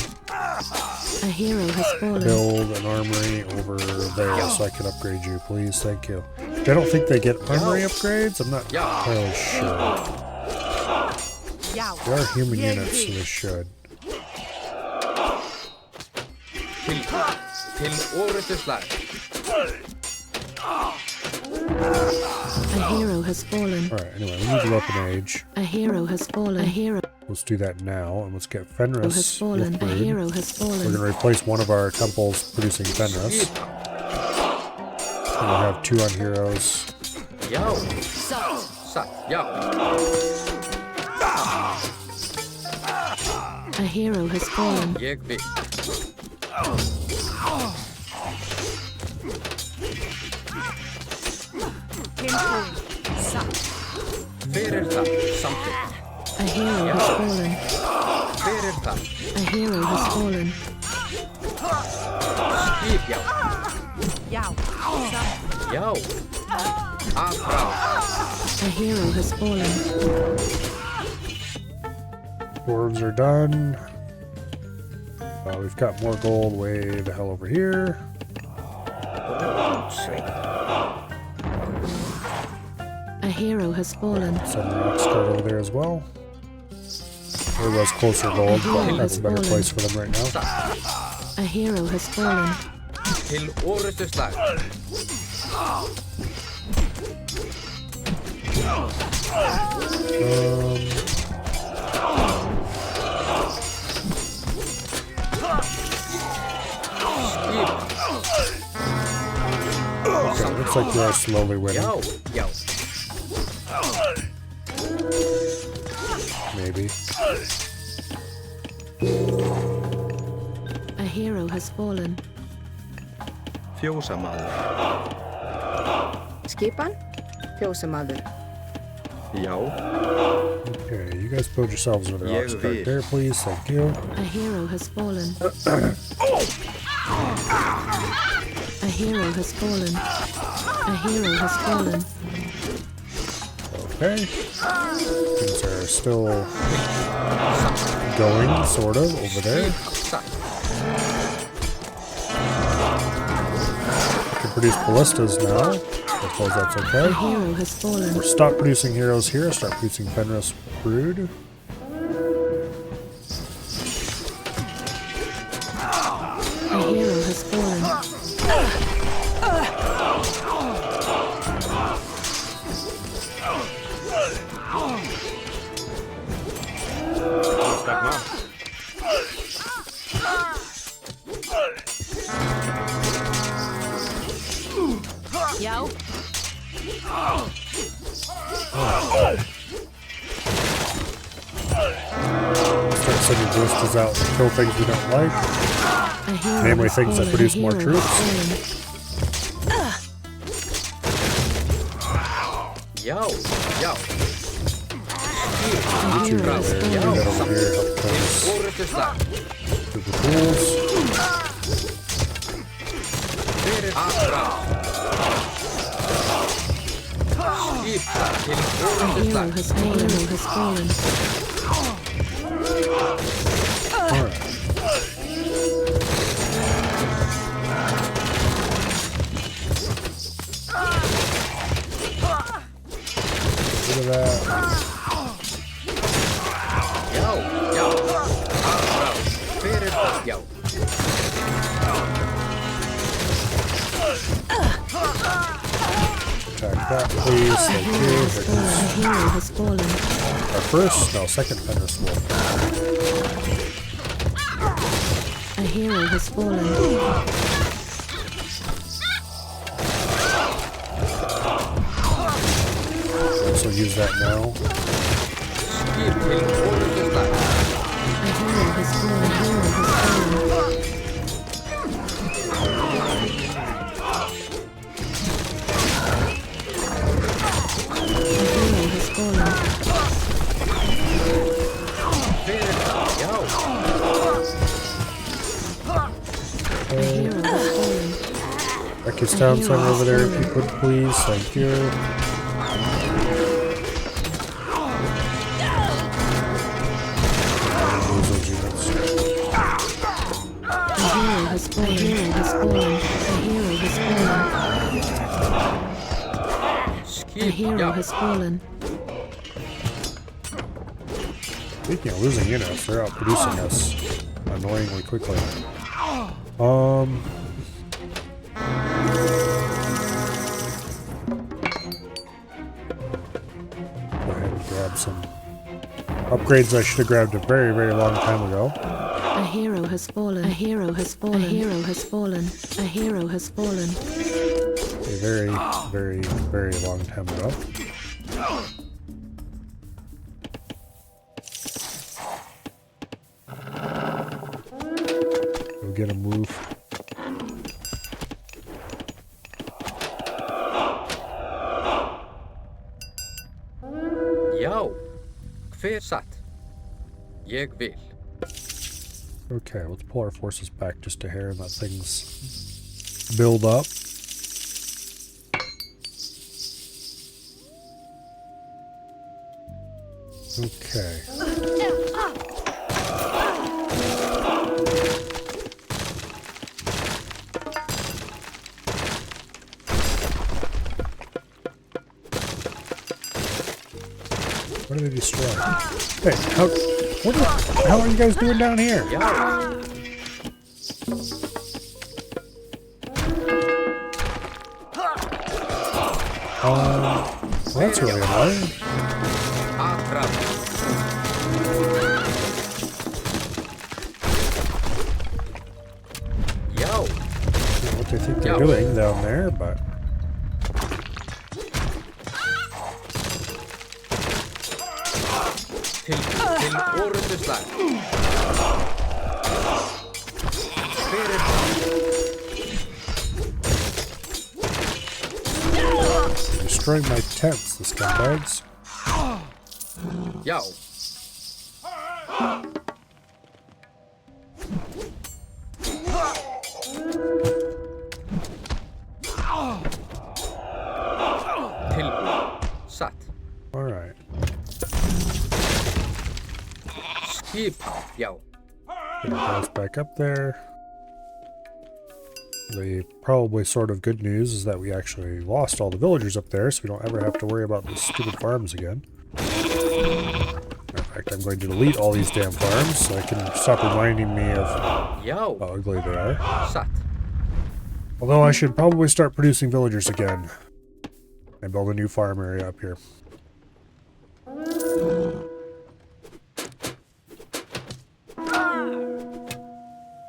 A hero has fallen. build an armory over there so I can upgrade you, please. Thank you. I don't think they get armory upgrades. I'm not entirely sure. They are human units, so they should. Til orustuslag. A hero has fallen. Alright, anyway, we need to weapon age. A hero has fallen. A hero Let's do that now, and let's get has Fenris. fallen. A hero has fallen. We're going to replace one of our temples producing Fenris. And we'll have 2 on heroes. Já. Satt. Já. A hero has fallen. Ég vil. Fyrir það, samþykkt. A hero has fallen. Fyrir það. A hero has fallen. Skip, já. Já. Já. Að frá. A hero has fallen. Dwarves are done. We've got more gold way the hell over here. A hero has fallen. Some rocks cut over there as well. There was closer gold, but that's a better place for them right now. A hero has fallen. Til orrustu slag. Okay, looks like we are slowly winning. Já, já. Maybe. A hero has fallen. Fjósamaður. Skipan, fjósamaður. Já. Okay, you guys build yourselves with the Ég rocks right vil. there, please. Thank you. A hero has fallen. A hero has fallen. A hero has fallen. Okay. Things are still going, sort of, over there. We can produce ballistas now. I suppose that's okay. A hero has fallen. Or stop producing heroes here, start producing Fenris Brood. A hero has fallen. Já. Start sending ballistas out to kill things we don't like. A hero Namely has things that fallen. produce A more hero troops. has Já, já. fallen. A hero has There, do fallen. that over here, help those Orrustu slag. to the tools. Fyrir að frá. Skip það til A orrustu hero slag. has fallen. A hero has fallen. Alright. Look at that. Já, já. Að frá. Fyrir það, já. Attack that, please. Thank you. Here A goes hero has fallen. our first, no, second Fenris Wolf. A hero has fallen. Also use that now. Skip til orrustu slag. A hero has fallen. A hero has fallen. Fyrir það, já. A hero has fallen. Wreck his town center over there if you could, please. Thank you. Lose those units. A hero has fallen. A hero has fallen. A hero has fallen. A Skip, hero já. has fallen. Speaking of losing units, they're outproducing us annoyingly quickly. Go ahead and grab some upgrades I should have grabbed a very, very long time ago. A hero has fallen. A hero has fallen. A hero has fallen. A hero has fallen. A very, very, very long time ago. Go get a move. Já. Hver satt? Ég vil. Okay, let's pull our forces back just a hair and let things build up. Okay. What are they destroying? Hey, what the hell are you guys doing down here? Well, that's really annoying. I don't know what they think they're doing down there, but... Til orðuslag. They're destroying my tents, the scumbags. Já. Tilbúin. Satt. All right. Skipa. Já. Get our guys back up there. The probably sort of good news is that we actually lost all the villagers up there, so we don't ever have to worry about these stupid farms again. In fact, I'm going to delete all these damn farms so I can stop reminding me of how ugly they are. Satt. Although I should probably start producing villagers again and build a new farm area up here.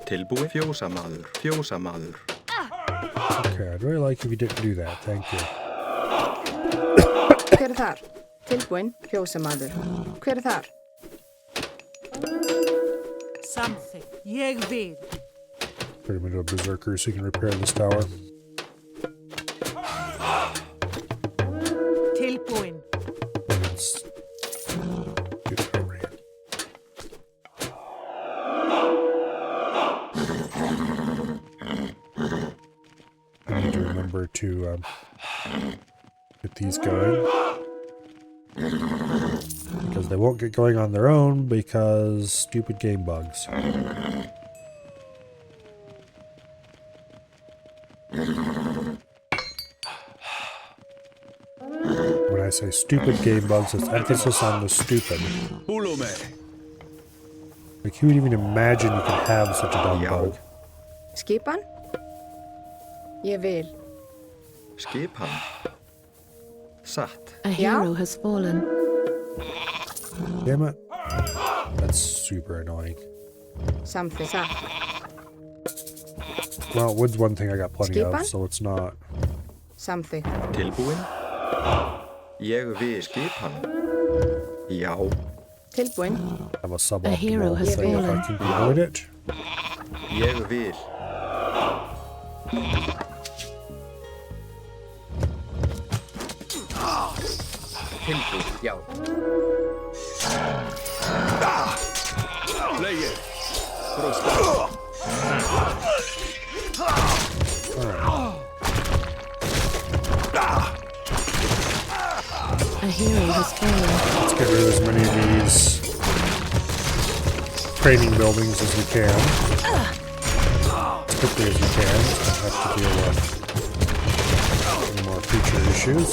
Tilbúið fjósamaður, fjósamaður. Okay, I'd really like if you didn't do that. Thank you. Hver þar? Tilbúin, fjósamaður. Hver þar? Something. Ég vil. Put him into a berserker so he can repair this tower. Tilbúin. Let's do that over here. I need to remember to get these going. Because they won't get going on their own because stupid game bugs. When I say stupid game bugs, it's emphasis on the stupid. Like, who would even imagine you could have such a dumb bug? Skipan? Ég vil. Skipan. Satt. A hero has fallen. Damn it. That's super annoying. Something. Well, wood's one thing I got plenty Skipan? of, so it's not. Something. Tilbúin. Ég vil skipan. Já. Tilbúin. Have a A hero suboptimal has thing if I fallen. can avoid it. Ég vil. Tilbúin. Já. Play it. A hero has fallen. Let's get rid of as many of these training buildings as we can. As quickly as we can. Don't have to deal with any more future issues.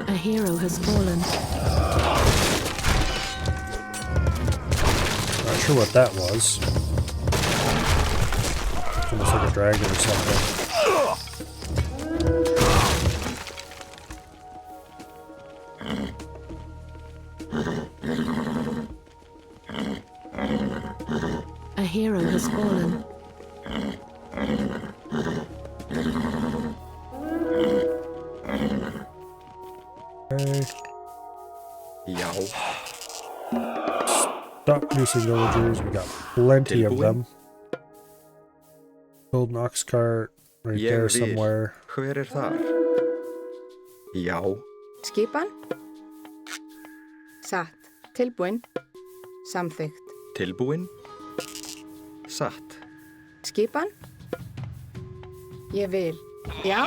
A hero has fallen. Not sure what that was. Almost like a dragon or something. A hero has fallen. Okay. Já. Stop producing villagers. We got plenty of them. Build an ox cart right Ég there vil. somewhere. Hver þar? Já. Skipan? Satt. Tilbúin. Samþykkt. Tilbúin? Satt. Skipan? Ég vil. Já?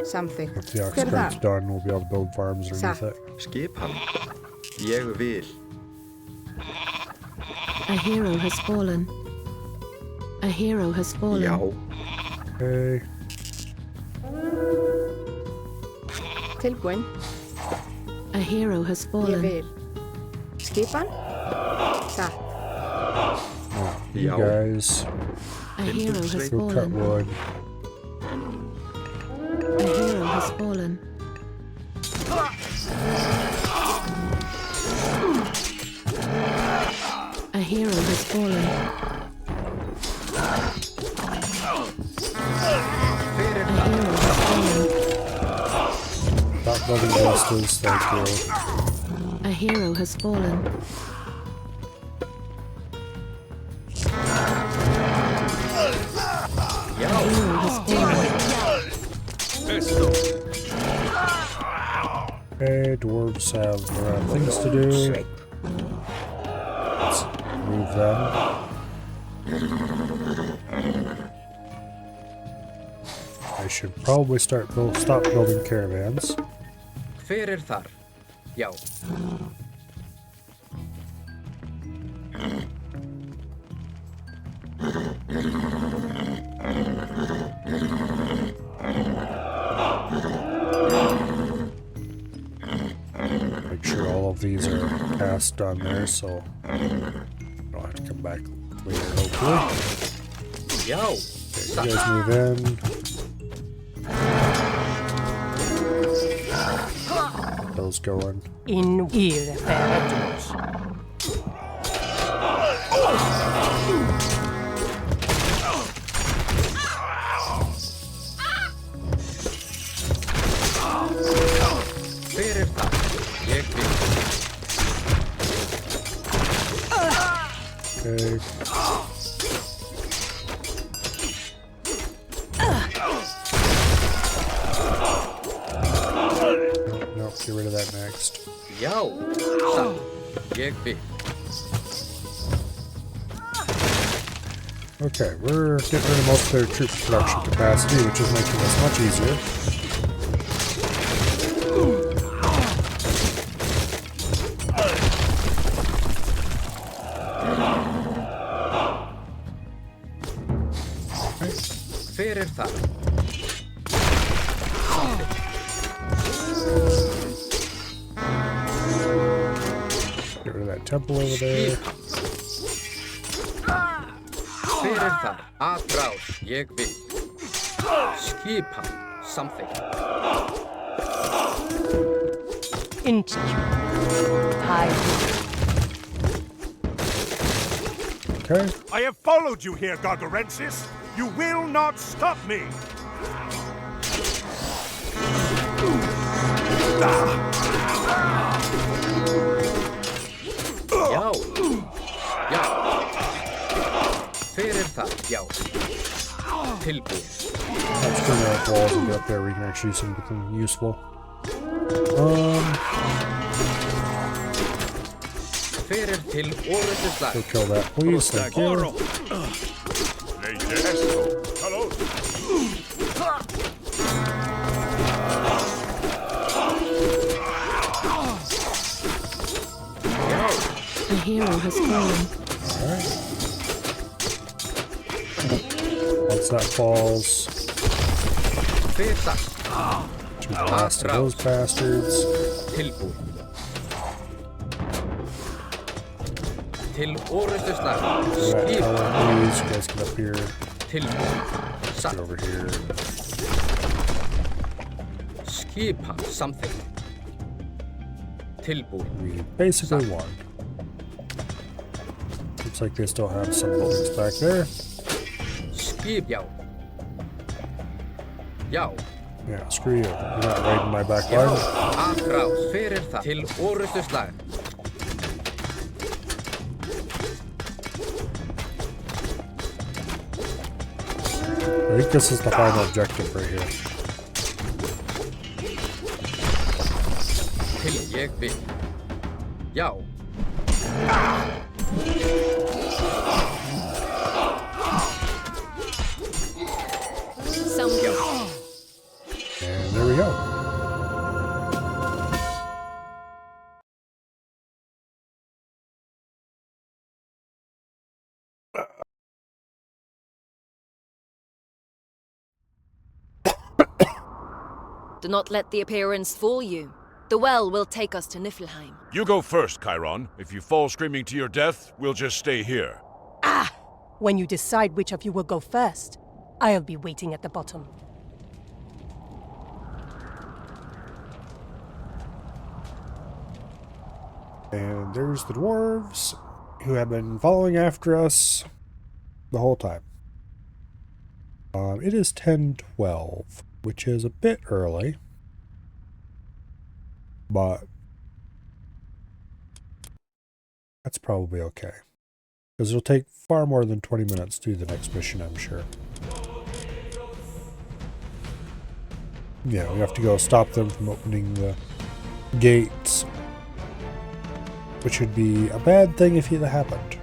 Samþykkt. If the ox Hver cart's þar? done, we'll be able to build farms underneath Satt. it. Skipan. Ég vil. A hero has fallen. A hero has fallen. Já. Okay. Tilbúin. A hero has Ég fallen. vil. Skipan? Satt. Now, you Já. guys A hero has go cut fallen. wood. A hero has fallen. A hero has fallen. Hver A hero has fallen. Stop building ballistas, thank you. A hero has fallen. A hero has fallen. Okay, dwarves have things to do. Let's move them. I should probably stop building caravans. Hver þar? Já. Make sure all of these are passed on there, so I don't have to come back later, hopefully. Já. Okay, you guys move in. Those going. In here, Feradors. Hver þar? Ég vil. Okay. Nope, get rid of that next. Já. Satt. Ég vil. Okay, we're getting rid of most of their troop production capacity, which is making this much easier. Hver þar? Get rid of that temple over there. Hver þar? Atrás. Ég vil. Skipan. Samþykkt. Okay. I have followed you here, Gargarensis. You will not stop me. Já. Já. Hver þar? Já. Tilbúin. Let's turn our walls and get up there. We can actually do something useful. Hver til orðuslag? Go kill that, please. Thank you. A hero has fallen. Alright. Once that falls, Hver þar? to the last of those bastards. Tilbúin. Til orðuslag. That tower, please. You guys get up here. Tilbúin. Get over here. Skipan. Samþykkt. Tilbúin. We basically won. Looks like they still have some buildings back there. Skip. Já. Já. Yeah, screw you. You're not raiding my back line. Atrás fyrir það til orustuslag. I think this is the final objective right here. Til ég vil. Já. And there we go. Do not let the appearance fool you. The well will take us to Niflheim. You go first, Chiron. If you fall screaming to your death, we'll just stay here. Ah! When you decide which of you will go first, I'll be waiting at the bottom. And there's the dwarves, who have been following after us the whole time. It is 10:12, which is a bit early, but that's probably okay. Because it'll take far more than 20 minutes to do the next mission, I'm sure. Yeah, we have to go stop them from opening the gates, which would be a bad thing if it happened.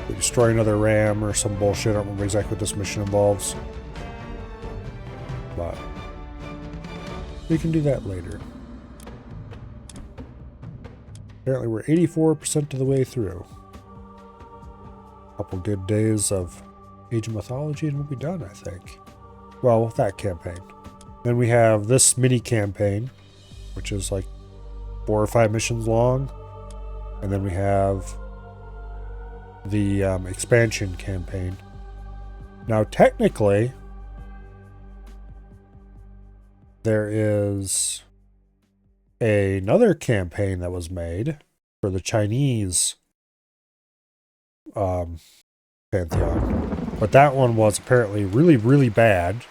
We destroy another ram or some bullshit. I don't remember exactly what this mission involves. But we can do that later. Apparently we're 84% of the way through. Couple good days of Age of Mythology and we'll be done, I think. Well, with that campaign. Then we have this mini campaign, which is like 4 or 5 missions long. And then we have the expansion campaign. Now, technically, there is another campaign that was made for the Chinese Pantheon. But that one was apparently really, really bad.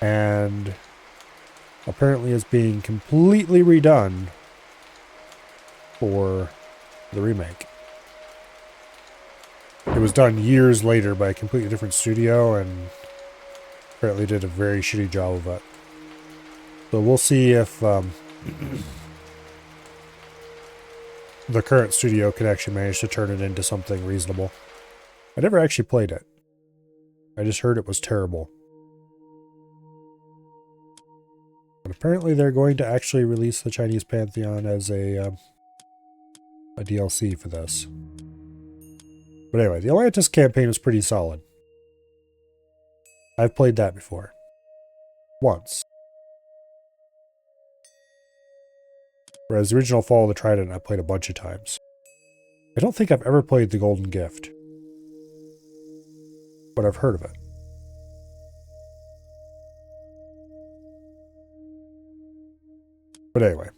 And apparently is being completely redone for the remake. It was done years later by a completely different studio and apparently did a very shitty job of it. So we'll see if the current studio can actually manage to turn it into something reasonable. I never actually played it. I just heard it was terrible. But apparently they're going to actually release the Chinese Pantheon as a DLC for this. But anyway, the Atlantis campaign was pretty solid. I've played that before. Once. Whereas the original Fall of the Trident I played a bunch of times. I don't think I've ever played the Golden Gift. But I've heard of it. But anyway.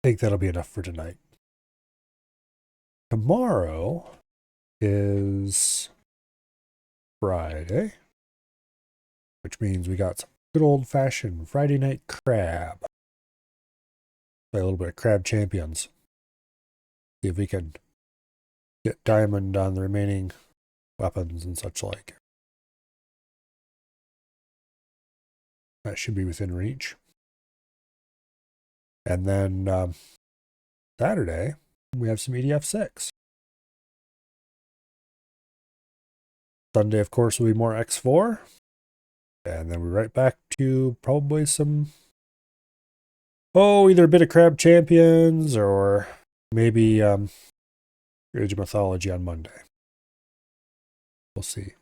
I think that'll be enough for tonight. Tomorrow is Friday, which means we got some good old-fashioned Friday night crab. Play a little bit of Crab Champions. See if we can get diamond on the remaining weapons and such like. That should be within reach. And then Saturday, we have some EDF 6. Sunday, of course, will be more X4. And then we're right back to probably some, either a bit of Crab Champions or maybe Age of Mythology on Monday. We'll see.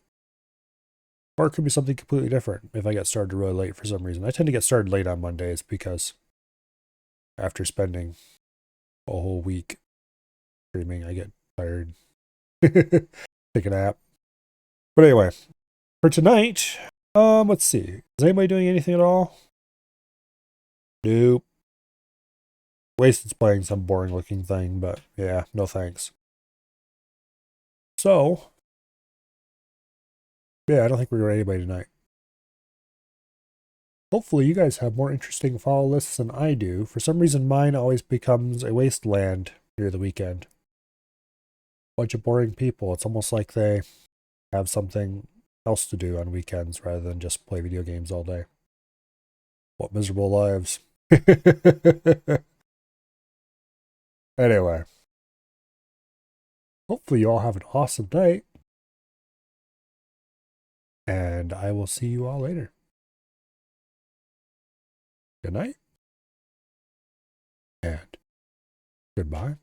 Or it could be something completely different if I get started really late for some reason. I tend to get started late on Mondays because after spending a whole week streaming, I get tired. Take a nap. But anyway, for tonight, let's see. Is anybody doing anything at all? Nope. Wasted's playing some boring looking thing, but yeah, no thanks. So, yeah, I don't think we're going anybody tonight. Hopefully you guys have more interesting fall lists than I do. For some reason mine always becomes a wasteland near the weekend. Bunch of boring people. It's almost like they have something else to do on weekends rather than just play video games all day. What miserable lives. Anyway. Hopefully you all have an awesome night. And I will see you all later. Good night. And goodbye.